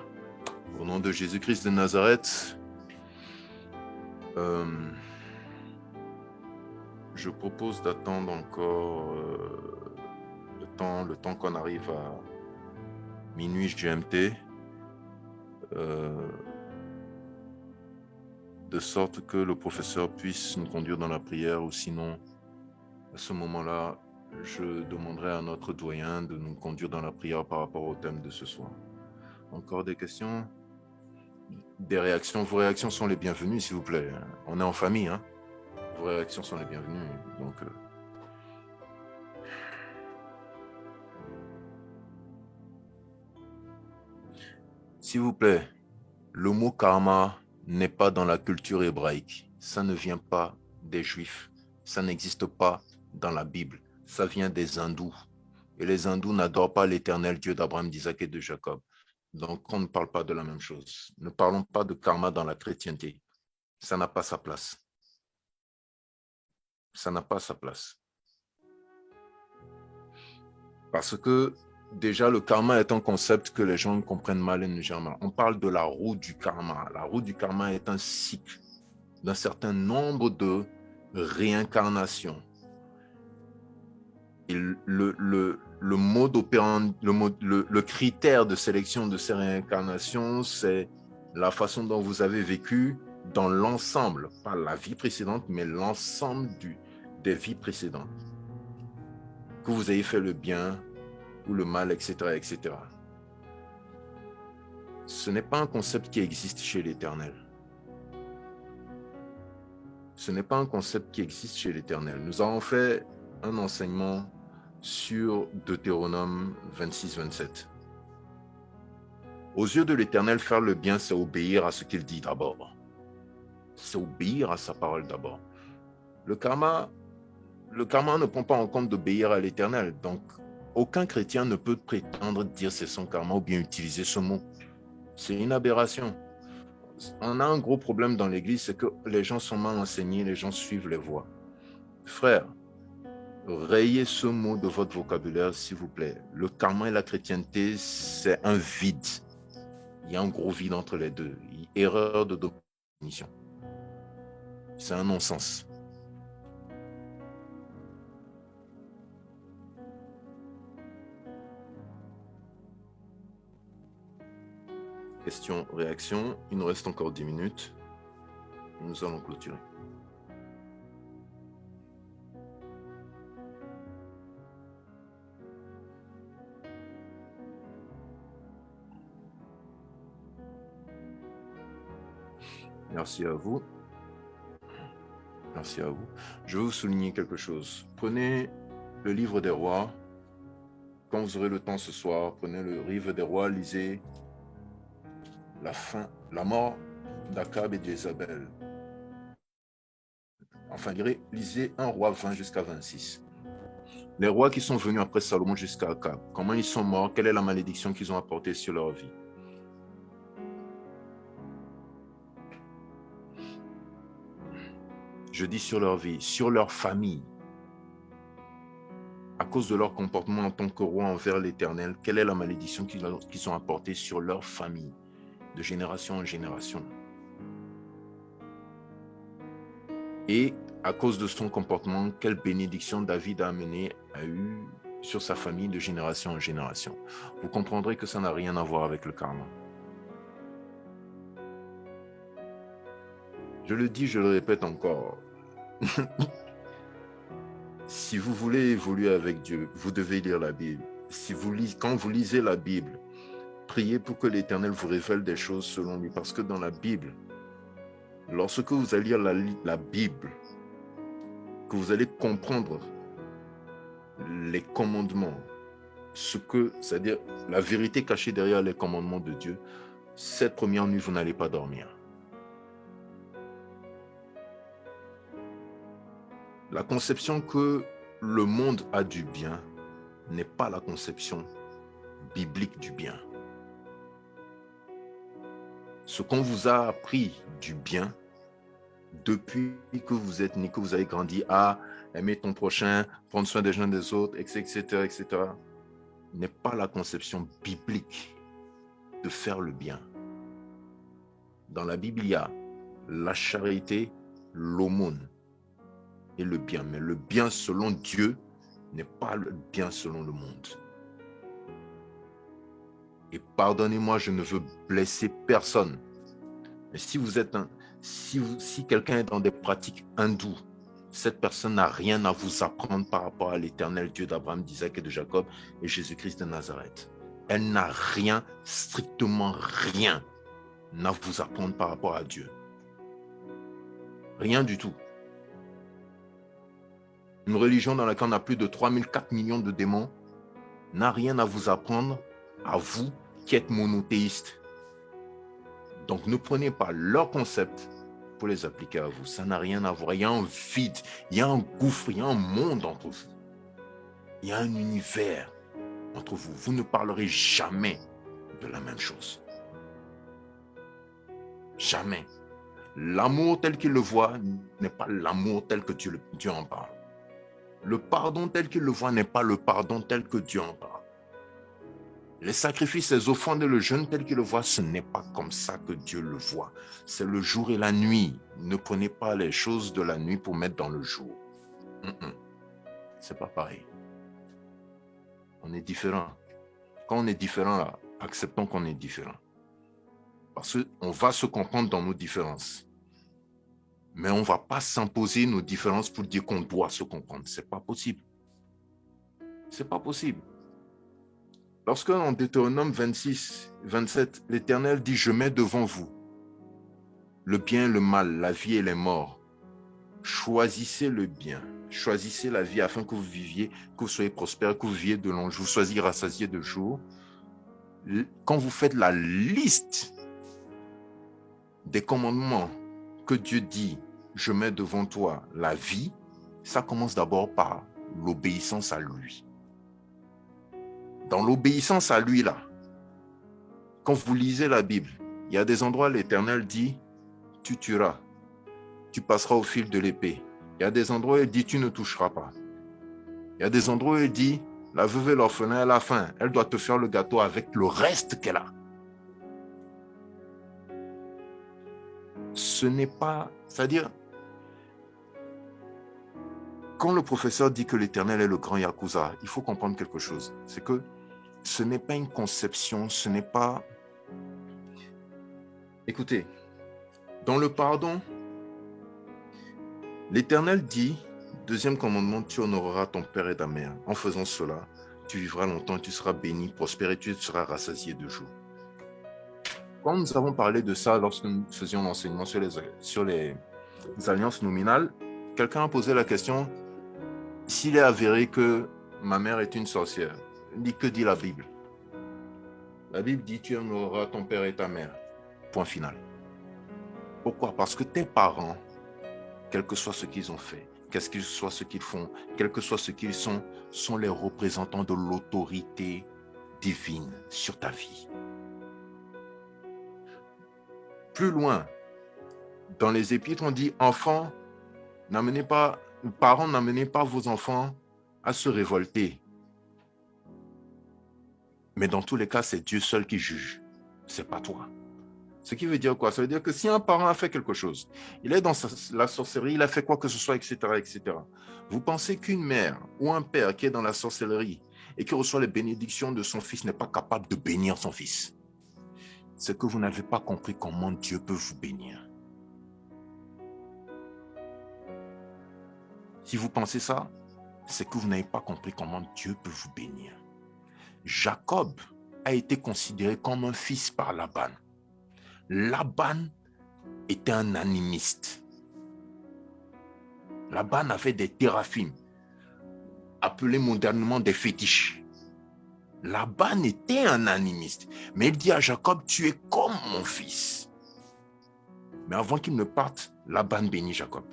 Au nom de Jésus-Christ de Nazareth, je propose d'attendre encore le temps qu'on arrive à minuit GMT. De sorte que le professeur puisse nous conduire dans la prière, ou sinon, à ce moment-là, je demanderai à notre doyen de nous conduire dans la prière par rapport au thème de ce soir. Encore des questions? Des réactions? Vos réactions sont les bienvenues, s'il vous plaît. On est en famille, hein? Vos réactions sont les bienvenues. Donc, s'il vous plaît, le mot karma n'est pas dans la culture hébraïque. Ça ne vient pas des Juifs. Ça n'existe pas dans la Bible. Ça vient des hindous. Et les hindous n'adorent pas l'Éternel Dieu d'Abraham, d'Isaac et de Jacob. Donc, on ne parle pas de la même chose. Ne parlons pas de karma dans la chrétienté. Ça n'a pas sa place. Ça n'a pas sa place. Parce que déjà, le karma est un concept que les gens comprennent mal et ne gèrent mal. On parle de la roue du karma. La roue du karma est un cycle d'un certain nombre de réincarnations. Et le mode opérant, le critère de sélection de ces réincarnations, c'est la façon dont vous avez vécu dans l'ensemble, pas la vie précédente, mais l'ensemble des vies précédentes. Que vous ayez fait le bien ou le mal, etc., etc. Ce n'est pas un concept qui existe chez l'Éternel. Ce n'est pas un concept qui existe chez l'Éternel. Nous avons fait un enseignement sur Deutéronome 26-27. Aux yeux de l'Éternel, faire le bien, c'est obéir à ce qu'il dit d'abord. C'est obéir à sa parole d'abord. Le karma ne prend pas en compte d'obéir à l'Éternel. Donc, aucun chrétien ne peut prétendre dire c'est son karma ou bien utiliser ce mot. C'est une aberration. On a un gros problème dans l'Église, c'est que les gens sont mal enseignés, les gens suivent les voies. Frère, Rayez ce mot de votre vocabulaire, s'il vous plaît. Le karma et la chrétienté, c'est un vide. Il y a un gros vide entre les deux. Erreur de définition. C'est un non-sens. Question, réaction. Il nous reste encore 10 minutes. Nous allons clôturer. Merci à vous. Merci à vous. Je vais vous souligner quelque chose. Prenez le livre des rois. Quand vous aurez le temps ce soir, prenez le livre des rois, lisez la mort d'Akab et d'Isabelle. Enfin, lisez 1 roi 20 jusqu'à 26. Les rois qui sont venus après Salomon jusqu'à Akab, comment ils sont morts, quelle est la malédiction qu'ils ont apportée sur leur vie. Je dis sur leur vie, sur leur famille. À cause de leur comportement en tant que roi envers l'Éternel, quelle est la malédiction qu'ils ont apportée sur leur famille, de génération en génération. Et à cause de son comportement, quelle bénédiction David a eu sur sa famille de génération en génération. Vous comprendrez que ça n'a rien à voir avec le karma. Je le dis, je le répète encore. Si vous voulez évoluer avec Dieu, vous devez lire la Bible. Quand vous lisez la Bible, priez pour que l'Éternel vous révèle des choses selon lui. Parce que dans la Bible, lorsque vous allez lire la Bible, que vous allez comprendre les commandements, c'est-à-dire la vérité cachée derrière les commandements de Dieu, cette première nuit, vous n'allez pas dormir. La conception que le monde a du bien n'est pas la conception biblique du bien. Ce qu'on vous a appris du bien depuis que vous êtes né, que vous avez grandi à aimer ton prochain, prendre soin des uns des autres, etc., etc., n'est pas la conception biblique de faire le bien. Dans la Bible, il y a la charité, l'aumône et le bien. Mais le bien selon Dieu n'est pas le bien selon le monde. Et pardonnez-moi, je ne veux blesser personne. Mais si quelqu'un est dans des pratiques hindoues, cette personne n'a rien à vous apprendre par rapport à l'Éternel Dieu d'Abraham, d'Isaac et de Jacob et Jésus-Christ de Nazareth. Elle n'a rien, strictement rien, à vous apprendre par rapport à Dieu. Rien du tout. Une religion dans laquelle on a plus de 3004 millions de démons n'a rien à vous apprendre à vous qui êtes monothéistes. Donc ne prenez pas leurs concepts pour les appliquer à vous. Ça n'a rien à voir. Il y a un vide, il y a un gouffre, il y a un monde entre vous. Il y a un univers entre vous. Vous ne parlerez jamais de la même chose. Jamais. L'amour tel qu'il le voit n'est pas l'amour tel que Dieu en parle. Le pardon tel qu'il le voit n'est pas le pardon tel que Dieu en parle. Les sacrifices, les offrandes et le jeûne tel qu'il le voit, ce n'est pas comme ça que Dieu le voit. C'est le jour et la nuit. Ne prenez pas les choses de la nuit pour mettre dans le jour. C'est pas pareil. On est différent. Quand on est différent, là, acceptons qu'on est différent. Parce qu'on va se comprendre dans nos différences. Mais on ne va pas s'imposer nos différences pour dire qu'on doit se comprendre. Ce n'est pas possible. Ce n'est pas possible. Lorsque en Deutéronome 26, 27, l'Éternel dit « Je mets devant vous le bien et le mal, la vie et les morts. Choisissez le bien, choisissez la vie afin que vous viviez, que vous soyez prospères, que vous viviez de longs jours, soyez rassasiés de jours. » Quand vous faites la liste des commandements que Dieu dit « Je mets devant toi la vie », ça commence d'abord par l'obéissance à lui. Dans l'obéissance à lui, là, quand vous lisez la Bible, il y a des endroits où l'Éternel dit « Tu tueras, tu passeras au fil de l'épée ». Il y a des endroits où il dit « Tu ne toucheras pas ». Il y a des endroits où il dit, la veuve et l'orphelin, elle a faim. Elle doit te faire le gâteau avec le reste qu'elle a. Ce n'est pas... C'est-à-dire, quand le professeur dit que l'Éternel est le grand Yakuza, il faut comprendre quelque chose. C'est que ce n'est pas une conception, ce n'est pas... Écoutez, dans le pardon, l'Éternel dit, deuxième commandement, tu honoreras ton père et ta mère. En faisant cela, tu vivras longtemps, tu seras béni, prospère et tu seras rassasié de jour. Quand nous avons parlé de ça lorsque nous faisions l'enseignement sur les alliances nominales, quelqu'un a posé la question, s'il est avéré que ma mère est une sorcière, que dit la Bible? La Bible dit, tu honoreras ton père et ta mère. Point final. Pourquoi? Parce que tes parents, quel que soit ce qu'ils ont fait, quel que soit ce qu'ils font, quel que soit ce qu'ils sont les représentants de l'autorité divine sur ta vie. Plus loin, dans les épîtres, on dit, enfants, parents, n'amenez pas vos enfants à se révolter. Mais dans tous les cas, c'est Dieu seul qui juge. C'est pas toi. Ce qui veut dire quoi? Ça veut dire que si un parent a fait quelque chose, il est dans la sorcellerie, il a fait quoi que ce soit, etc., etc. Vous pensez qu'une mère ou un père qui est dans la sorcellerie et qui reçoit les bénédictions de son fils n'est pas capable de bénir son fils? C'est que vous n'avez pas compris comment Dieu peut vous bénir. Si vous pensez ça, c'est que vous n'avez pas compris comment Dieu peut vous bénir. Jacob a été considéré comme un fils par Laban. Laban était un animiste. Laban avait des théraphim, appelés modernement des fétiches. Laban était un animiste, mais il dit à Jacob, tu es comme mon fils. Mais avant qu'il ne parte, Laban bénit Jacob.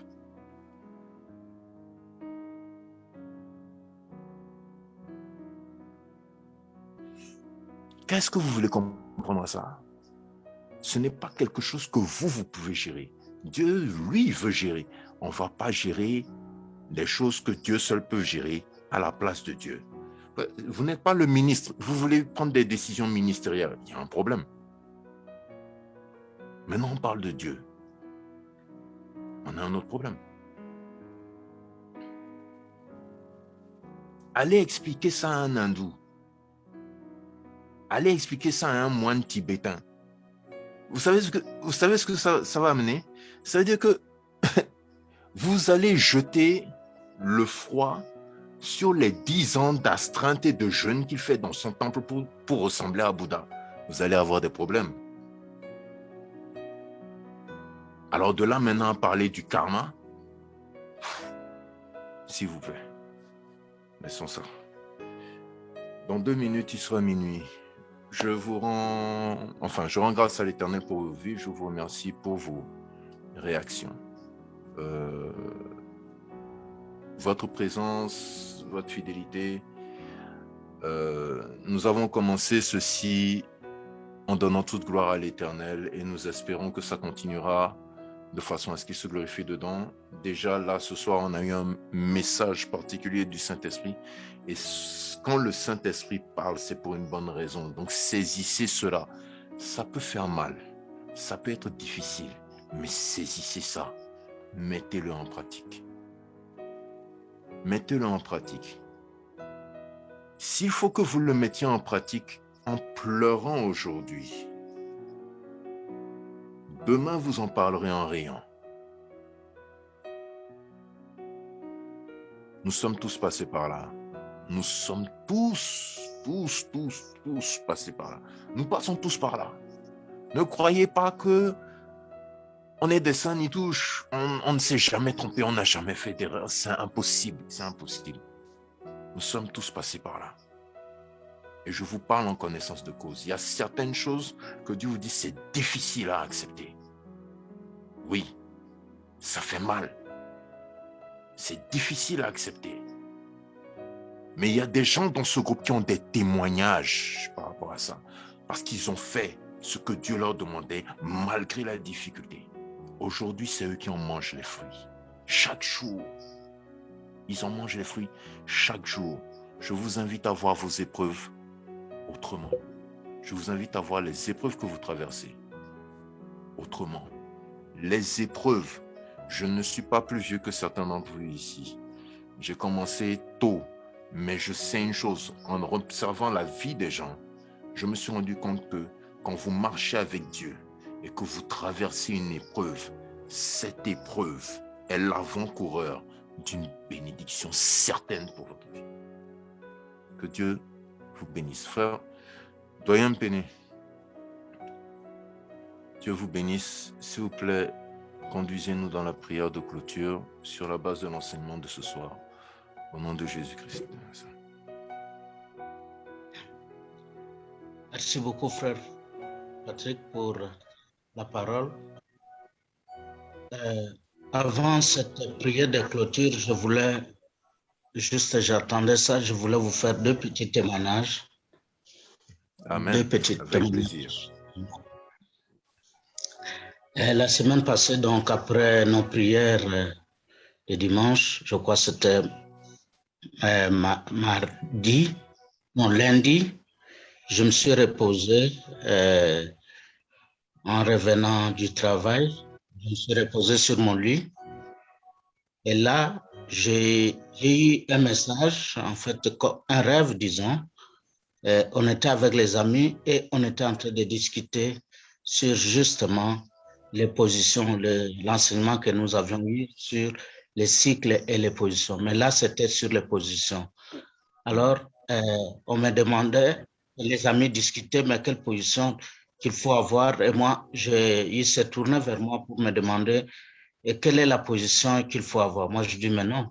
Qu'est-ce que vous voulez comprendre à ça? Ce n'est pas quelque chose que vous pouvez gérer. Dieu, lui, veut gérer. On ne va pas gérer des choses que Dieu seul peut gérer à la place de Dieu. Vous n'êtes pas le ministre. Vous voulez prendre des décisions ministérielles. Il y a un problème. Maintenant, on parle de Dieu. On a un autre problème. Allez expliquer ça à un hindou. Allez expliquer ça à un moine tibétain. Vous savez ce que ça va amener? Ça veut dire que vous allez jeter le froid sur les 10 ans d'astreinte et de jeûne qu'il fait dans son temple pour ressembler à Bouddha. Vous allez avoir des problèmes. Alors de là maintenant à parler du karma, s'il vous plaît, laissons ça. Dans 2 minutes, il sera minuit. Je rends grâce à l'Éternel pour vos vies. Je vous remercie pour vos réactions. Votre présence, votre fidélité. Nous avons commencé ceci en donnant toute gloire à l'Éternel et nous espérons que ça continuera de façon à ce qu'il se glorifie dedans. Déjà, là, ce soir, on a eu un message particulier du Saint-Esprit et quand le Saint-Esprit parle, c'est pour une bonne raison. Donc, saisissez cela. Ça peut faire mal, ça peut être difficile, mais saisissez ça. Mettez-le en pratique. Mettez-le en pratique. S'il faut que vous le mettiez en pratique en pleurant aujourd'hui, demain vous en parlerez en riant. Nous sommes tous passés par là. Nous sommes tous passés par là. Nous passons tous par là. Ne croyez pas que on est des saints ni touches. On ne s'est jamais trompé, on n'a jamais fait d'erreur. C'est impossible, c'est impossible. Nous sommes tous passés par là. Et je vous parle en connaissance de cause. Il y a certaines choses que Dieu vous dit, c'est difficile à accepter. Oui, ça fait mal. C'est difficile à accepter. Mais il y a des gens dans ce groupe qui ont des témoignages par rapport à ça. Parce qu'ils ont fait ce que Dieu leur demandait malgré la difficulté. Aujourd'hui, c'est eux qui en mangent les fruits. Chaque jour. Ils en mangent les fruits chaque jour. Je vous invite à voir vos épreuves autrement. Je vous invite à voir les épreuves que vous traversez autrement. Les épreuves. Je ne suis pas plus vieux que certains d'entre vous ici. J'ai commencé tôt, mais je sais une chose. En observant la vie des gens, je me suis rendu compte que quand vous marchez avec Dieu et que vous traversez une épreuve, cette épreuve est l'avant-coureur d'une bénédiction certaine pour votre vie. Que Dieu vous bénisse. Frère, doyen Péné, Dieu vous bénisse. S'il vous plaît, conduisez-nous dans la prière de clôture sur la base de l'enseignement de ce soir. Au nom de Jésus-Christ. Merci beaucoup, frère Patrick, pour la parole. Avant cette prière de clôture, j'attendais ça, je voulais vous faire deux petits témoignages. Amen. Deux petits Avec plaisir. La semaine passée, donc après nos prières de dimanche, je crois que c'était lundi, je me suis reposé en revenant du travail. Je me suis reposé sur mon lit. Et là, j'ai eu un message, en fait, un rêve, disons. On était avec les amis et on était en train de discuter sur justement les positions, l'enseignement que nous avions eu sur les cycles et les positions. Mais là, c'était sur les positions. Alors, on me demandait, les amis discutaient, mais quelle position qu'il faut avoir. Et moi, il s'est tourné vers moi pour me demander quelle est la position qu'il faut avoir. Moi, je dis, mais non,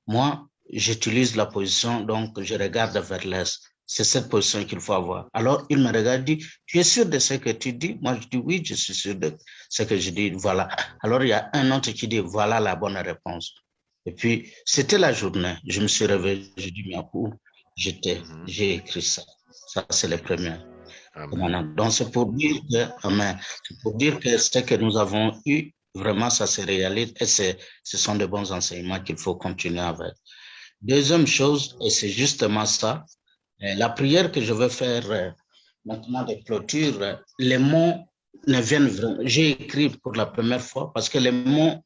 moi, j'utilise la position, donc je regarde vers l'est. C'est cette position qu'il faut avoir. Alors, il me regarde et dit, tu es sûr de ce que tu dis? Moi, je dis, oui, je suis sûr de ce que je dis. Voilà. Alors, il y a un autre qui dit, voilà la bonne réponse. Et puis, c'était la journée. Je me suis réveillé, je dis, mais où j'étais? J'ai écrit ça. Ça, c'est le premier. Amen. Donc, c'est pour dire que, amen, c'est pour dire que ce que nous avons eu, vraiment, ça se réalise et ce sont de bons enseignements qu'il faut continuer avec. Deuxième chose, et c'est justement ça, la prière que je vais faire maintenant de clôture, les mots ne viennent vraiment. J'ai écrit pour la première fois parce que les mots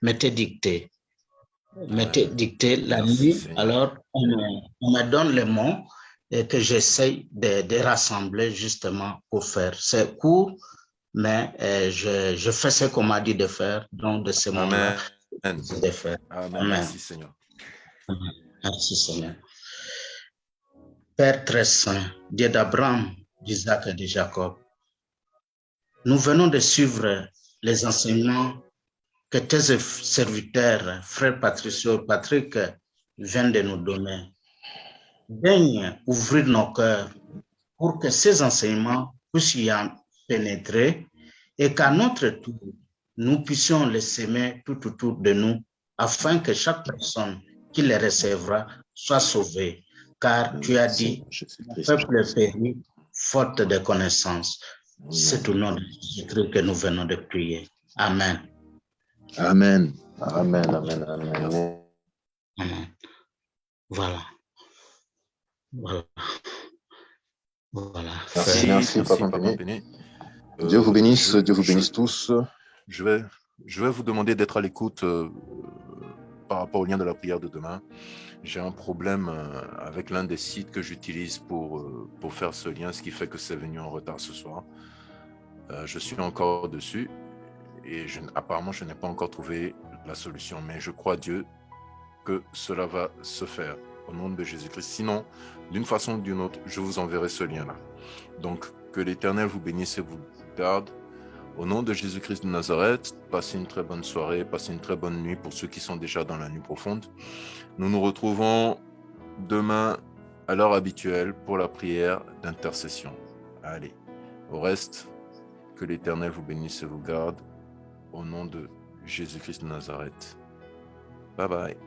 m'étaient dictés. M'étaient dictés la nuit. Seigneur. Alors, on me donne les mots et que j'essaye de rassembler justement pour faire. C'est court, mais je fais ce qu'on m'a dit de faire. Donc, de ce moment-là, de faire. Amen. Amen. Merci, Seigneur. Amen. Merci, Seigneur. Père très saint, Dieu d'Abraham, d'Isaac et de Jacob, nous venons de suivre les enseignements que tes serviteurs, frère Patricio et Patrick, viennent de nous donner. Daigne ouvrir nos cœurs pour que ces enseignements puissent y en pénétrer et qu'à notre tour, nous puissions les semer tout autour de nous afin que chaque personne qui les recevra soit sauvée. Car tu as dit, le peuple périt faute de connaissances. C'est au nom de Jésus-Christ que nous venons de prier. Amen. Amen. Amen. Amen. Amen. Amen. Voilà. Voilà. Merci, Papa Péné. Dieu vous bénisse, Dieu vous bénisse tous. Je vais vous demander d'être à l'écoute par rapport au lien de la prière de demain. J'ai un problème avec l'un des sites que j'utilise pour faire ce lien, ce qui fait que c'est venu en retard ce soir. Je suis encore dessus et apparemment je n'ai pas encore trouvé la solution, mais je crois Dieu que cela va se faire au nom de Jésus-Christ. Sinon, d'une façon ou d'une autre, je vous enverrai ce lien-là. Donc, que l'Éternel vous bénisse et vous garde. Au nom de Jésus-Christ de Nazareth, passez une très bonne soirée, passez une très bonne nuit pour ceux qui sont déjà dans la nuit profonde. Nous nous retrouvons demain à l'heure habituelle pour la prière d'intercession. Allez, au reste, que l'Éternel vous bénisse et vous garde. Au nom de Jésus-Christ de Nazareth. Bye bye.